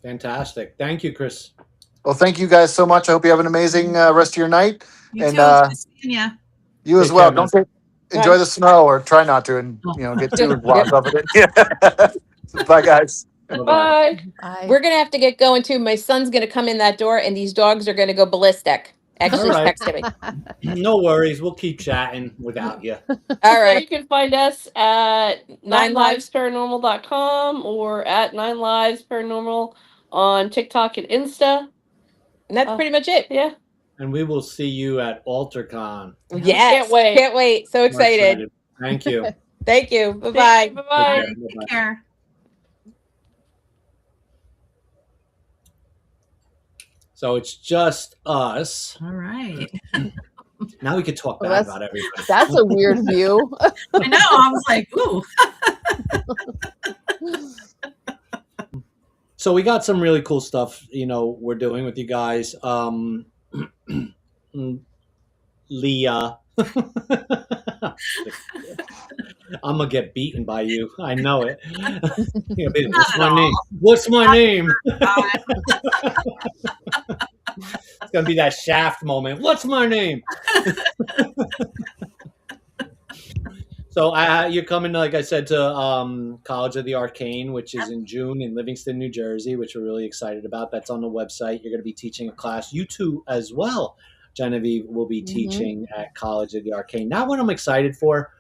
Fantastic. Thank you, Chris. Well, thank you guys so much. I hope you have an amazing rest of your night. You And too. It's good seeing ya. you as Take well. care, Don't enjoy the snow, or try not to, and get too wound up in it. Yeah. Bye, guys. Bye. Bye. We're gonna have to get going too. My son's gonna come in that door, and these dogs are gonna go ballistic. Actually, All right. texted me. No worries. We'll keep chatting without you. All So you right. can find us at 9livesparanormal.com or at 9livesparanormal on TikTok and Insta. And that's pretty much it. Yeah. And we will see you at AlterCon. Yes. Can't wait. Can't wait. So We're excited. Thank you. Thank you. Bye Thank you. bye. Bye-bye. Take care. Bye-bye. Take care. So it's just us. All right. Now we can talk Well, bad that's- about everybody. That's a weird view. I know. I was like, ooh. So we got some really cool stuff, we're doing with you guys. Leah. I'm gonna get beaten by you. I know it. What's my name? What's my name? It's gonna be that Shaft moment. What's my name? So you're coming, like I said, to College of the Arcane, which is in June in Livingston, New Jersey, which we're really excited about. That's on the website. You're going to be teaching a class. You two as well, Genevieve, will be teaching at College of the Arcane. That one I'm excited for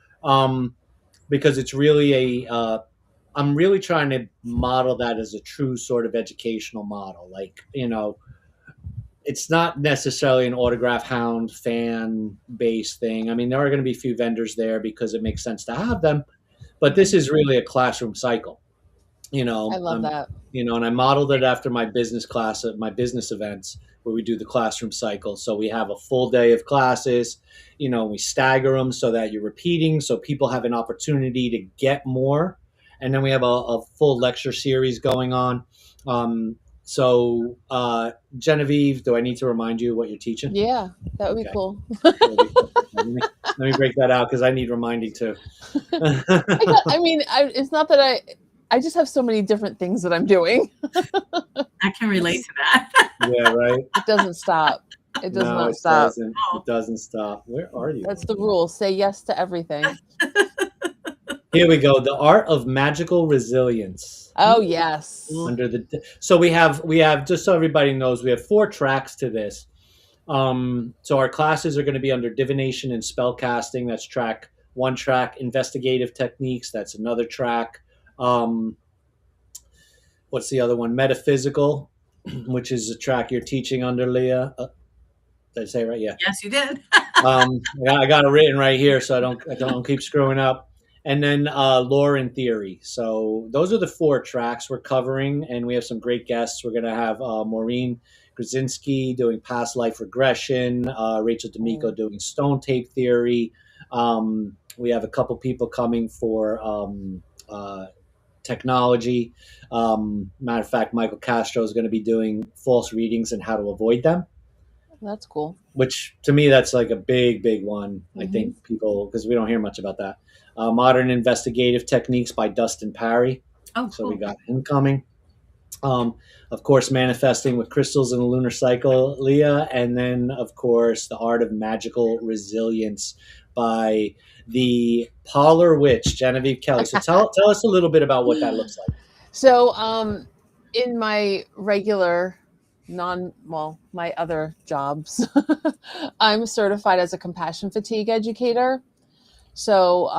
because it's really I'm really trying to model that as a true sort of educational model. Like, it's not necessarily an autograph hound fan based thing. I mean, there are going to be a few vendors there because it makes sense to have them, but this is really a classroom cycle. I love that. And I modeled it after my business class at my business events where we do the classroom cycle. So we have a full day of classes, we stagger them so that you're repeating, so people have an opportunity to get more. And then we have a full lecture series going on. So, Genevieve, do I need to remind you what you're teaching? Yeah, that would be cool. Let me break that out because I need reminding too. It's not that I just have so many different things that I'm doing. I can relate to that. Yeah, right. It doesn't stop. It does No, not it stop. doesn't. It doesn't stop. Where are you? That's the rule. Say yes to everything. Here we go. The art of magical resilience. Oh yes. So we have just so everybody knows, we have 4 tracks to this. So our classes are going to be under divination and spell casting. That's track 1 track. Investigative techniques. That's another track. What's the other one? Metaphysical, which is a track you're teaching under, Leah. Did I say it right? Yeah. Yes, you did. I got it written right here, so I don't keep screwing up. And then lore and theory. So those are the 4 tracks we're covering, and we have some great guests. We're going to have Maureen Krasinski doing past life regression, Rachel D'Amico doing stone tape theory. We have a couple people coming for technology. Matter of fact, Michael Castro is going to be doing false readings and how to avoid them. That's cool. Which to me, that's like a big one. I think people, because we don't hear much about that. Modern Investigative Techniques by Dustin Parry. Oh, so cool. we got him coming. Of course, Manifesting with Crystals in the Lunar Cycle, Leah. And then, of course, The Art of Magical Resilience by the Parlor Witch, Genivieve Kelly. So tell us a little bit about what that looks like. So in my regular my other jobs, I'm certified as a compassion fatigue educator. So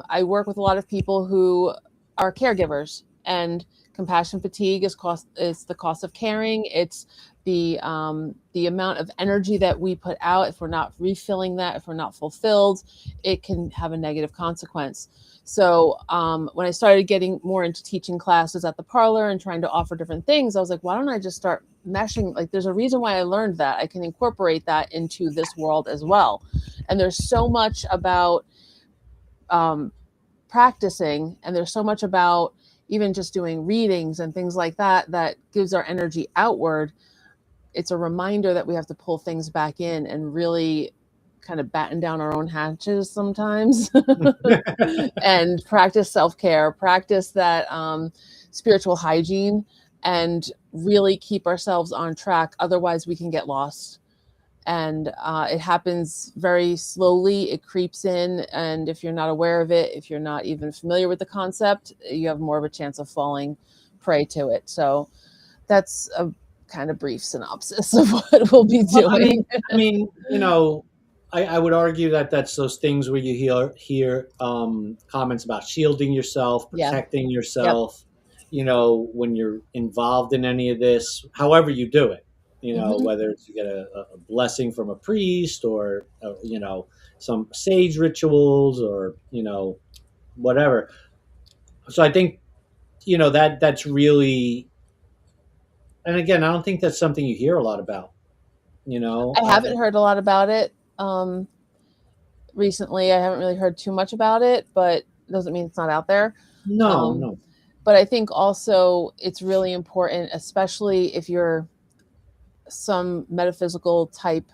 I work with a lot of people who are caregivers, and compassion fatigue is the cost of caring. It's the amount of energy that we put out. If we're not refilling that, if we're not fulfilled, it can have a negative consequence. So when I started getting more into teaching classes at the parlor and trying to offer different things, I was like, why don't I just start meshing? Like, there's a reason why I learned that. I can incorporate that into this world as well. And there's so much about practicing, and there's so much about even just doing readings and things like that that gives our energy outward. It's a reminder that we have to pull things back in and really kind of batten down our own hatches sometimes and practice self-care, practice that spiritual hygiene, and really keep ourselves on track. Otherwise we can get lost. And it happens very slowly. It creeps in. And if you're not aware of it, if you're not even familiar with the concept, you have more of a chance of falling prey to it. So that's kind of brief synopsis of what we'll be doing. I mean, you know, I would argue that that's those things where you hear comments about shielding yourself, protecting yourself. You know, when you're involved in any of this, however you do it, you know, whether it's you get a blessing from a priest or you know, some sage rituals or you know, whatever. So I think you know that's really, and again, I don't think that's something you hear a lot about. You know, I haven't heard a lot about it recently. I haven't really heard too much about it, but doesn't mean it's not out there. No. But I think also it's really important, especially if you're some metaphysical type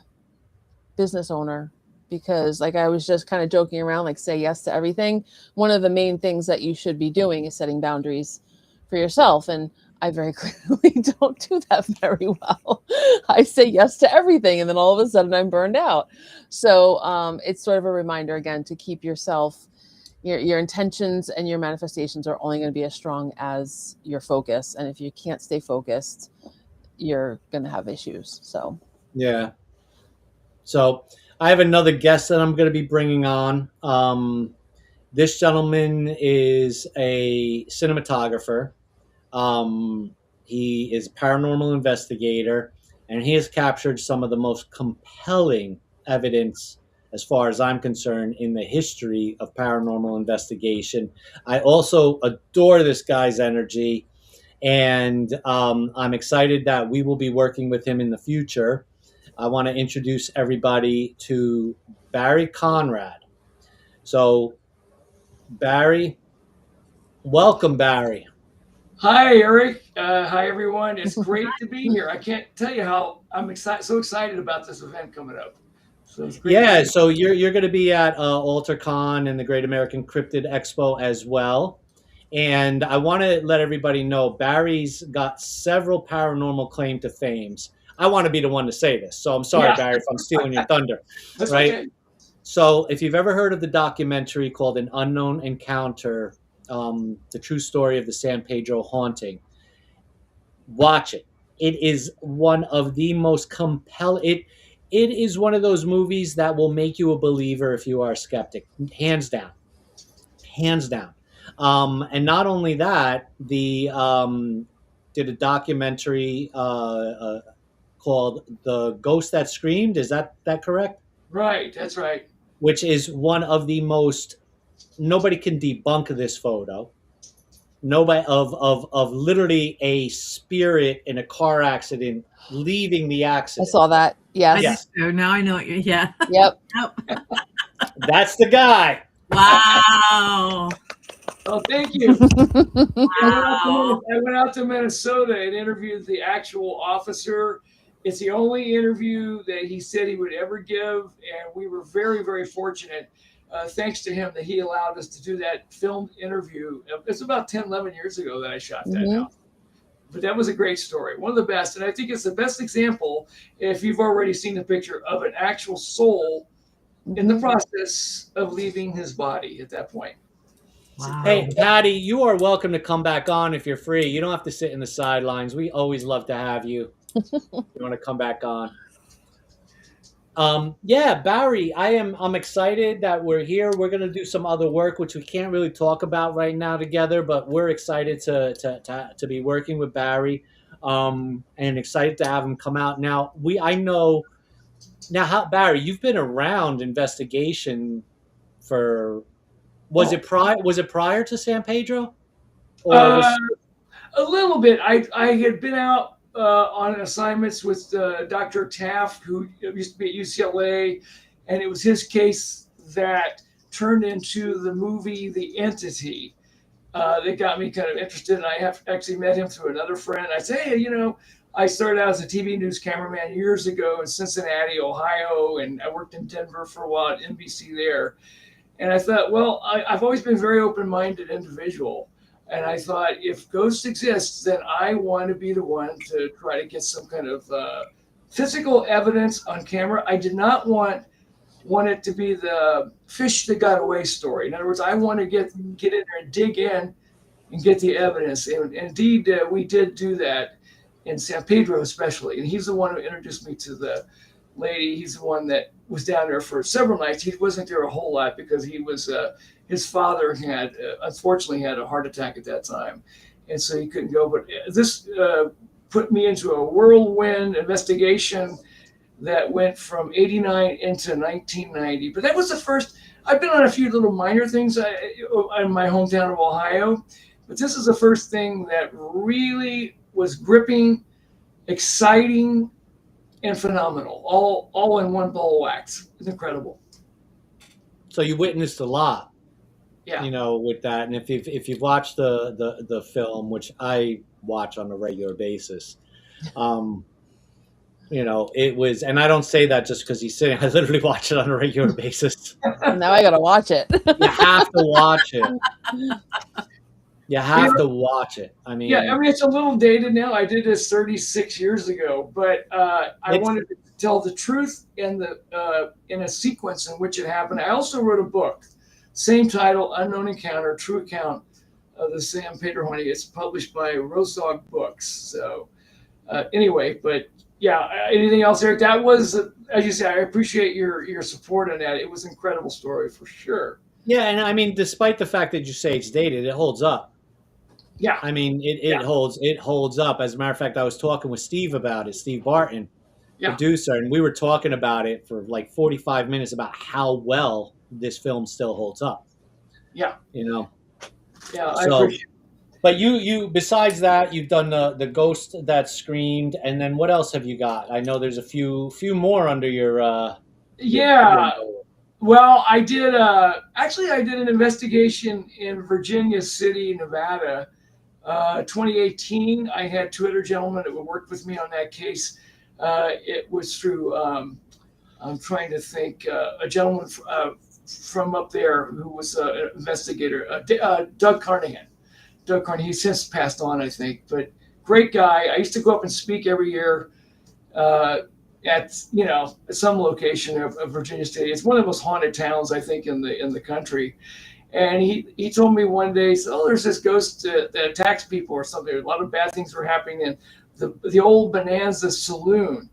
business owner, because like I was just kind of joking around, like say yes to everything. One of the main things that you should be doing is setting boundaries for yourself. And I very clearly don't do that very well. I say yes to everything, and then all of a sudden I'm burned out. So it's sort of a reminder again to keep yourself, your intentions and your manifestations are only going to be as strong as your focus. And if you can't stay focused, you're going to have issues. So yeah. So I have another guest that I'm going to be bringing on. This gentleman is a cinematographer. He is a paranormal investigator, and he has captured some of the most compelling evidence, as far as I'm concerned, in the history of paranormal investigation. I also adore this guy's energy, and I'm excited that we will be working with him in the future. I want to introduce everybody to Barry Conrad. So, Barry, welcome, Barry. Hi, Eric. Hi, everyone. It's great to be here. I can't tell you how I'm so excited about this event coming up. So it's great. Yeah, so you're going to be at AlterCon and the Great American Cryptid Expo as well. And I want to let everybody know Barry's got several paranormal claim to fames. I want to be the one to say this, so I'm sorry, Barry, if I'm stealing your thunder. That's right? Okay. So if you've ever heard of the documentary called An Unknown Encounter, the true story of the San Pedro haunting, watch it. It is one of the most compelling. It is one of those movies that will make you a believer if you are a skeptic, hands down. And not only that, the did a documentary called "The Ghost That Screamed." Is that correct? Right, that's right. Which is one of the most. Nobody can debunk this photo. Nobody of literally a spirit in a car accident leaving the I accident. saw that. Yes. Yes. So now I know what you're. Yeah. Yep. That's the guy. Wow. Oh, thank you. Wow. I went out to Minnesota and interviewed the actual officer. It's the only interview that he said he would ever give, and we were very, very fortunate, thanks to him, that he allowed us to do that filmed interview. It's about 10, 11 years ago that I shot that now. But that was a great story, one of the best. And I think it's the best example, if you've already seen the picture, of an actual soul in the process of leaving his body at that point. Wow. Hey, Patty, you are welcome to come back on if you're free. You don't have to sit in the sidelines. We always love to have you. You want to come back on? Yeah, Barry, I'm excited that we're here. We're going to do some other work, which we can't really talk about right now together, but we're excited to be working with Barry, and excited to have him come out. Now, Barry, you've been around investigation for, was it prior to San Pedro? Or a little bit. I had been out on assignments with Dr. Taft, who used to be at UCLA, and it was his case that turned into the movie The Entity that got me kind of interested. And I have actually met him through another friend. I say, hey, I started out as a TV news cameraman years ago in Cincinnati, Ohio, and I worked in Denver for a while at NBC there. And I thought, well, I've always been a very open-minded individual. And I thought, if ghosts exist, then I want to be the one to try to get some kind of physical evidence on camera. I did not want it to be the fish that got away story. In other words, I want to get in there and dig in and get the evidence. And indeed, we did do that. in San Pedro especially. And he's the one who introduced me to the lady. He's the one that was down there for several nights. He wasn't there a whole lot because he was his father had unfortunately had a heart attack at that time, and so he couldn't go. But this put me into a whirlwind investigation that went from '89 into 1990. But that was the first. I've been on a few little minor things in my hometown of Ohio, but this is the first thing that really was gripping, exciting, and phenomenal, all in one ball of wax. It's incredible. So you witnessed a lot, Yeah. you know, with that. And if you've watched the film, which I watch on a regular basis, you know, it was, and I don't say that just because he's sitting. I literally watch it on a regular basis. Now I gotta watch it. You have to watch it. You have to watch it. I mean, Yeah, I mean, it's a little dated now. I did this 36 years ago, but I wanted to tell the truth in a sequence in which it happened. I also wrote a book, same title, Unknown Encounter, True Account of the San Pedro haunting. It's published by Rose Dog Books. So anyway, but yeah, anything else, Eric? That was, as you say, I appreciate your support on that. It was an incredible story for sure. yeah, and I mean, despite the fact that you say it's dated, it holds up. Yeah. I mean, it holds up. As a matter of fact, I was talking with Steve about it, Steve Barton, producer, and we were talking about it for like 45 minutes about how well this film still holds up. Yeah. You know. Yeah, I So, appreciate it. but you besides that, you've done the Ghost That Screamed, and then what else have you got? I know there's a few more under your. Yeah. Well, I did actually I did an investigation in Virginia City, Nevada. 2018, I had two other gentlemen that worked with me on that case. It was through, I'm trying to think, a gentleman from up there who was an investigator, Doug Carnahan. Doug Carnahan, he's since passed on, I think, but great guy. I used to go up and speak every year at some location of Virginia State. It's one of the most haunted towns, I think, in the country. And he told me one day, "Oh, there's this ghost that attacks people or something. A lot of bad things were happening in the old Bonanza Saloon."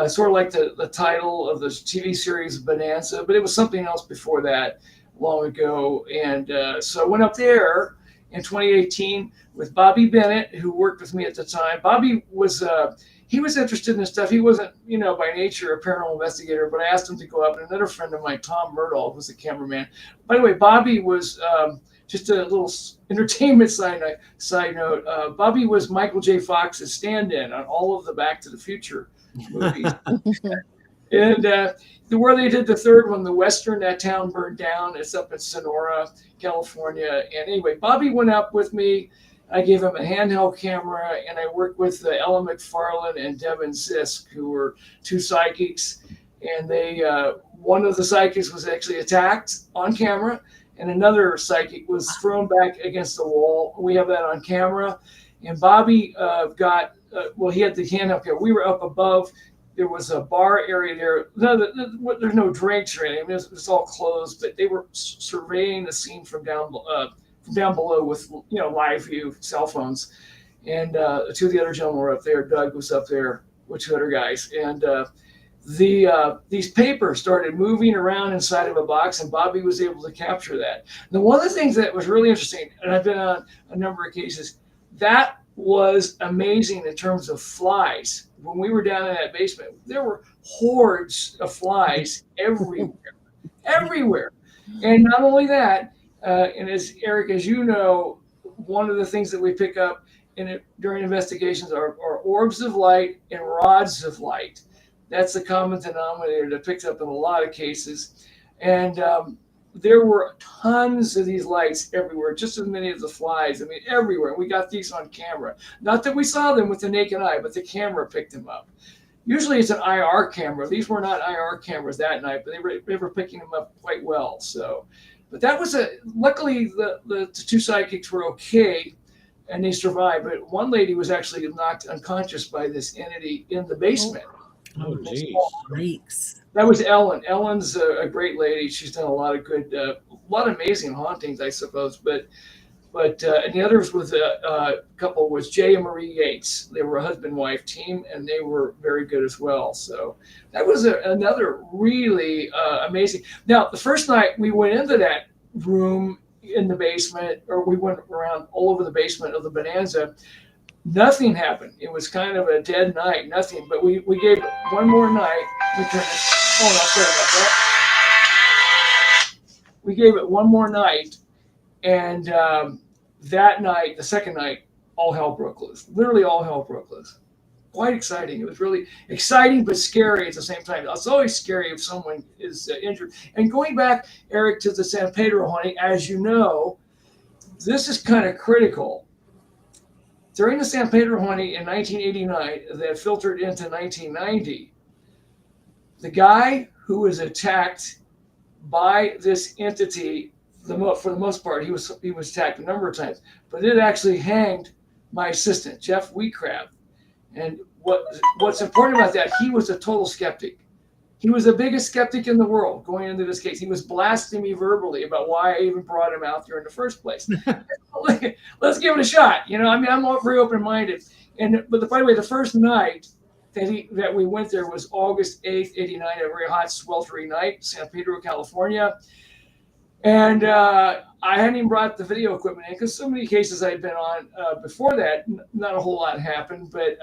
Sort of like the title of the TV series Bonanza, but it was something else before that, long ago. And so I went up there in 2018 with Bobby Bennett, who worked with me at the time. Bobby was he was interested in this stuff. He wasn't, by nature a paranormal investigator, but I asked him to go up. And another friend of mine, Tom Murdahl, was the cameraman. By the way, Bobby was just a little entertainment side note. Bobby was Michael J. Fox's stand-in on all of the Back to the Future movies. And where they did the third one, the Western, that town burned down. It's up in Sonora, California. And anyway, Bobby went up with me. I gave him a handheld camera, and I worked with Ella McFarlane and Devin Zisk, who were two psychics. And they, one of the psychics was actually attacked on camera, and another psychic was thrown back against the wall. We have that on camera. And Bobby he had the handheld camera. We were up above. There was a bar area there. There's no drinks or anything. It's all closed, but they were surveying the scene from down below with live view cell phones. And two of the other gentlemen were up there. Doug was up there with two other guys. And these papers started moving around inside of a box, and Bobby was able to capture that. Now, one of the things that was really interesting, and I've been on a number of cases, that was amazing in terms of flies. When we were down in that basement, there were hordes of flies everywhere. And not only that, and as Eric, as you know, one of the things that we pick up during investigations are orbs of light and rods of light. That's the common denominator that picks up in a lot of cases. And there were tons of these lights everywhere, just as many of the flies. I mean, everywhere. We got these on camera. Not that we saw them with the naked eye, but the camera picked them up. Usually it's an IR camera. These were not IR cameras that night, but they were picking them up quite well. So, but that was luckily the two psychics were okay and they survived. But one lady was actually knocked unconscious by this entity in the basement. Oh, geez. Freaks. That was Ellen. Ellen's a great lady. She's done a lot of good, a lot of amazing hauntings, I suppose. But But and the others was a couple was Jay and Marie Yates. They were a husband-wife team, and they were very good as well. So that was another really amazing. Now, the first night we went into that room in the basement, or we went around all over the basement of the Bonanza. Nothing happened. It was kind of a dead night, nothing. But we gave it one more night. We turned it. Oh, no, sorry about that. We gave it one more night, and that night, the second night, all hell broke loose. Literally all hell broke loose. Quite exciting. It was really exciting, but scary at the same time. It's always scary if someone is injured. And going back, Eric, to the San Pedro haunting, as you know, this is kind of critical. During the San Pedro haunting in 1989 that filtered into 1990, the guy who was attacked by this entity, for the most part, he was attacked a number of times, but it actually hanged my assistant, Jeff Wheatcraft. And what's important about that, he was a total skeptic. He was the biggest skeptic in the world going into this case. He was blasting me verbally about why I even brought him out there in the first place. Let's give it a shot. You know, I mean, I'm very open-minded. But by the way, the first night that we went there was August 8th, 89, a very hot, sweltering night, San Pedro, California. And I hadn't even brought the video equipment in because so many cases I'd been on before that, not a whole lot happened. But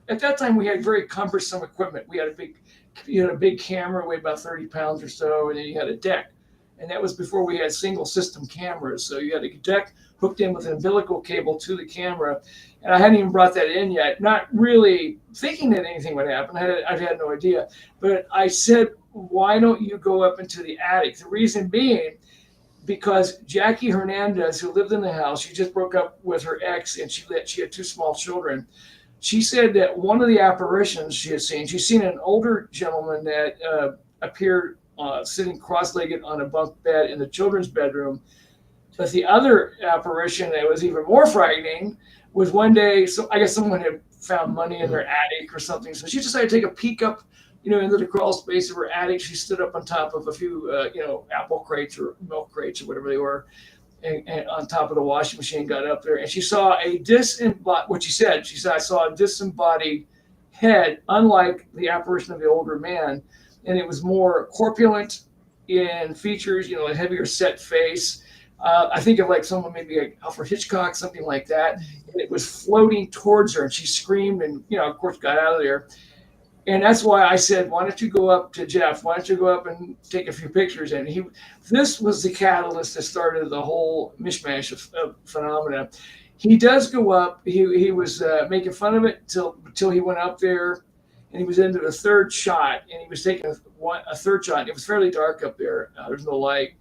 at that time, we had very cumbersome equipment. We had a big camera, weighed about 30 pounds or so, and then you had a deck. And that was before we had single system cameras. So you had a deck hooked in with an umbilical cable to the camera. And I hadn't even brought that in yet, not really thinking that anything would happen. I had no idea. But I said, why don't you go up into the attic? The reason being, because Jackie Hernandez, who lived in the house, she just broke up with her ex, and she had 2 small children. She said that one of the apparitions she's seen an older gentleman that appeared sitting cross-legged on a bunk bed in the children's bedroom. But the other apparition that was even more frightening was one day, so I guess someone had found money in their attic or something. So she decided to take a peek up, into the crawl space of her attic. She stood up on top of a few, apple crates or milk crates or whatever they were, and on top of the washing machine, got up there, and she saw I saw a disembodied head, unlike the apparition of the older man, and it was more corpulent in features, a heavier set face. I think of like someone, maybe like Alfred Hitchcock, something like that. And it was floating towards her, and she screamed and, of course, got out of there. And that's why I said, why don't you go up to Jeff? Why don't you go up and take a few pictures? And this was the catalyst that started the whole mishmash of phenomena. He does go up. He was making fun of it until he went up there, and he was into the third shot, and he was taking a third shot. It was fairly dark up there. There's no light.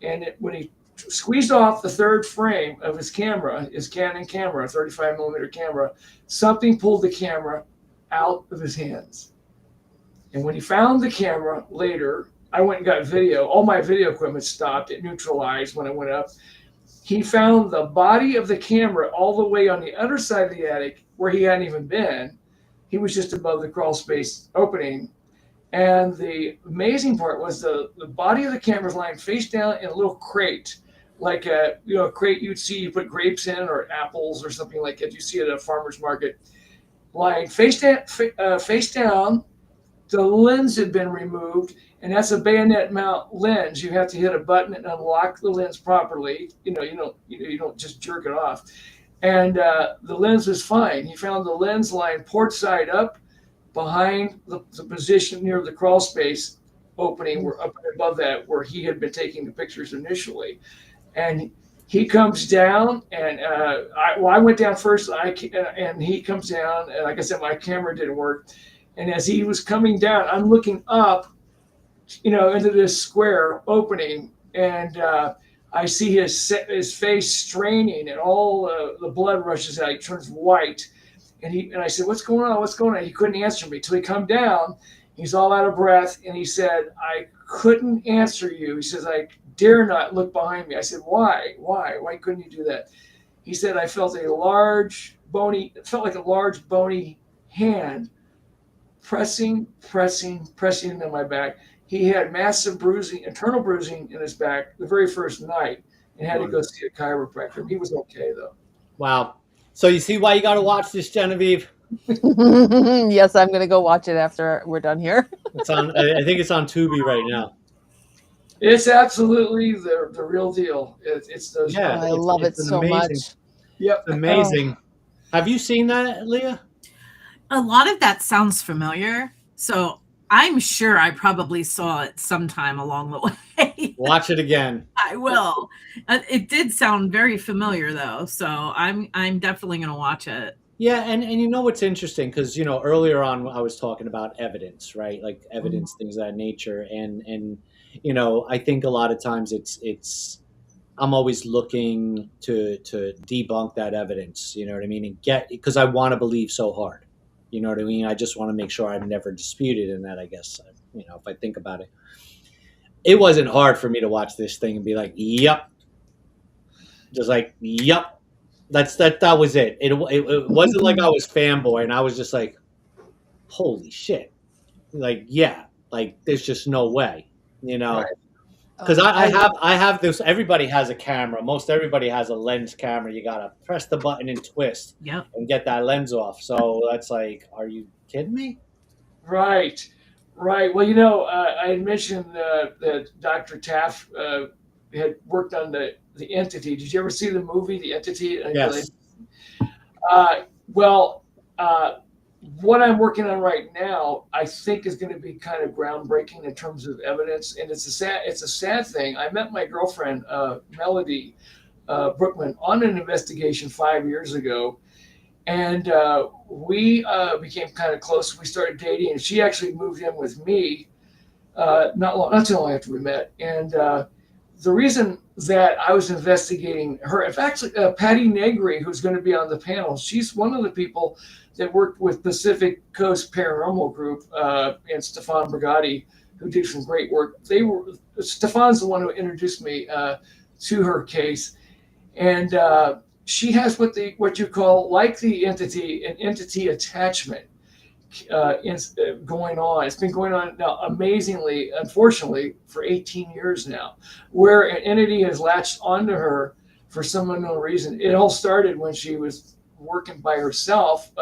And when he squeezed off the third frame of his camera, his Canon camera, 35 millimeter camera, something pulled the camera out of his hands. And when he found the camera later, I went and got video. All my video equipment stopped. It neutralized when I went up. He found the body of the camera all the way on the other side of the attic where he hadn't even been. He was just above the crawl space opening. And the amazing part was the body of the camera was lying face down in a little crate, like a crate you'd see you put grapes in or apples or something like that you see at a farmer's market. Lying face down, the lens had been removed, and that's a bayonet mount lens. You have to hit a button and unlock the lens properly. You don't just jerk it off. And the lens was fine. He found the lens lying port side up behind the position near the crawl space opening, where up above that, where he had been taking the pictures initially. And he comes down, and I went down first, and he comes down, and like I said, my camera didn't work. And as he was coming down, I'm looking up, into this square opening, and I see his face straining, and all the blood rushes out. He turns white, and I said, "What's going on? What's going on?" He couldn't answer me till he come down. He's all out of breath, and he said, "I couldn't answer you." He says, "I dare not look behind me." I said, "Why? Why couldn't you do that?" He said, "I felt like a large bony hand pressing into my back." He had massive bruising, internal bruising in his back the very first night. and had to go see a chiropractor. He was okay though. Wow. So you see why you got to watch this, Genevieve? Yes, I'm gonna go watch it after we're done here. It's on. I think it's on Tubi right now. It's absolutely the real deal. It's those. Yeah, I love it an so amazing, much. Yep. It's amazing. Have you seen that, Leah? A lot of that sounds familiar. So I'm sure I probably saw it sometime along the way. Watch it again. I will. It did sound very familiar though, so I'm definitely gonna watch it. Yeah, and you know what's interesting, because you know earlier on I was talking about evidence, right? Like evidence, things of that nature, and you know I think a lot of times it's I'm always looking to debunk that evidence. You know what I mean? And because I want to believe so hard. You know what I mean? I just want to make sure I'm never disputed in that. I guess you know if I think about it, it wasn't hard for me to watch this thing and be like, "Yep," just like, "Yep." That was it. It wasn't like I was fanboy and I was just like, holy shit. Like, yeah, like there's just no way, you know. Because I have this, everybody has a camera. Most everybody has a lens camera. You gotta press the button and twist and get that lens off. So that's like, are you kidding me? Right. Well, you know, I had mentioned that Dr. Taft had worked on the Entity. Did you ever see the movie The Entity? Yes. Well, what I'm working on right now, I think is going to be kind of groundbreaking in terms of evidence, and it's a sad thing. I met my girlfriend, Melody Brookman, on an investigation 5 years ago, and we became kind of close. We started dating, and she actually moved in with me not too long after we met, and the reason that I was investigating her, in fact, Patty Negri, who's going to be on the panel, she's one of the people that worked with Pacific Coast Paranormal Group and Stefan Brigatti, who did some great work. Stefan's the one who introduced me to her case, and she has what you call, like the Entity, an entity attachment going on. It's been going on now, amazingly, unfortunately, for 18 years now, where an entity has latched onto her for some unknown reason. It all started when she was working by herself.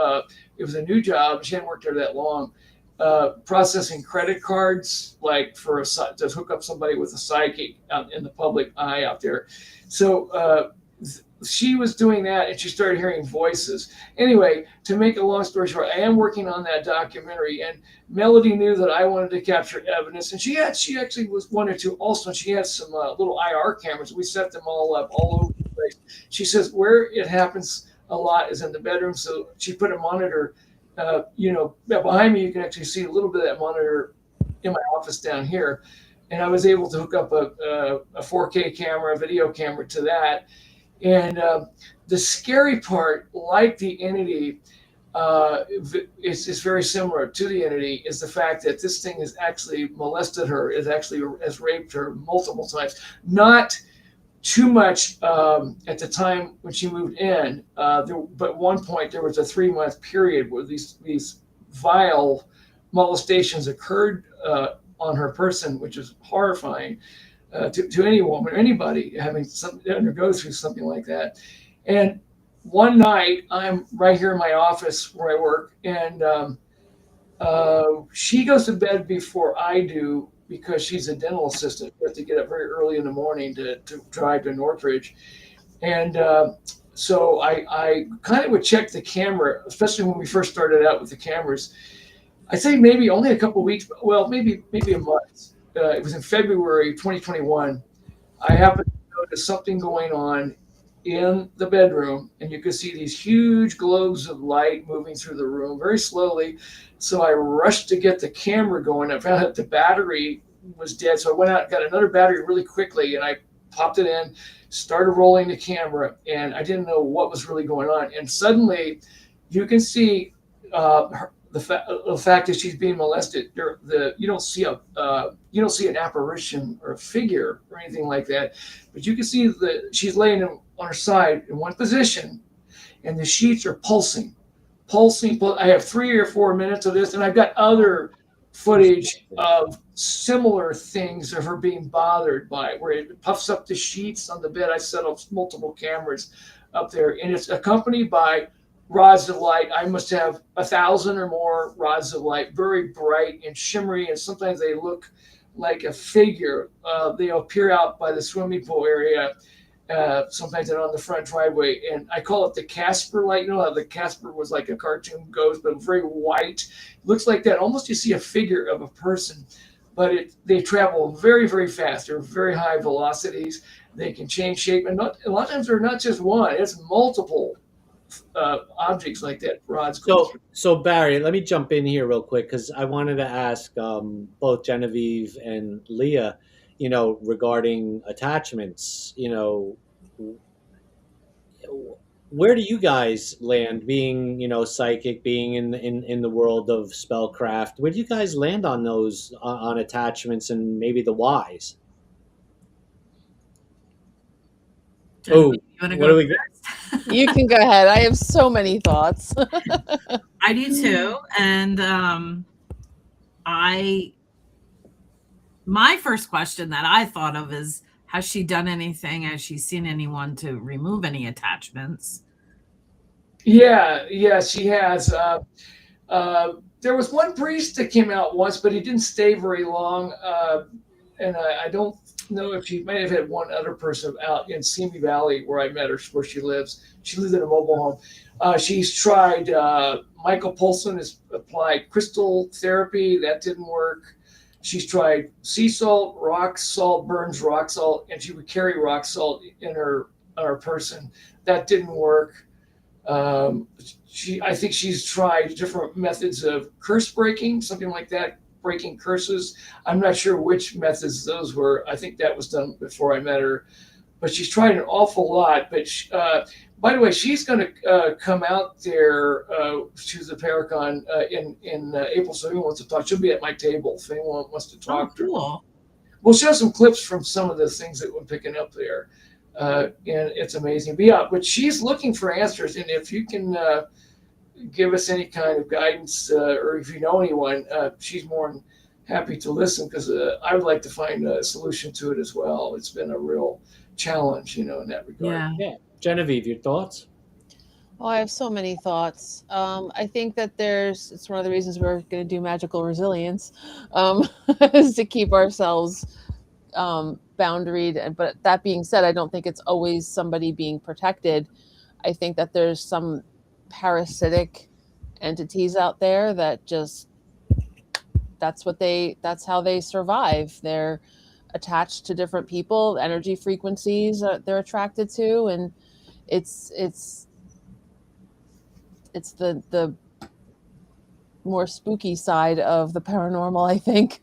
It was a new job. She hadn't worked there that long. Processing credit cards, like to hook up somebody with a psychic out in the public eye out there. So she was doing that, and she started hearing voices. Anyway, to make a long story short, I am working on that documentary, and Melody knew that I wanted to capture evidence, and she actually wanted to also. And she had some little IR cameras. We set them all up all over the place. She says where it happens a lot is in the bedroom, so she put a monitor. Behind me, you can actually see a little bit of that monitor in my office down here, and I was able to hook up a 4K camera, a video camera to that. And the scary part, like the Entity, it's very similar to the Entity, is the fact that this thing has actually molested her, has raped her multiple times. Not too much at the time when she moved in, but at one point there was a 3-month period where these vile molestations occurred on her person, which is horrifying. To any woman or anybody having undergo through something like that. And one night, I'm right here in my office where I work, and she goes to bed before I do because she's a dental assistant. We have to get up very early in the morning to drive to Northridge. And so I kind of would check the camera, especially when we first started out with the cameras. I'd say maybe only a couple of weeks, well, maybe a month. It was in February 2021. I happened to notice something going on in the bedroom, and you could see these huge globes of light moving through the room very slowly. So I rushed to get the camera going. I found out the battery was dead. So I went out and got another battery really quickly, and I popped it in, started rolling the camera, and I didn't know what was really going on. And suddenly you can see the fact that she's being molested. You don't see an apparition or a figure or anything like that, but you can see that she's laying on her side in one position, and the sheets are pulsing. I have 3 or 4 minutes of this, and I've got other footage of similar things of her being bothered by it, where it puffs up the sheets on the bed. I set up multiple cameras up there, and it's accompanied by rods of light. I must have 1,000 or more rods of light, very bright and shimmery, and sometimes they look like a figure. They appear out by the swimming pool area. Sometimes they're on the front driveway, and I call it the Casper light. You know how the Casper was like a cartoon ghost, but very white. It looks like that. Almost you see a figure of a person, but they travel very, very fast. They're very high velocities. They can change shape, and a lot of times they're not just one. It's multiple objects like that. Rods. So Barry, let me jump in here real quick because I wanted to ask both Genevieve and Leah, regarding attachments. Where do you guys land, being psychic, being in the world of spellcraft? Where do you guys land on those on attachments and maybe the whys? Oh, what do we get? You can go ahead. I have so many thoughts. I do too. And my first question that I thought of is, has she done anything? Has she seen anyone to remove any attachments? Yeah, she has. There was one priest that came out once, but he didn't stay very long. And I don't know if she might have had one other person out in Simi Valley where I met her, where she lives. She lives in a mobile home. She's tried, Michael Polson has applied crystal therapy. That didn't work. She's tried sea salt, rock salt, Burns rock salt, and she would carry rock salt in her person. That didn't work. I think she's tried different methods of curse breaking, something like that, breaking curses. I'm not sure which methods those were. I think that was done before I met her, but she's tried an awful lot. But by the way, she's going to come out there to the Paracon in April. So if anyone wants to talk, she'll be at my table if anyone wants to talk to her. Cool. We'll show some clips from some of the things that we're picking up there. And it's amazing. But she's looking for answers. And if you can give us any kind of guidance, or if you know anyone, she's more than happy to listen, because I would like to find a solution to it as well. It's been a real challenge, in that regard. Yeah. Genevieve, your thoughts? Oh, I have so many thoughts. I think that it's one of the reasons we're going to do magical resilience, is to keep ourselves boundaried. But that being said, I don't think it's always somebody being protected. I think that there's some parasitic entities out there that that's how they survive. They're attached to different people, energy frequencies they're attracted to, and it's the more spooky side of the paranormal, I think.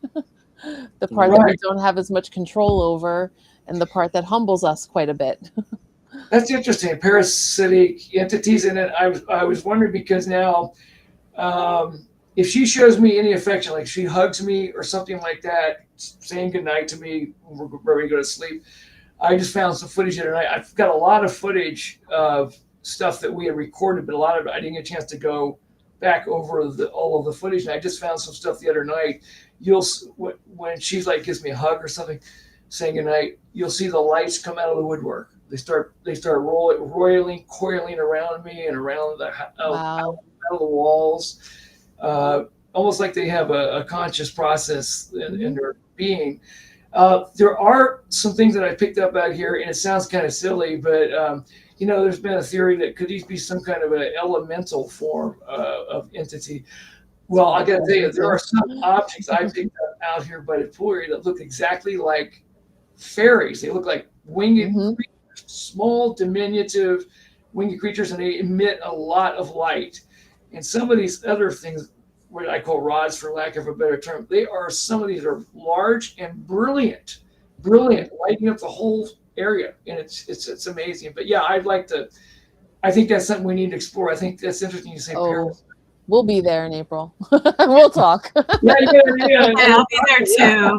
The part that we don't have as much control over, and the part that humbles us quite a bit. That's interesting. Parasitic entities in it. I was wondering, because now, if she shows me any affection, like she hugs me or something like that, saying goodnight to me when we're ready to go to sleep. I just found some footage the other night. I've got a lot of footage of stuff that we had recorded, but a lot of it I didn't get a chance to go back over all of the footage. And I just found some stuff the other night. When she's like gives me a hug or something, saying goodnight, you'll see the lights come out of the woodwork. They start coiling around me and around out of the walls, almost like they have a conscious process in their being. There are some things that I picked up out here, and it sounds kind of silly, but there's been a theory that could these be some kind of an elemental form of entity. Well, I got to tell you, there are some objects I picked up out here by the pool area that look exactly like fairies. They look like winged creatures, small, diminutive winged creatures, and they emit a lot of light. And some of these other things, what I call rods, for lack of a better term, some of these are large and brilliant, lighting up the whole area, and it's amazing. But yeah, I think that's something we need to explore. I think that's interesting you say parasites. We'll be there in April. We'll talk. Yeah. I'll be there too.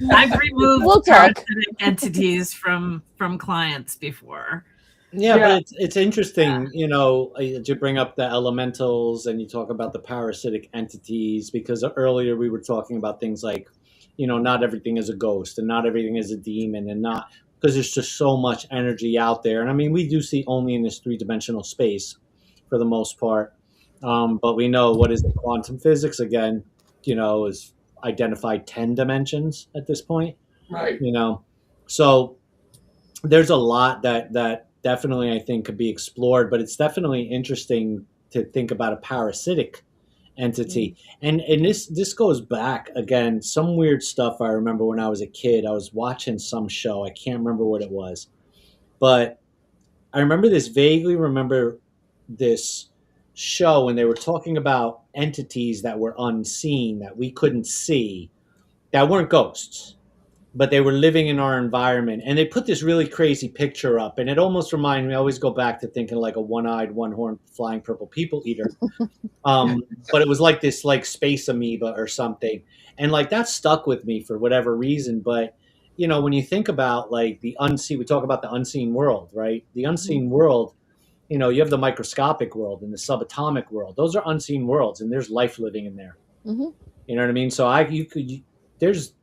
I've removed parasitic entities from clients before. Yeah, Yeah. but it's interesting, you know, to bring up the elementals and you talk about the parasitic entities because earlier we were talking about things like, you know, not everything is a ghost and not everything is a demon and not because there's just so much energy out there. And I mean, we do see only in this three-dimensional space for the most part. But we know what is quantum physics again, you know, is identified 10 dimensions at this point, Right. you know. So there's a lot that definitely I think could be explored, but it's definitely interesting to think about a parasitic entity. And this goes back again, some weird stuff I remember when I was a kid. I was watching some show. I can't remember what it was. But I vaguely remember this show when they were talking about entities that were unseen that we couldn't see that weren't ghosts but they were living in our environment and they put this really crazy picture up and it almost reminded me. I always go back to thinking like a one-eyed one-horned flying purple people eater, but it was like this like space amoeba or something, and like that stuck with me for whatever reason. But you know, when you think about like the unseen, we talk about the unseen world, right? The unseen world, you know, you have the microscopic world and the subatomic world. Those are unseen worlds and there's life living in there. Mm-hmm. You know what I mean? So there's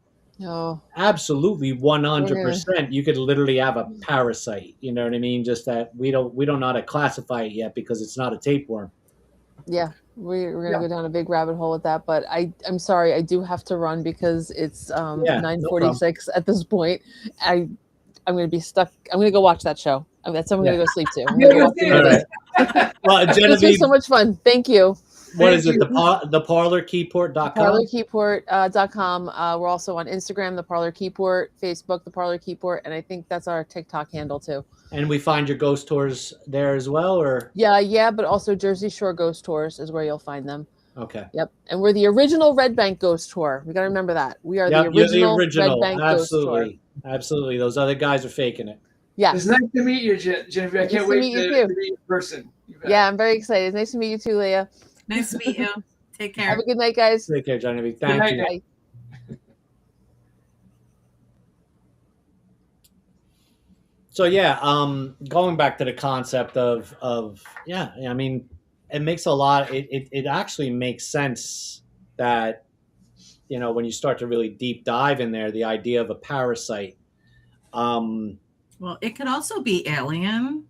Oh, absolutely 100%. You could literally have a parasite. You know what I mean? Just that we don't know how to classify it yet because it's not a tapeworm. yeah. We're gonna go down a big rabbit hole with that, but I'm sorry, I do have to run because it's 9:46 at this point. I'm gonna be stuck. I'm gonna go watch that show. That's what I'm gonna go sleep to. I'm gonna watch the movie. Well, This Genevieve, was so much fun. Thank you. what is it? The parlorkeyport.com? ParlorKeyport.com. We're also on Instagram, the Parlor Keyport, Facebook, the Parlor Keyport, and I think that's our TikTok handle too. And we find your ghost tours there as well, or Yeah, but also Jersey Shore Ghost Tours is where you'll find them. okay. Yep, and we're the original Red Bank Ghost Tour. We got to remember that we are Yep, the original Red Bank Ghost Tour. Absolutely. Those other guys are faking it. Yeah, It's nice to meet you, Genevieve. I can't wait to meet you in person. Yeah, I'm very excited. It's nice to meet you too, Leah. Nice to meet you. Take care. Have a good night, guys. Take care, Genevieve. Thank night, you. Bye. So yeah, going back to the concept of yeah, I mean, it makes a lot. It actually makes sense that, you know, when you start to really deep dive in there, the idea of a parasite. Well, it could also be alien.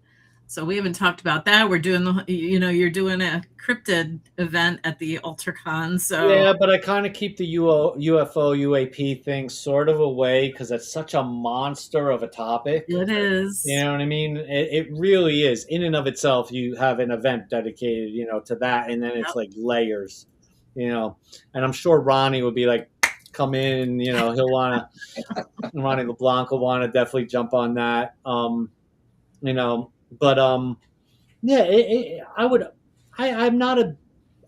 So we haven't talked about that. We're doing you're doing a cryptid event at the AlterCon. So Yeah, but I kind of keep the UFO UAP thing sort of away because it's such a monster of a topic. it is. You know what I mean? It really is. In and of itself, you have an event dedicated, you know, to that, and then it's like layers, you know. And I'm sure Ronnie would be like, come in, you know, he'll want to, Ronnie Le Blanc will want to definitely jump on that, you know. But yeah, I'm not a.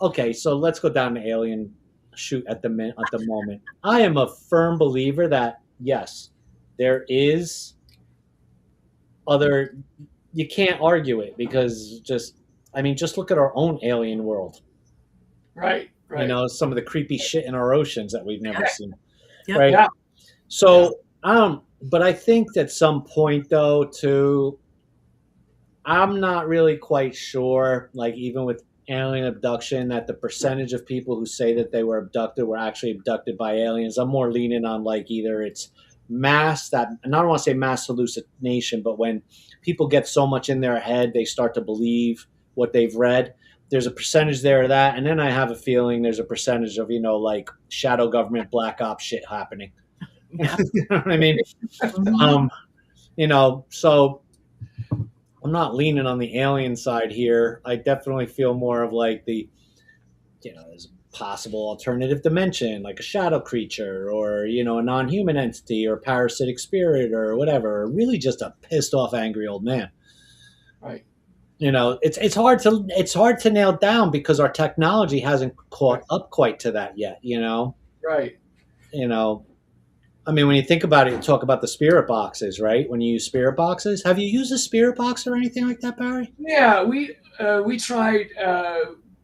Okay, so let's go down the alien shoot at the moment. I am a firm believer that yes, there is other. You can't argue it because just look at our own alien world. Right. You know, some of the creepy shit in our oceans that we've never seen. Yep. Right. Yeah. So but I think at some point though too, I'm not really quite sure, like even with alien abduction, that the percentage of people who say that they were abducted were actually abducted by aliens. I'm more leaning on like either it's mass that, and I don't want to say mass hallucination, but when people get so much in their head, they start to believe what they've read. There's a percentage there of that. And then I have a feeling there's a percentage of, you know, like shadow government, black ops shit happening. Yeah. You know what I mean? You know, so I'm not leaning on the alien side here. I definitely feel more of like the, you know, there's a possible alternative dimension, like a shadow creature or, you know, a non-human entity or parasitic spirit or whatever, or really just a pissed off, angry old man. Right. You know, it's hard to nail down because our technology hasn't caught up quite to that yet, you know? Right. You know, I mean, when you think about it, you talk about the spirit boxes, right? When you use spirit boxes, have you used a spirit box or anything like that, Barry? Yeah, we tried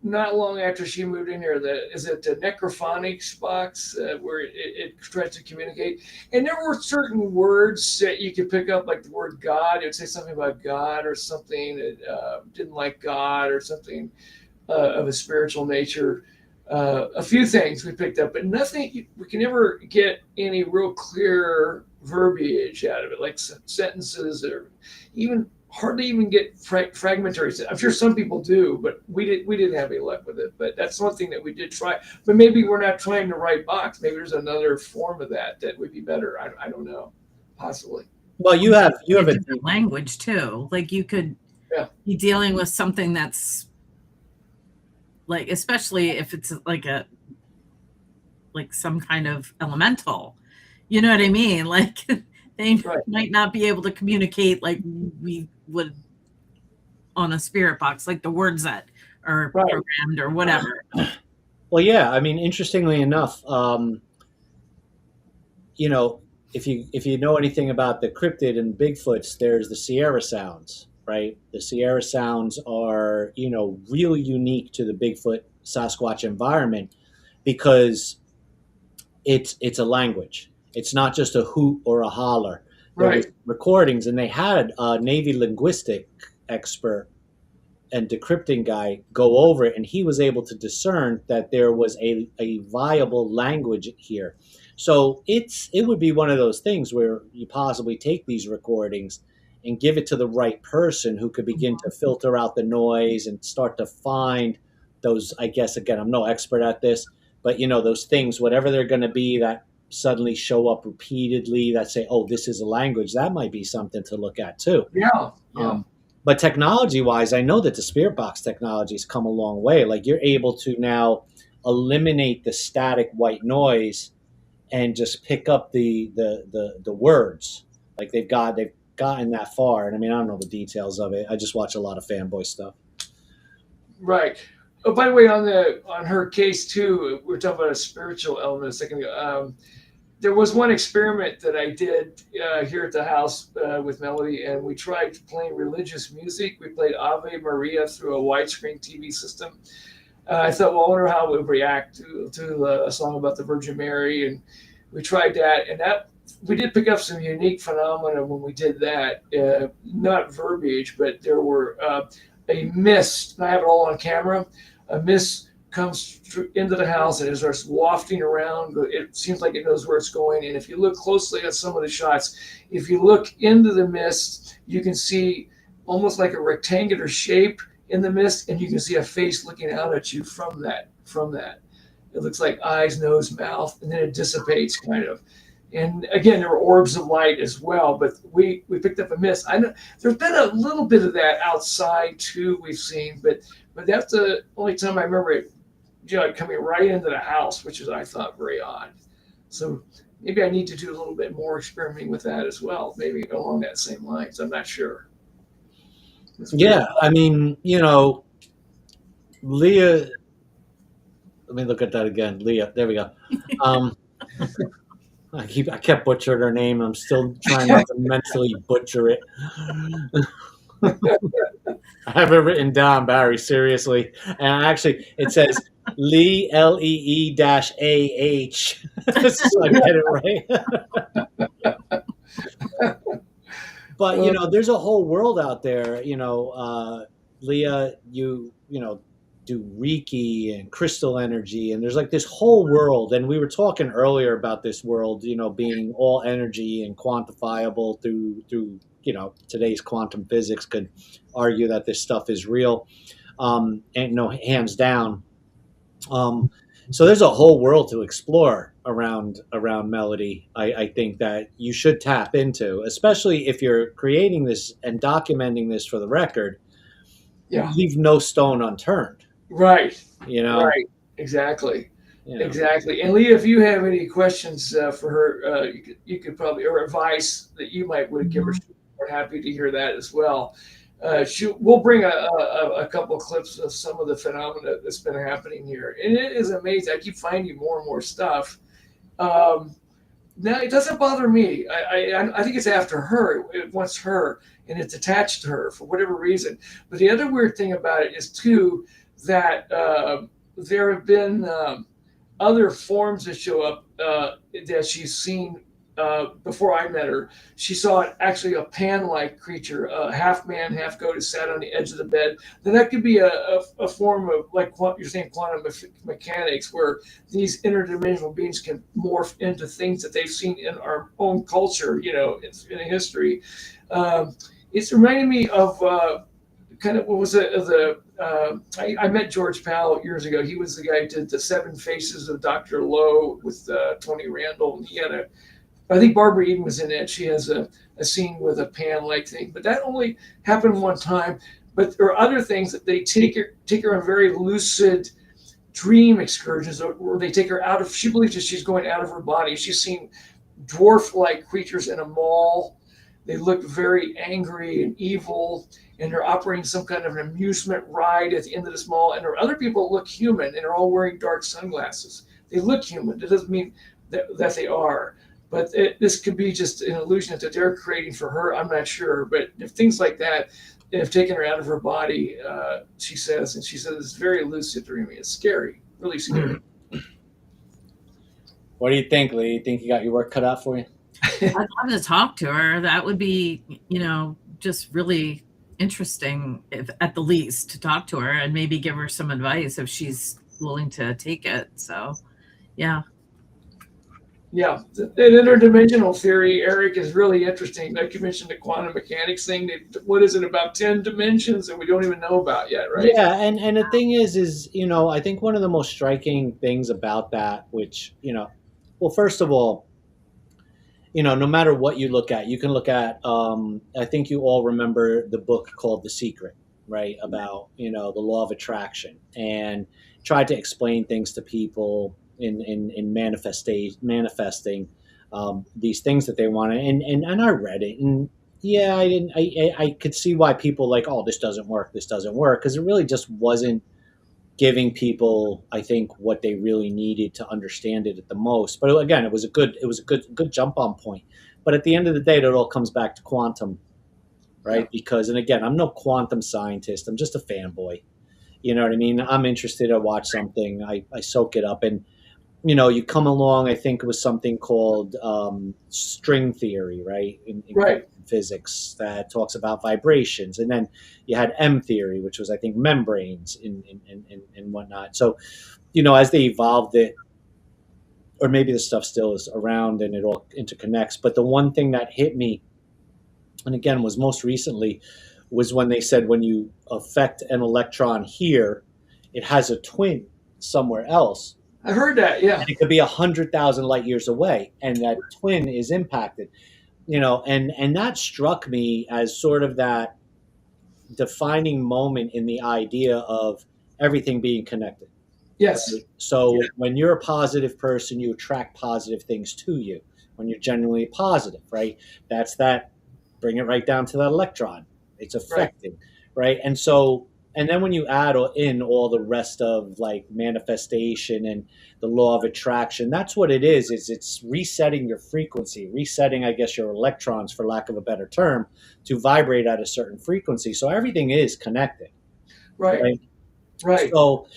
not long after she moved in here, is it the necrophonics box where it tries to communicate? And there were certain words that you could pick up, like the word God. It would say something about God or something that didn't like God or something of a spiritual nature. A few things we picked up, but nothing, we can never get any real clear verbiage out of it, like sentences or even hardly even get fragmentary. I'm sure some people do, but we didn't have any luck with it. But that's one thing that we did try. But maybe we're not trying to write box. Maybe there's another form of that would be better. I don't know, possibly. Well, you have a different language too. Like you could be dealing with something that's like, especially if it's like some kind of elemental. You know what I mean? Like they might not be able to communicate like we would on a spirit box, like the words that are programmed or whatever. Well, yeah. I mean, interestingly enough, you know, if you know anything about the cryptid and Bigfoots, there's the Sierra Sounds, right? The Sierra Sounds are, you know, really unique to the Bigfoot Sasquatch environment because it's a language. It's not just a hoot or a holler. There's recordings, and they had a Navy linguistic expert and decrypting guy go over it, and he was able to discern that there was a viable language here. So it would be one of those things where you possibly take these recordings and give it to the right person who could begin to filter out the noise and start to find those, I guess, again, I'm no expert at this, but you know, those things, whatever they're going to be that suddenly show up repeatedly that say, oh, this is a language, that might be something to look at too. But technology wise, I know that the spirit box technology has come a long way. Like you're able to now eliminate the static white noise and just pick up the words. Like they've gotten that far. And I mean, I don't know the details of it. I just watch a lot of fanboy stuff. Right. Oh, by the way, on her case too, we were talking about a spiritual element a second ago. There was one experiment that I did here at the house with Melody, and we tried playing religious music. We played Ave Maria through a widescreen TV system. I thought, well, I wonder how it would react to a song about the Virgin Mary, and we tried that, and that we did pick up some unique phenomena when we did that. Not verbiage, but there were a mist. And I have it all on camera. A mist comes into the house and it starts wafting around. It seems like it knows where it's going. And if you look closely at some of the shots, if you look into the mist, you can see almost like a rectangular shape in the mist, and you can see a face looking out at you from that. It looks like eyes, nose, mouth, and then it dissipates kind of. And again, there were orbs of light as well, but we picked up a mist. I know there's been a little bit of that outside too, we've seen, but that's the only time I remember it, coming right into the house, which is, I thought, very odd. So maybe I need to do a little bit more experimenting with that as well, maybe along that same lines. I'm not sure. Yeah, I mean, Leah, let me look at that again. Leah, there we go. I kept butchering her name. I'm still trying not to mentally butcher it. I have it written down, Barry, seriously. And actually, it says Lee, Lee-AH. So I get it right. But, there's a whole world out there. Leah, you do Reiki and crystal energy, and there's like this whole world. And we were talking earlier about this world, being all energy and quantifiable through today's quantum physics could argue that this stuff is real, and hands down. So there's a whole world to explore around Melody. I think that you should tap into, especially if you're creating this and documenting this for the record. Yeah, leave no stone unturned. Right. Right. Exactly. Exactly. And Leah, if you have any questions for her, you could probably, or advice that you might would give her, we're happy to hear that as well. We'll bring a couple of clips of some of the phenomena that's been happening here. And it is amazing. I keep finding more and more stuff. Now, it doesn't bother me. I think it's after her. It wants her, and it's attached to her for whatever reason. But the other weird thing about it is, too, that there have been other forms that show up that she's seen before I met her. She saw actually a pan-like creature, half man, half goat, sat on the edge of the bed. Then that could be a form of, like you're saying, quantum mechanics, where these interdimensional beings can morph into things that they've seen in our own culture, in history. It's reminding me of kind of, what was it? I met George Powell years ago. He was the guy who did the Seven Faces of Dr. Lowe with Tony Randall, and he had I think Barbara Eden was in it. She has a scene with a pan-like thing, but that only happened one time. But there are other things that they take her on very lucid dream excursions, where they take her out of. She believes that she's going out of her body. She's seen dwarf-like creatures in a mall. They look very angry and evil, and they're operating some kind of an amusement ride at the end of this mall. And there are other people that look human, and they're all wearing dark sunglasses. They look human. That doesn't mean that they are. But this could be just an illusion that they're creating for her. I'm not sure. But if things like that have taken her out of her body, she says it's very lucid dreaming. It's scary, really scary. What do you think, Lee? You think you got your work cut out for you? I'd love to talk to her. That would be, just really interesting, if, at the least, to talk to her and maybe give her some advice if she's willing to take it. So, yeah. Yeah, the interdimensional theory, Eric, is really interesting. Like you mentioned, the quantum mechanics thing. What is it, about 10 dimensions that we don't even know about yet, right? Yeah, and the thing is, I think one of the most striking things about that, which, well, first of all, no matter what you look at, you can look at, I think you all remember the book called The Secret, right? About, the law of attraction, and tried to explain things to people in manifesting these things that they wanted. And I read it, and yeah, I could see why people like, oh, this doesn't work. Because it really just wasn't giving people, I think, what they really needed to understand it at the most. But again, it was a good jump on point. But at the end of the day, it all comes back to quantum, right? Yeah. Because, and again, I'm no quantum scientist. I'm just a fanboy. You know what I mean? I'm interested to watch something. I soak it up. And, you come along, I think it was something called string theory, right? In right. Physics, that talks about vibrations. And then you had M theory, which was, I think, membranes and whatnot. So, as they evolved it, or maybe the stuff still is around and it all interconnects. But the one thing that hit me, and again, was most recently, was when they said when you affect an electron here, it has a twin somewhere else. I heard that, yeah. And it could be 100,000 light years away, and that twin is impacted. And that struck me as sort of that defining moment in the idea of everything being connected. Yes. Right? So when you're a positive person, you attract positive things to you. When you're genuinely positive, right? That's that. Bring it right down to that electron. It's affecting, right? And so, and then when you add in all the rest of like manifestation and the law of attraction, that's what it is it's resetting your frequency, resetting, I guess, your electrons, for lack of a better term, to vibrate at a certain frequency. So everything is connected. Right. So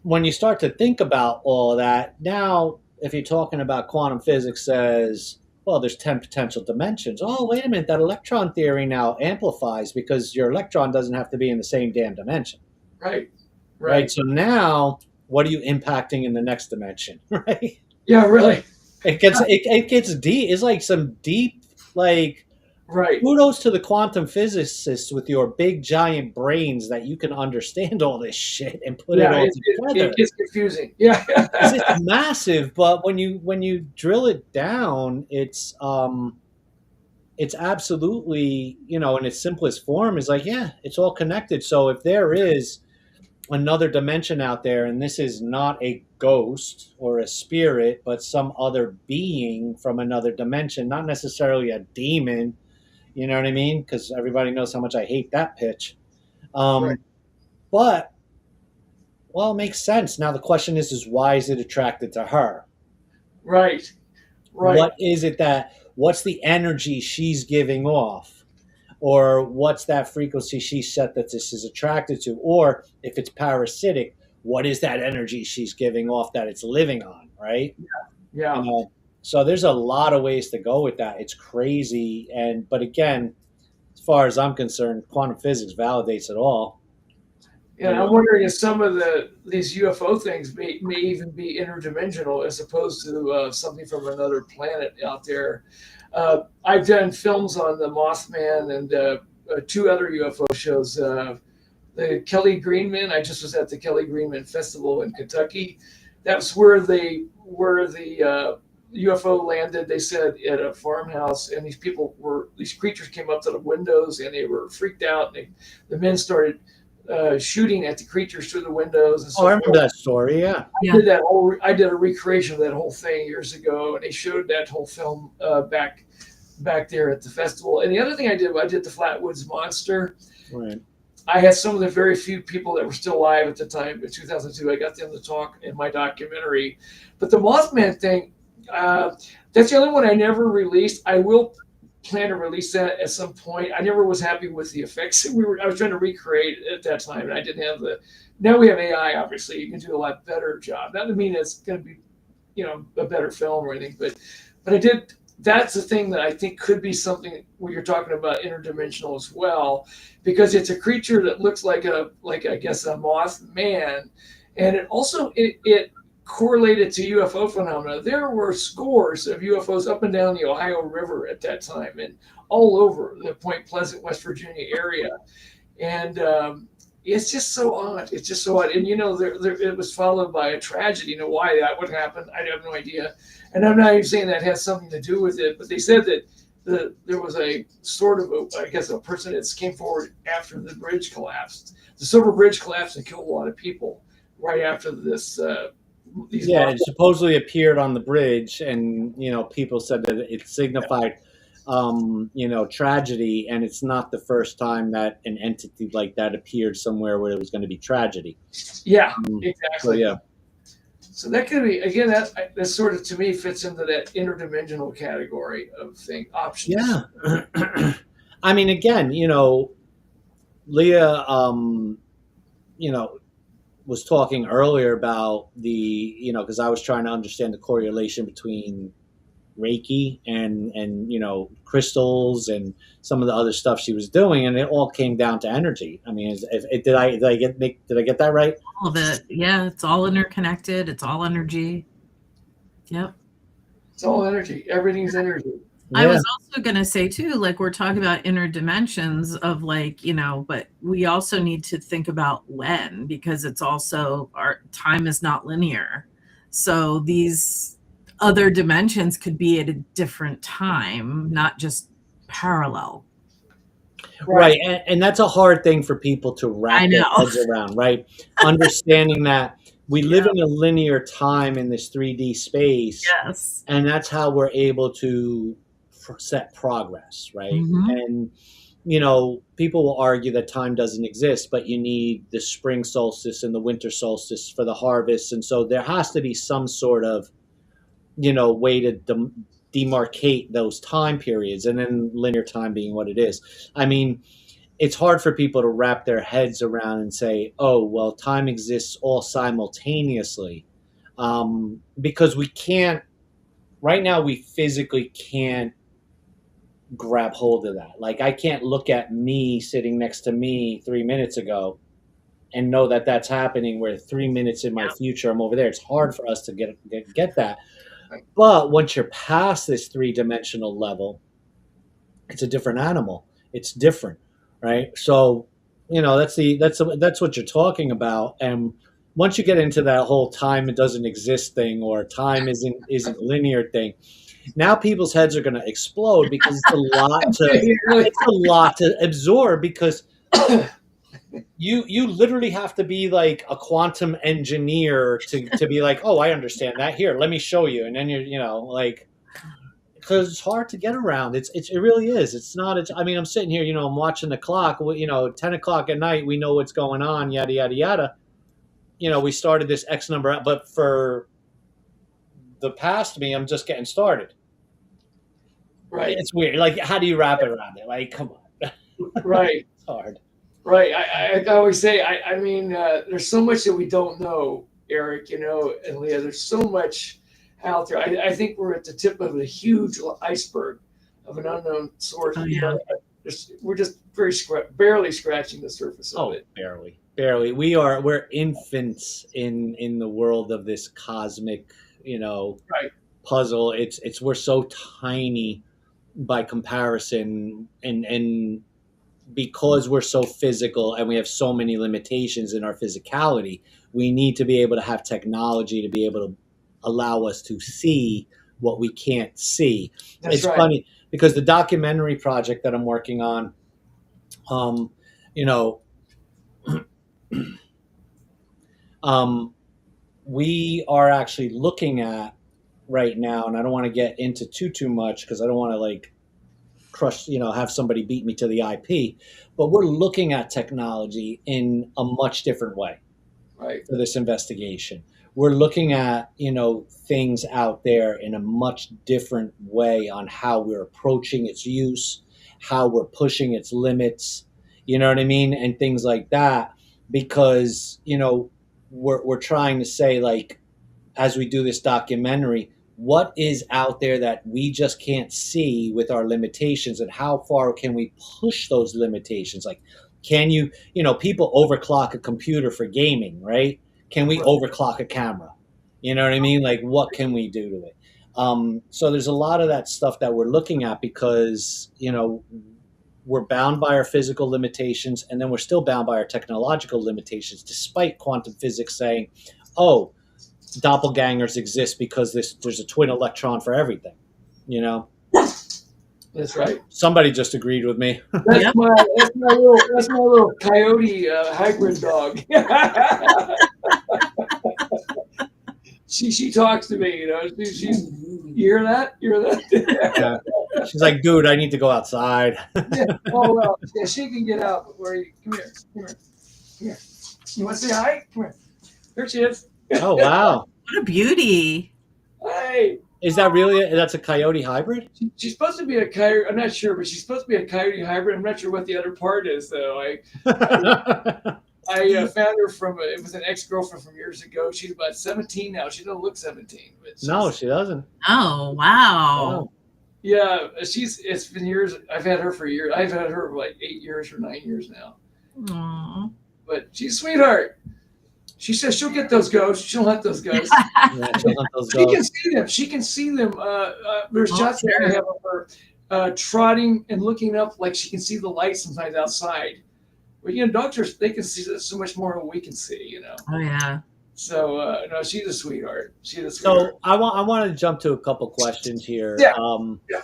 when you start to think about all of that, now, if you're talking about quantum physics says, well, there's 10 potential dimensions. Oh, wait a minute, that electron theory now amplifies because your electron doesn't have to be in the same damn dimension. Right. So now, what are you impacting in the next dimension, right? Yeah, really. It gets deep. It's like some deep, like, right. Kudos to the quantum physicists with your big giant brains that you can understand all this shit and put it all together. It gets confusing. Yeah. It's massive, but when you drill it down, it's absolutely, in its simplest form, is like, yeah, it's all connected. So if there is another dimension out there, and this is not a ghost or a spirit, but some other being from another dimension, not necessarily a demon, you know what I mean? Because everybody knows how much I hate that pitch. But, well, it makes sense. Now the question is why is it attracted to her? Right. What is it what's the energy she's giving off? or what's that frequency she set that this is attracted to, or if it's parasitic, what is that energy she's giving off that it's living on, right? Yeah. You know, so there's a lot of ways to go with that. It's crazy, but again, as far as I'm concerned, quantum physics validates it all. And I'm wondering if some of these UFO things may even be interdimensional as opposed to something from another planet out there. I've done films on the Mothman and 2 other UFO shows. The Kelly Greenman. I just was at the Kelly Greenman Festival in Kentucky. That's where the UFO landed. They said at a farmhouse, and these creatures came up to the windows, and they were freaked out. And the men started shooting at the creatures through the windows. And so I remember that story. Yeah, I did a recreation of that whole thing years ago, and they showed that whole film back there at the festival. And the other thing I did the Flatwoods Monster. Right. I had some of the very few people that were still alive at the time. In 2002, I got them to talk in my documentary. But the Mothman thing, that's the only one I never released. I will plan to release that at some point. I never was happy with the effects I was trying to recreate at that time, and I didn't have now we have AI, obviously. You can do a lot better job. That doesn't mean it's going to be, a better film or anything, but I did. That's the thing that I think could be something when you're talking about interdimensional as well, because it's a creature that looks like I guess a Mothman, and it also it correlated to UFO phenomena. There were scores of UFOs up and down the Ohio River at that time, and all over the Point Pleasant, West Virginia area, and it's just so odd. It's just so odd, and it was followed by a tragedy. Why that would happen, I have no idea. And I'm not even saying that has something to do with it, but they said that there was a sort of a person that came forward after the bridge collapsed. The Silver Bridge collapsed and killed a lot of people right after this. It supposedly appeared on the bridge, and people said that it signified, tragedy, and it's not the first time that an entity like that appeared somewhere where it was going to be tragedy. Yeah, exactly. So, So that could be, again, that sort of, to me, fits into that interdimensional category of options. Yeah. I mean, again, Leah, was talking earlier about because I was trying to understand the correlation between Reiki and crystals and some of the other stuff she was doing, and it all came down to energy. I mean, did I get that right? All of it, yeah. It's all interconnected. It's all energy. Yep. It's all energy. Everything's energy. I was also going to say too, like we're talking about interdimensions of but we also need to think about when, because it's also our time is not linear. So these other dimensions could be at a different time, not just parallel. Right. And that's a hard thing for people to wrap their heads around, right? Understanding that we live in a linear time in this 3D space. Yes. And that's how we're able to set progress, right? Mm-hmm. And, people will argue that time doesn't exist, but you need the spring solstice and the winter solstice for the harvest. And so there has to be some sort of, way to demarcate those time periods, and then linear time being what it is. I mean, it's hard for people to wrap their heads around and say, oh, well, time exists all simultaneously, because we can't, right now we physically can't grab hold of that. Like, I can't look at me sitting next to me 3 minutes ago and know that that's happening, where 3 minutes in my future I'm over there. It's hard for us to get that. But once you're past this 3-dimensional level, it's a different animal. It's different, right? So, that's what you're talking about. And once you get into that whole time it doesn't exist thing, or time isn't linear thing, now people's heads are going to explode, because it's a lot to absorb, because you literally have to be like a quantum engineer to be like, oh, I understand that. Here, let me show you. And then because it's hard to get around. It really is. It's not. I mean, I'm sitting here, I'm watching the clock. 10 o'clock at night, we know what's going on. Yada yada yada. We started this X number, but for the past me, I'm just getting started. Right. It's weird. Like, how do you wrap it around it? Like, come on. Right. It's hard. Right. I always say, I mean, there's so much that we don't know, Eric, and Leah. There's so much out there. I think we're at the tip of a huge iceberg of an unknown source. Oh, yeah. We're just barely scratching the surface of it. Barely. We're infants in the world of this cosmic, Right. puzzle. We're so tiny by comparison, and because we're so physical and we have so many limitations in our physicality, we need to be able to have technology to be able to allow us to see what we can't see. That's right. Funny because the documentary project that I'm working on, we are actually looking at right now, and I don't want to get into too much because I don't want to like crush, have somebody beat me to the IP, but we're looking at technology in a much different way Right. for this investigation. We're looking at, things out there in a much different way on how we're approaching its use, how we're pushing its limits, you know what I mean? And things like that, because, we're trying to say, like, as we do this documentary, what is out there that we just can't see with our limitations, and how far can we push those limitations? Like, can you, people overclock a computer for gaming, right? Can we overclock a camera? You know what I mean? Like, what can we do to it? So there's a lot of that stuff that we're looking at because, we're bound by our physical limitations, and then we're still bound by our technological limitations, despite quantum physics saying, oh, doppelgangers exist because there's a twin electron for everything, That's right. Somebody just agreed with me. That's my little coyote hybrid dog. She talks to me, you hear that? Yeah. She's like, dude, I need to go outside. Yeah. Oh well, yeah, she can get out. But come here. You want to say hi? Come here. There she is. Oh wow, what a beauty! Hey, is that really? That's a coyote hybrid? She's supposed to be a coyote. I'm not sure, but she's supposed to be a coyote hybrid. I'm not sure what the other part is, though. I found her it was an ex-girlfriend from years ago. She's about 17 now. She doesn't look 17. But no, she doesn't. Oh wow. Oh. Yeah, it's been years. I've had her for years. I've had her for like 8 years or 9 years now. Aww. But she's a sweetheart. She says she'll get those ghosts. She'll hunt those ghosts. Yeah, she'll hunt those She ghosts. can see them. She can see them. There's shots that I have of her trotting and looking up, like she can see the light sometimes outside. But dogs they can see so much more than we can see. Oh yeah. So no, she's a sweetheart. So I want to jump to a couple questions here. Yeah. Yeah.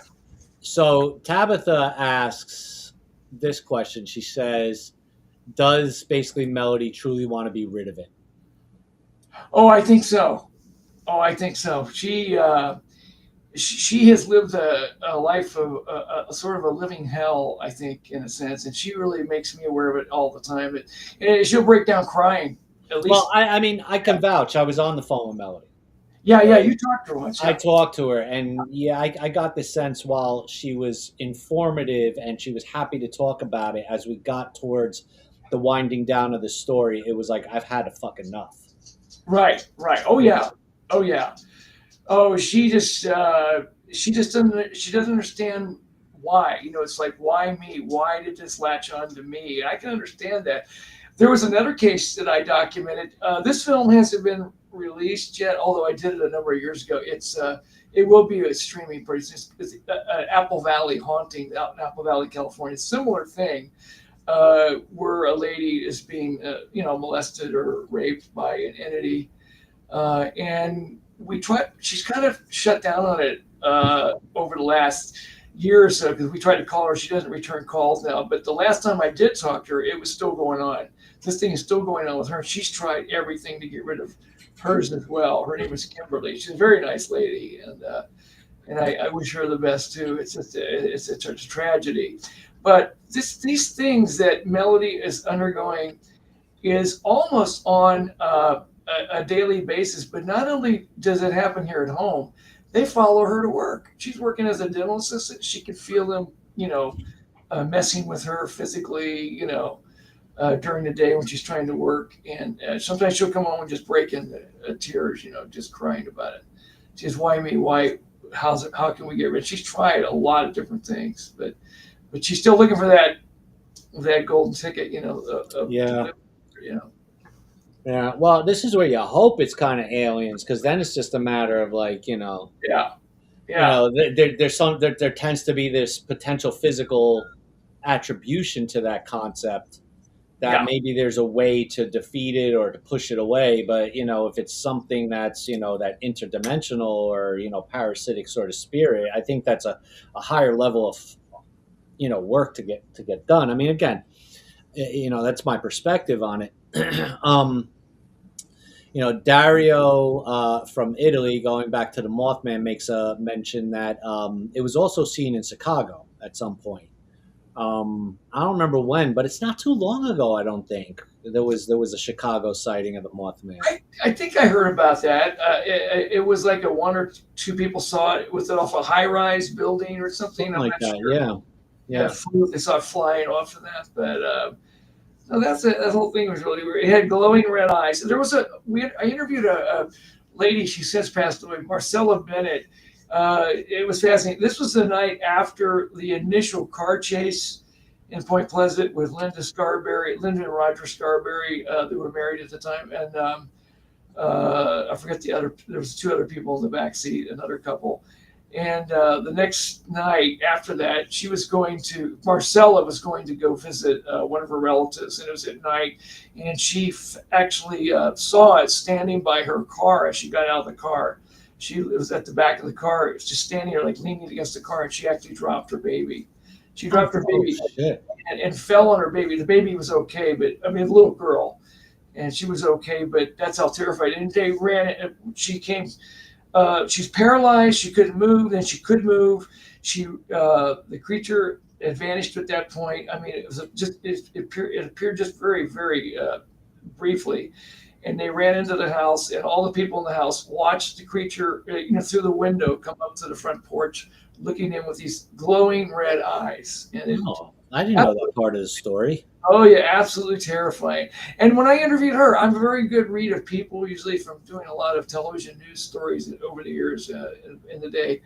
So Tabitha asks this question. She says, "Does basically Melody truly want to be rid of it?" Oh, I think so. She has lived a life of a sort of a living hell, I think, in a sense, and she really makes me aware of it all the time. And she'll break down crying. At least. Well, I mean, I can vouch. I was on the phone with Melody. Yeah, you talked to her once. Yeah. I talked to her, and I got the sense while she was informative and she was happy to talk about it, as we got towards the winding down of the story, it was like, I've had a fucking enough. Right. Oh yeah. Oh, she doesn't understand why. It's like, why me? Why did this latch on to me? And I can understand that. There was another case that I documented. This film hasn't been released yet, although I did it a number of years ago. It will be a streaming pretty soon. It's Apple Valley haunting out in Apple Valley, California. Similar thing, where a lady is being molested or raped by an entity, and she's kind of shut down on it over the last year or so, because we tried to call her. She doesn't return calls now, but the last time I did talk to her, it was still going on. This thing is still going on with her. She's tried everything to get rid of hers as well. Her name is Kimberly. She's a very nice lady, and I wish her the best too. It's a tragedy, but these things that Melody is undergoing is almost on a daily basis. But not only does it happen here at home, they follow her to work. She's working as a dental assistant. She can feel them, messing with her physically, during the day when she's trying to work. And sometimes she'll come home and just break into tears, just crying about it. She says, "Why me? Why? How can we get rid?" She's tried a lot of different things, but she's still looking for that golden ticket, Yeah. Yeah. Well, this is where you hope it's kind of aliens, because then it's just a matter of like, Yeah. there tends to be this potential physical attribution to that concept that maybe there's a way to defeat it or to push it away. But, if it's something that's, that interdimensional or, parasitic sort of spirit, I think that's a higher level of, work to get done. I mean, again, that's my perspective on it. Dario from Italy, going back to the Mothman, makes a mention that it was also seen in Chicago at some point. I don't remember when, but it's not too long ago. I don't think there was a Chicago sighting of the Mothman. I think I heard about that. It was like one or two people saw it. Was it off a high-rise building or something? I'm like not that, sure. Yeah. They saw it flying off of that, but no, that whole thing was really weird. It had glowing red eyes. There was I interviewed a lady. She since passed away, Marcella Bennett. It was fascinating. This was the night after the initial car chase in Point Pleasant with Linda and Roger Scarberry. They were married at the time, and I forget the other. There was two other people in the back seat, another couple. And the next night after that, Marcella was going to go visit one of her relatives, and it was at night. And she actually saw it standing by her car as she got out of the car. It was at the back of the car. It was just standing there, like leaning against the car, and she actually dropped her baby. She dropped her baby and fell on her baby. The baby was okay, but the little girl, and she was okay, but that's how terrified. And they ran it. She came. She's paralyzed. She couldn't move. Then she could move. The creature had vanished at that point. It appeared just very, very briefly. And they ran into the house, and all the people in the house watched the creature, through the window come up to the front porch, looking in with these glowing red eyes. And I didn't know that part of the story. Oh yeah, absolutely terrifying. And when I interviewed her, I'm a very good read of people, usually from doing a lot of television news stories over the years in the day.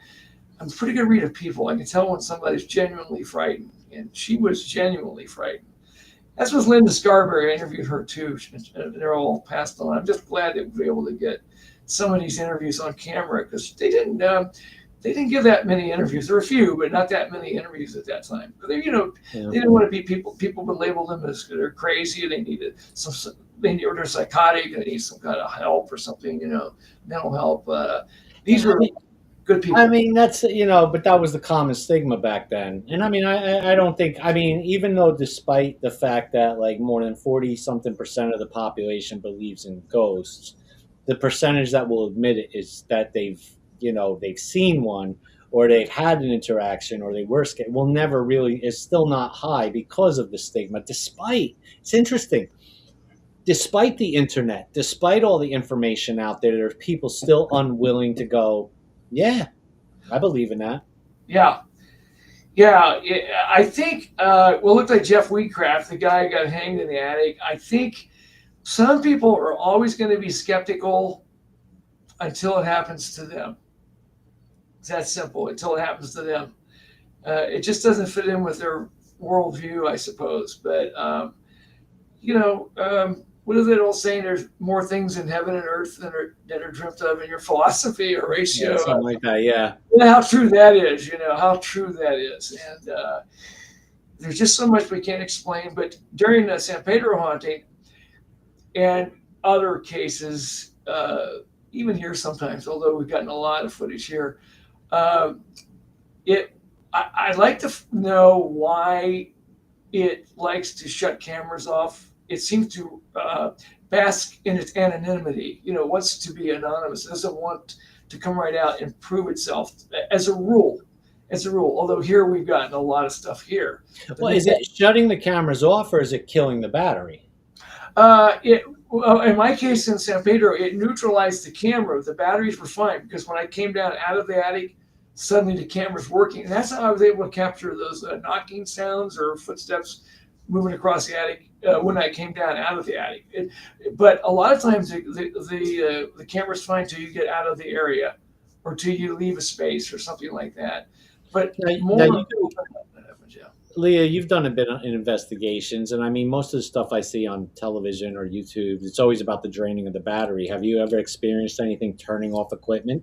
I'm a pretty good read of people. I can tell when somebody's genuinely frightened, and she was genuinely frightened. That's with Linda Scarberry. I interviewed her too. They're all passed on. I'm just glad that we were able to get some of these interviews on camera, because they didn't give that many interviews. There were a few, but not that many interviews at that time. They didn't want to be people. People would label them as they're crazy. They needed or they're psychotic. They need some kind of help or something. Mental help. These were good people. That's but that was the common stigma back then. And I don't think. Even though, despite the fact that like more than 40-something% of the population believes in ghosts, the percentage that will admit it is that they've seen one, or they've had an interaction, or they were scared, is still not high because of the stigma. It's interesting, despite the internet, despite all the information out there, there's people still unwilling to go, yeah, I believe in that. Yeah. I think, it looked like Jeff Wheatcraft, the guy who got hanged in the attic. I think some people are always going to be skeptical until it happens to them. It's that simple. Until it happens to them, it just doesn't fit in with their worldview, I suppose. But what is that old saying? There's more things in heaven and earth that are dreamt of in your philosophy or ratio. Yeah, something like that. Yeah. How true that is. How true that is. And there's just so much we can't explain. But during the San Pedro haunting and other cases, even here sometimes, although we've gotten a lot of footage here. I'd like to know why it likes to shut cameras off. It seems to bask in its anonymity. Wants to be anonymous. It doesn't want to come right out and prove itself as a rule. Although here we've gotten a lot of stuff here. Well, is it shutting the cameras off, or is it killing the battery? In my case in San Pedro, it neutralized the camera. The batteries were fine, because when I came down out of the attic, suddenly the camera's working. And that's how I was able to capture those knocking sounds or footsteps moving across the attic when I came down out of the attic. But a lot of times the camera's fine till you get out of the area or till you leave a space or something like that. But more. Leah, you've done a bit in investigations, and I mean, most of the stuff I see on television or YouTube, it's always about the draining of the battery. Have you ever experienced anything turning off equipment?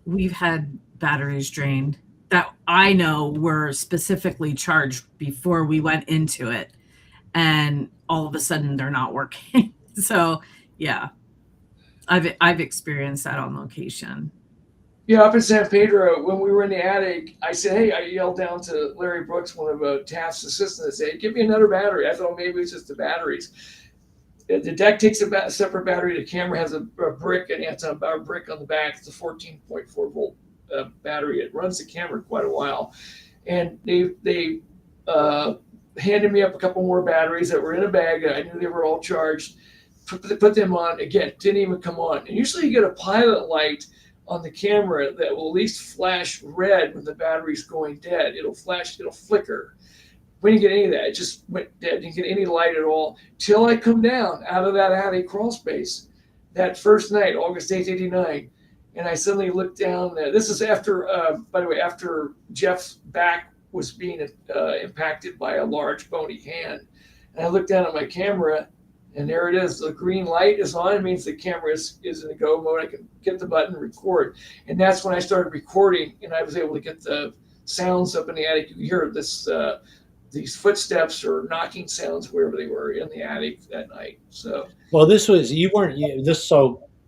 We've had batteries drained that I know were specifically charged before we went into it, and all of a sudden they're not working. So yeah, I've experienced that on location. Yeah, up in San Pedro, when we were in the attic, I said, hey, I yelled down to Larry Brooks, one of Taft's assistants, and said, give me another battery. I thought maybe it's just the batteries. The deck takes a separate battery. The camera has a brick, and it's a brick on the back. It's a 14.4 volt battery. It runs the camera quite a while. And they handed me up a couple more batteries that were in a bag. I knew they were all charged. Put them on. Again, didn't even come on. And usually you get a pilot light on the camera that will at least flash red when the battery's going dead. It'll flicker. We didn't get any of that. It just went dead. Didn't get any light at all till I come down out of that attic crawl space that first night, August 8th, 89. And I suddenly looked down. This is after, by the way, after Jeff's back was being impacted by a large bony hand. And I looked down at my camera, and there it is. The green light is on. It means the camera is in a go mode. I can get the button, record. And that's when I started recording, and I was able to get the sounds up in the attic. You hear these footsteps or knocking sounds wherever they were in the attic that night. So, well, this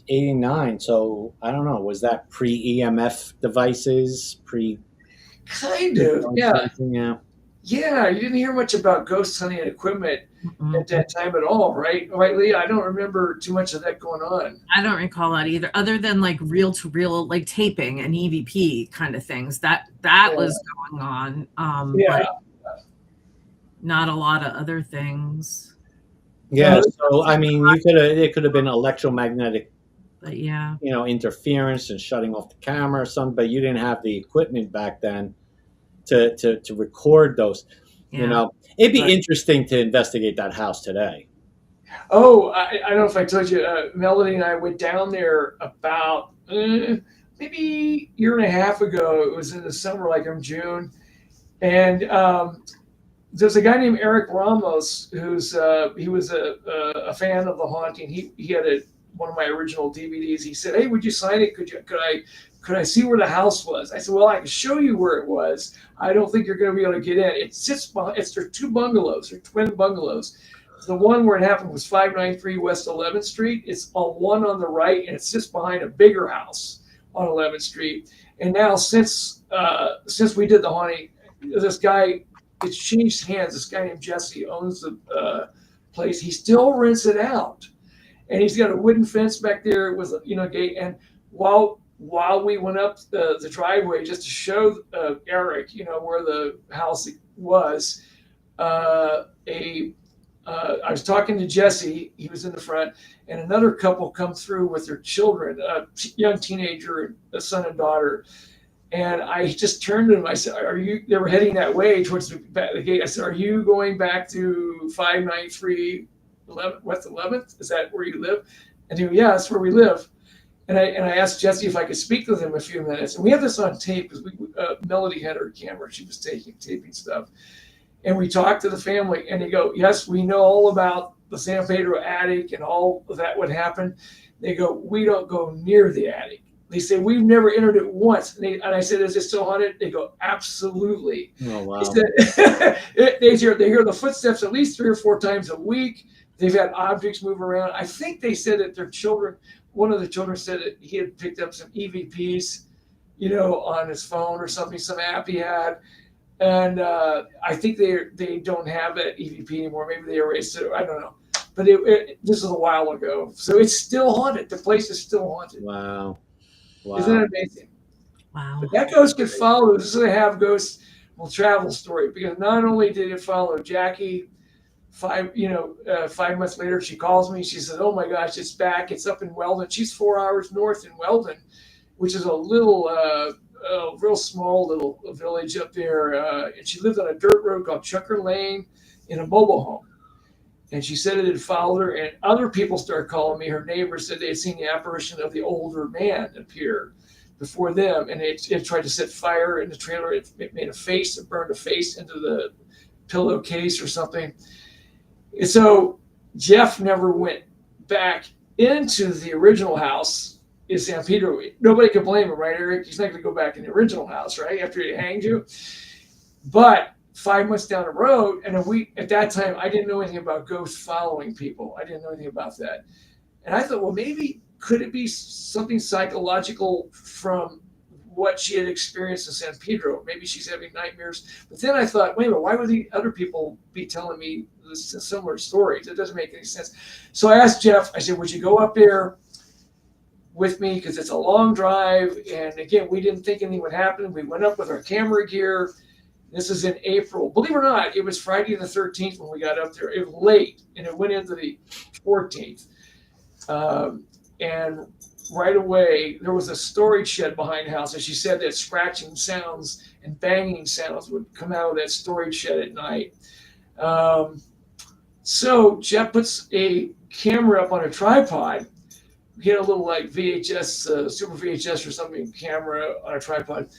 89. So I don't know. Was that pre-EMF devices? Kind of, yeah. Yeah. Yeah, you didn't hear much about ghost hunting equipment at that time at all, right? Right, Lee? I don't remember too much of that going on. I don't recall that either, other than like reel-to-reel, like taping and EVP kind of things. That was going on. But not a lot of other things. Yeah, so I mean, it could have been electromagnetic, but interference and shutting off the camera or something. But you didn't have the equipment back then to record those. It'd be interesting to investigate that house today. Oh, I don't know if I told you, Melody and I went down there about maybe a year and a half ago. It was in the summer, like in June, and there's a guy named Eric Ramos who's he was a fan of The Haunting. He had one of my original DVDs. He said, "Hey, would you sign it? Could I see where the house was?" I said, "Well, I can show you where it was. I don't think you're going to be able to get in. It sits behind. They're two bungalows. They're twin bungalows. The one where it happened was 593 West 11th Street. It's on one on the right, and it sits behind a bigger house on 11th Street. And now, since we did The Haunting, this guy, it's changed hands. This guy named Jesse owns the place. He still rents it out, and he's got a wooden fence back there with a gate. And while we went up the driveway just to show Eric, where the house was, I was talking to Jesse. He was in the front, and another couple come through with their children, a young teenager, a son and daughter. And I just turned to them. I said, they were heading that way towards the gate. I said, "Are you going back to 593 West 11th? Is that where you live?" And they go, "Yeah, that's where we live." And I asked Jesse if I could speak with him a few minutes. And we have this on tape because Melody had her camera. She was taping stuff. And we talked to the family, and they go, "Yes, we know all about the San Pedro attic and all of that would happen." They go, "We don't go near the attic." They say, "We've never entered it once." And I said, "Is it still haunted?" They go, "Absolutely." Oh, wow. They said, they hear the footsteps at least 3 or 4 times a week. They've had objects move around. I think they said that their children, one of the children said that he had picked up some EVPs, on his phone or something, some app he had. And I think they don't have that EVP anymore. Maybe they erased it. I don't know. But this is a while ago. So it's still haunted. The place is still haunted. Wow. Isn't that amazing? Wow. But that ghost could follow. This is a have ghost will travel story, because not only did it follow Jackie, 5 months later, she calls me. She said, "Oh my gosh, it's back. It's up in Weldon." She's 4 hours north in Weldon. which is a little, real small little village up there. And she lived on a dirt road called Chucker Lane in a mobile home. And she said it had followed her, and other people started calling me. Her neighbors said they had seen the apparition of the older man appear before them, and it tried to set fire in the trailer. It made a face, it burned a face into the pillowcase or something. And so Jeff never went back into the original house in San Pedro. Nobody could blame him, right, Eric? He's not going to go back in the original house, right, after he hanged you. But 5 months down the road, and at that time, I didn't know anything about ghosts following people. I didn't know anything about that. And I thought, well, maybe could it be something psychological from what she had experienced in San Pedro? Maybe she's having nightmares. But then I thought, wait a minute, why would the other people be telling me similar stories? It doesn't make any sense. So I asked Jeff, I said, would you go up there with me? Because it's a long drive. And again, we didn't think anything would happen. We went up with our camera gear. This is in April. Believe it or not, it was Friday the 13th when we got up there. It was late, and it went into the 14th. And right away, there was a storage shed behind the house. And she said that scratching sounds and banging sounds would come out of that storage shed at night. So Jeff puts a camera up on a tripod. He had a little like VHS, Super VHS or something camera on a tripod.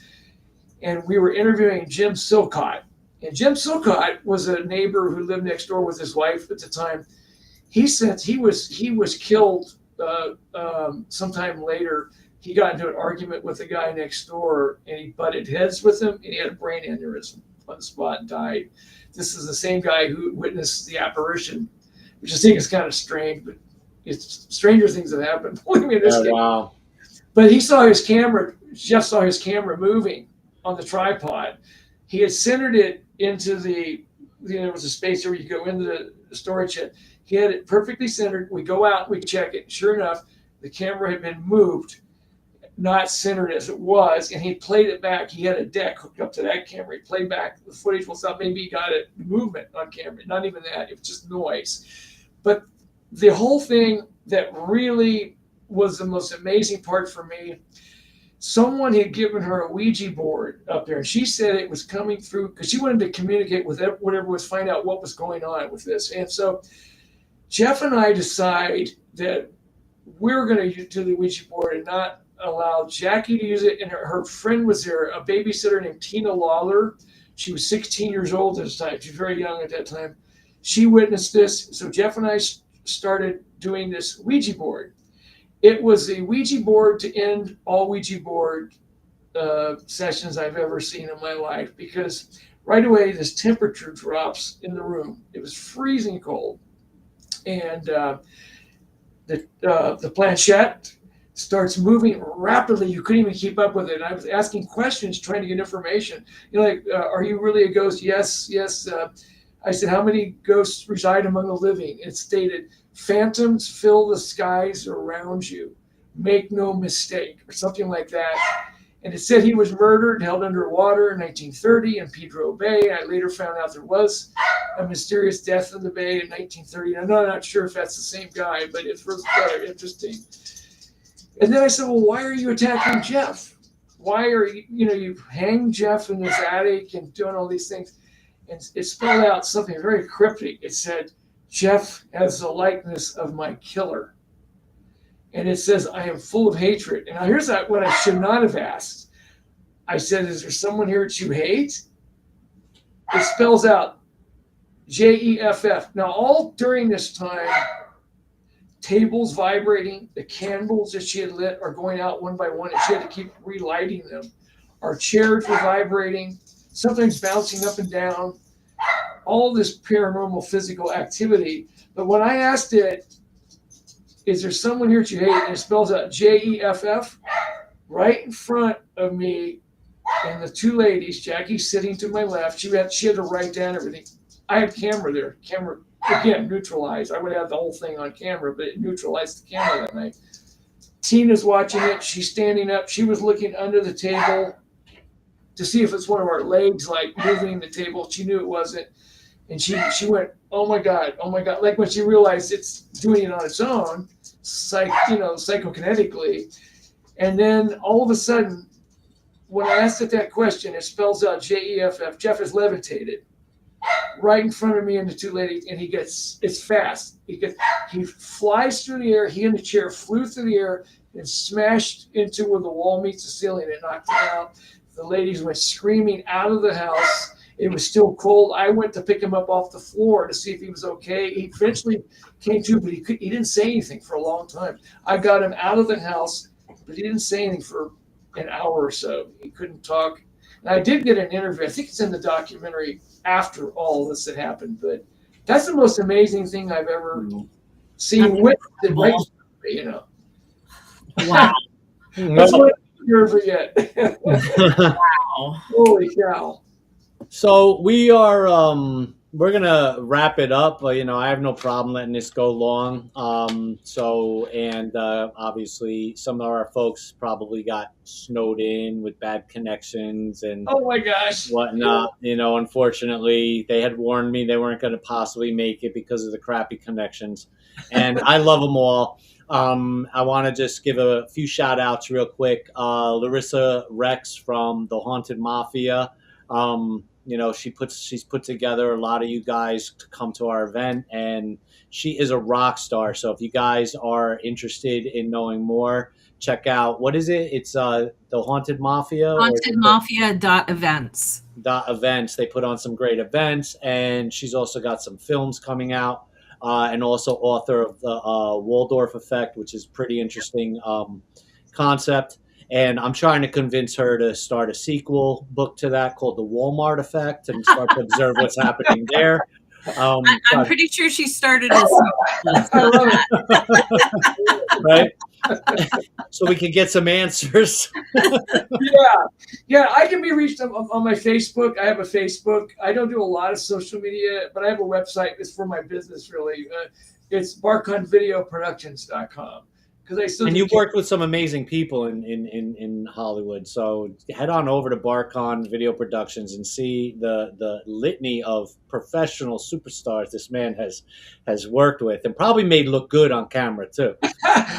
And we were interviewing Jim Silcott. And Jim Silcott was a neighbor who lived next door with his wife at the time. He said he was killed sometime later. He got into an argument with the guy next door, and he butted heads with him, and he had a brain aneurysm on the spot and died. This is the same guy who witnessed the apparition, which I think is kind of strange, but it's stranger things have happened. Believe me, in this case. Wow. But he saw his camera. Jeff saw his camera moving on the tripod. He had centered it into there was a space where you go into the storage shed. He had it perfectly centered. We go out, we check it. Sure enough, the camera had been moved, not centered as it was, and he played it back. He had a deck hooked up to that camera. He played back the footage. Well, thought maybe he got it movement on camera. Not even that. It was just noise. But the whole thing that really was the most amazing part for me, someone had given her a Ouija board up there, and she said it was coming through because she wanted to communicate with whatever was, find out what was going on with this. And so Jeff and I decide that we're going to do the Ouija board and not allow Jackie to use it. And her friend was there, a babysitter named Tina Lawler. She was 16 years old at this time. She was very young at that time. She witnessed this. So Jeff and I started doing this Ouija board. It was the Ouija board to end all Ouija board sessions I've ever seen in my life, because right away this temperature drops in the room. It was freezing cold. And the planchette starts moving rapidly. You couldn't even keep up with it. And I was asking questions, trying to get information. Like, are you really a ghost? Yes. I said, how many ghosts reside among the living? It stated, phantoms fill the skies around you. Make no mistake, or something like that. And it said he was murdered, held underwater in 1930 in Pedro Bay. I later found out there was a mysterious death in the bay in 1930. I'm not sure if that's the same guy, but it was rather interesting. And then I said, well, why are you attacking Jeff? Why are you hang Jeff in this attic and doing all these things? And it spelled out something very cryptic. It said, Jeff has the likeness of my killer. And it says, I am full of hatred. And now here's what I should not have asked. I said, is there someone here that you hate? It spells out Jeff. Now, all during this time, tables vibrating, the candles that she had lit are going out one by one, and she had to keep relighting them. Our chairs were vibrating, sometimes bouncing up and down, all this paranormal physical activity. But when I asked it, is there someone here that you hate? And it spells out Jeff, right in front of me, and the two ladies, Jackie sitting to my left, she had to write down everything. I had camera there. Camera, again, neutralized. I would have the whole thing on camera, but it neutralized the camera that night. Tina's watching it. She's standing up. She was looking under the table to see if it's one of our legs, like moving the table. She knew it wasn't. And she went, oh my God. Like when she realized it's doing it on its own, psychokinetically. And then all of a sudden, when I asked it that question, it spells out Jeff. Jeff is levitated right in front of me and the two ladies, and it's fast. He flies through the air. He and the chair flew through the air and smashed into where the wall meets the ceiling. It knocked him out. The ladies went screaming out of the house. It was still cold. I went to pick him up off the floor to see if he was okay. He eventually came to, but he didn't say anything for a long time. I got him out of the house, but he didn't say anything for an hour or so. He couldn't talk. And I did get an interview. I think it's in the documentary after all this had happened. But that's the most amazing thing I've ever seen. With it, right? You know. Wow. That's what I haven't heard yet. Wow. Holy cow. So we are we're gonna wrap it up. You know, I have no problem letting this go long. Obviously some of our folks probably got snowed in with bad connections and Oh my gosh. whatnot. You know, unfortunately, they had warned me they weren't going to possibly make it because of the crappy connections, and I love them all. I want to just give a few shout outs real quick. Larissa Rex from the Haunted Mafia. You know, she's put together a lot of you guys to come to our event, and she is a rock star. So if you guys are interested in knowing more, check out, what is it? It's the Haunted Mafia. Hauntedmafia.events. Events. They put on some great events, and she's also got some films coming out, and also author of the Waldorf Effect, which is pretty interesting concept. And I'm trying to convince her to start a sequel book to that called The Walmart Effect and start to observe what's happening there. I'm pretty sure she started a right? So we can get some answers. Yeah, I can be reached on my Facebook. I have a Facebook. I don't do a lot of social media, but I have a website. It's for my business, really. It's barkhuntvideoproductions.com. And you worked with some amazing people in Hollywood. So head on over to Barkon Video Productions and see the litany of professional superstars this man has worked with and probably made look good on camera too.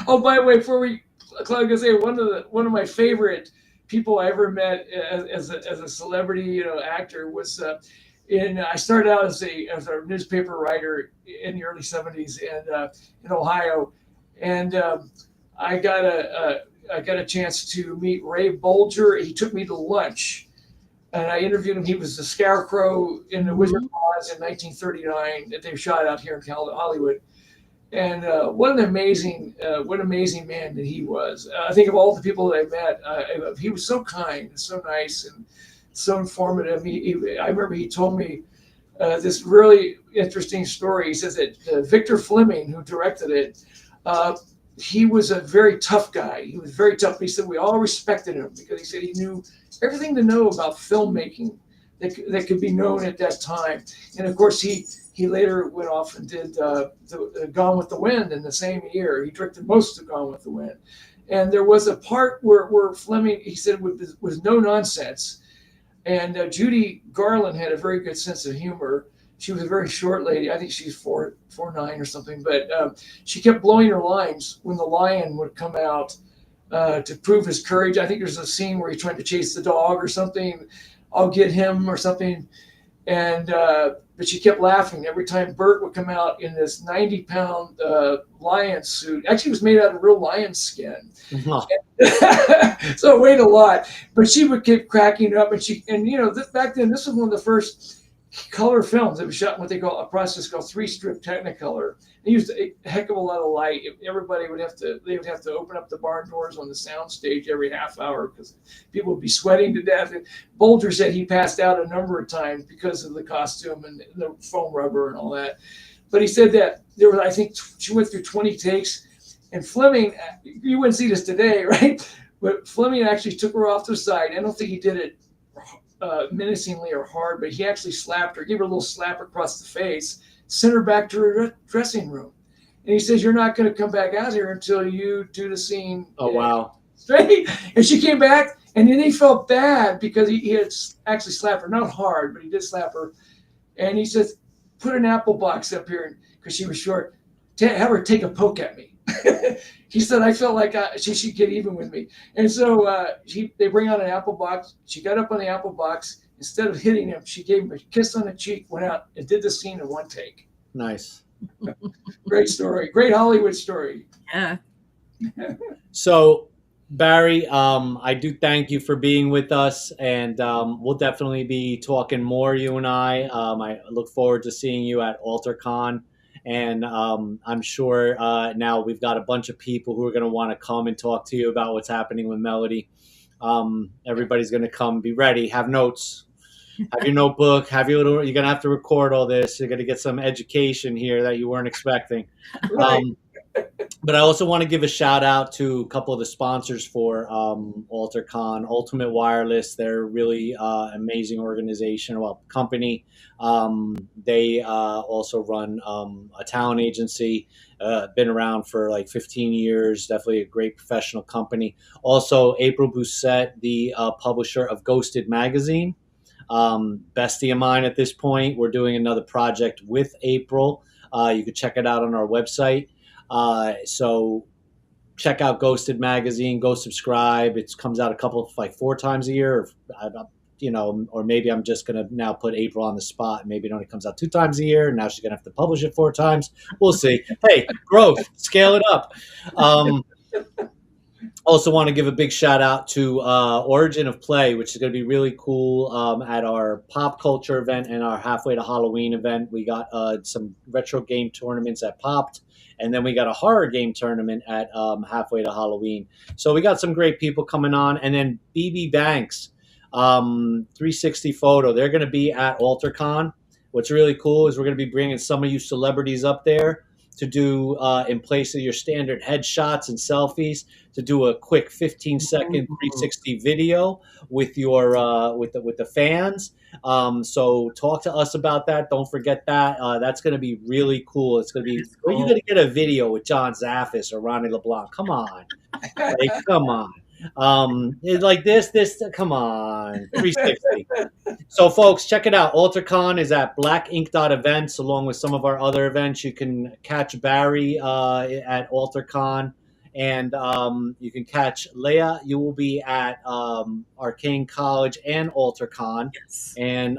Oh, by the way, before we close, I'm gonna say one of my favorite people I ever met as a celebrity, you know, actor was I started out as a newspaper writer in the early '70s and in Ohio. And I got a chance to meet Ray Bolger. He took me to lunch, and I interviewed him. He was the Scarecrow in The Wizard of Oz in 1939 that they shot out here in Hollywood. And what an amazing man that he was. I think of all the people that I met, he was so kind and so nice and so informative. I remember he told me this really interesting story. He says that Victor Fleming, who directed it, he was a very tough guy. He was very tough. He said we all respected him because he said he knew everything to know about filmmaking that could be known at that time. And of course, he later went off and did Gone with the Wind in the same year. He directed most of Gone with the Wind. And there was a part where Fleming, he said, was no nonsense. And Judy Garland had a very good sense of humor. She was a very short lady. I think she's 4'9" or something. But she kept blowing her lines when the lion would come out to prove his courage. I think there's a scene where he's trying to chase the dog or something. I'll get him or something. And but she kept laughing every time Bert would come out in this 90-pound lion suit. Actually, it was made out of real lion skin. So it weighed a lot. But she would keep cracking up. And you know, back then, this was one of the first color films. It was shot in what they call a process called 3-strip Technicolor. They used a heck of a lot of light. Everybody would have to open up the barn doors on the sound stage every half hour because people would be sweating to death. And Bolger said he passed out a number of times because of the costume and the foam rubber and all that. But he said that there was, I think she went through 20 takes, and Fleming, you wouldn't see this today, right? But Fleming actually took her off to the side. I don't think he did it menacingly or hard, but he actually slapped her, gave her a little slap across the face, sent her back to her dressing room. And he says, "You're not going to come back out here until you do the scene." Oh, wow. Straight. And she came back, and then he felt bad because he had actually slapped her, not hard, but he did slap her. And he says, "Put an apple box up here," because she was short. Have her take a poke at me. He said, I felt like she should get even with me. And so they bring out an apple box. She got up on the apple box. Instead of hitting him, she gave him a kiss on the cheek, went out and did the scene in one take. Nice. Great story. Great Hollywood story. Yeah. So, Barry, I do thank you for being with us, and we'll definitely be talking more, you and I. I look forward to seeing you at AlterCon, and I'm sure now we've got a bunch of people who are going to want to come and talk to you about what's happening with Melody. Everybody's going to come. Be ready. Have notes. Have your notebook. You're going to have to record all this. You're going to get some education here that you weren't expecting. Right. But I also want to give a shout out to a couple of the sponsors for AlterCon, Ultimate Wireless. They're really amazing organization, company. They also run a talent agency, been around for like 15 years, definitely a great professional company. Also, April Bousset, the publisher of Ghosted Magazine. Bestie of mine at this point. We're doing another project with April. You can check it out on our website. So check out Ghosted Magazine, go subscribe. It comes out 4 times a year, or maybe I'm just going to now put April on the spot. Maybe it only comes out 2 times a year. And now she's going to have to publish it 4 times. We'll see. Hey, growth, scale it up. Also want to give a big shout out to Origin of Play, which is going to be really cool at our pop culture event and our Halfway to Halloween event. We got some retro game tournaments at Popped, and then we got a horror game tournament at Halfway to Halloween. So we got some great people coming on. And then BB Banks, 360 Photo, they're going to be at AlterCon. What's really cool is we're going to be bringing some of you celebrities up there to do, in place of your standard headshots and selfies, to do a quick 15-second 360 video with your with the fans. So talk to us about that. Don't forget that. That's going to be really cool. It's going to be. Well, you're going to get a video with John Zaffis or Ronny Le Blanc. Come on, like, come on. Like this, come on, 360. So folks, check it out. AlterCon is at blackink.events, along with some of our other events. You can catch Barry at AlterCon, and you can catch Leia. You will be at Arcane College and AlterCon. Yes. And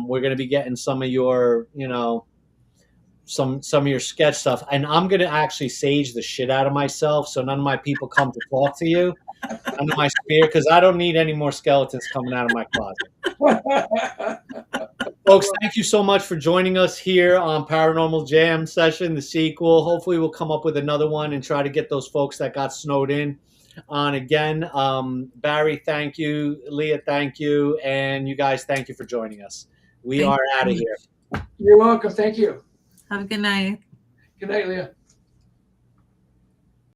we're going to be getting some of your, some of your sketch stuff, and I'm going to actually sage the shit out of myself so none of my people come to talk to you under my spear, because I don't need any more skeletons coming out of my closet. Folks, thank you so much for joining us here on Paranormal Jam Session, the sequel. Hopefully we'll come up with another one and try to get those folks that got snowed in on again. Barry, thank you. Leah, thank you. And you guys, thank you for joining us. We are out of here. You're welcome. Thank you. Have a good night. Good night, Leah.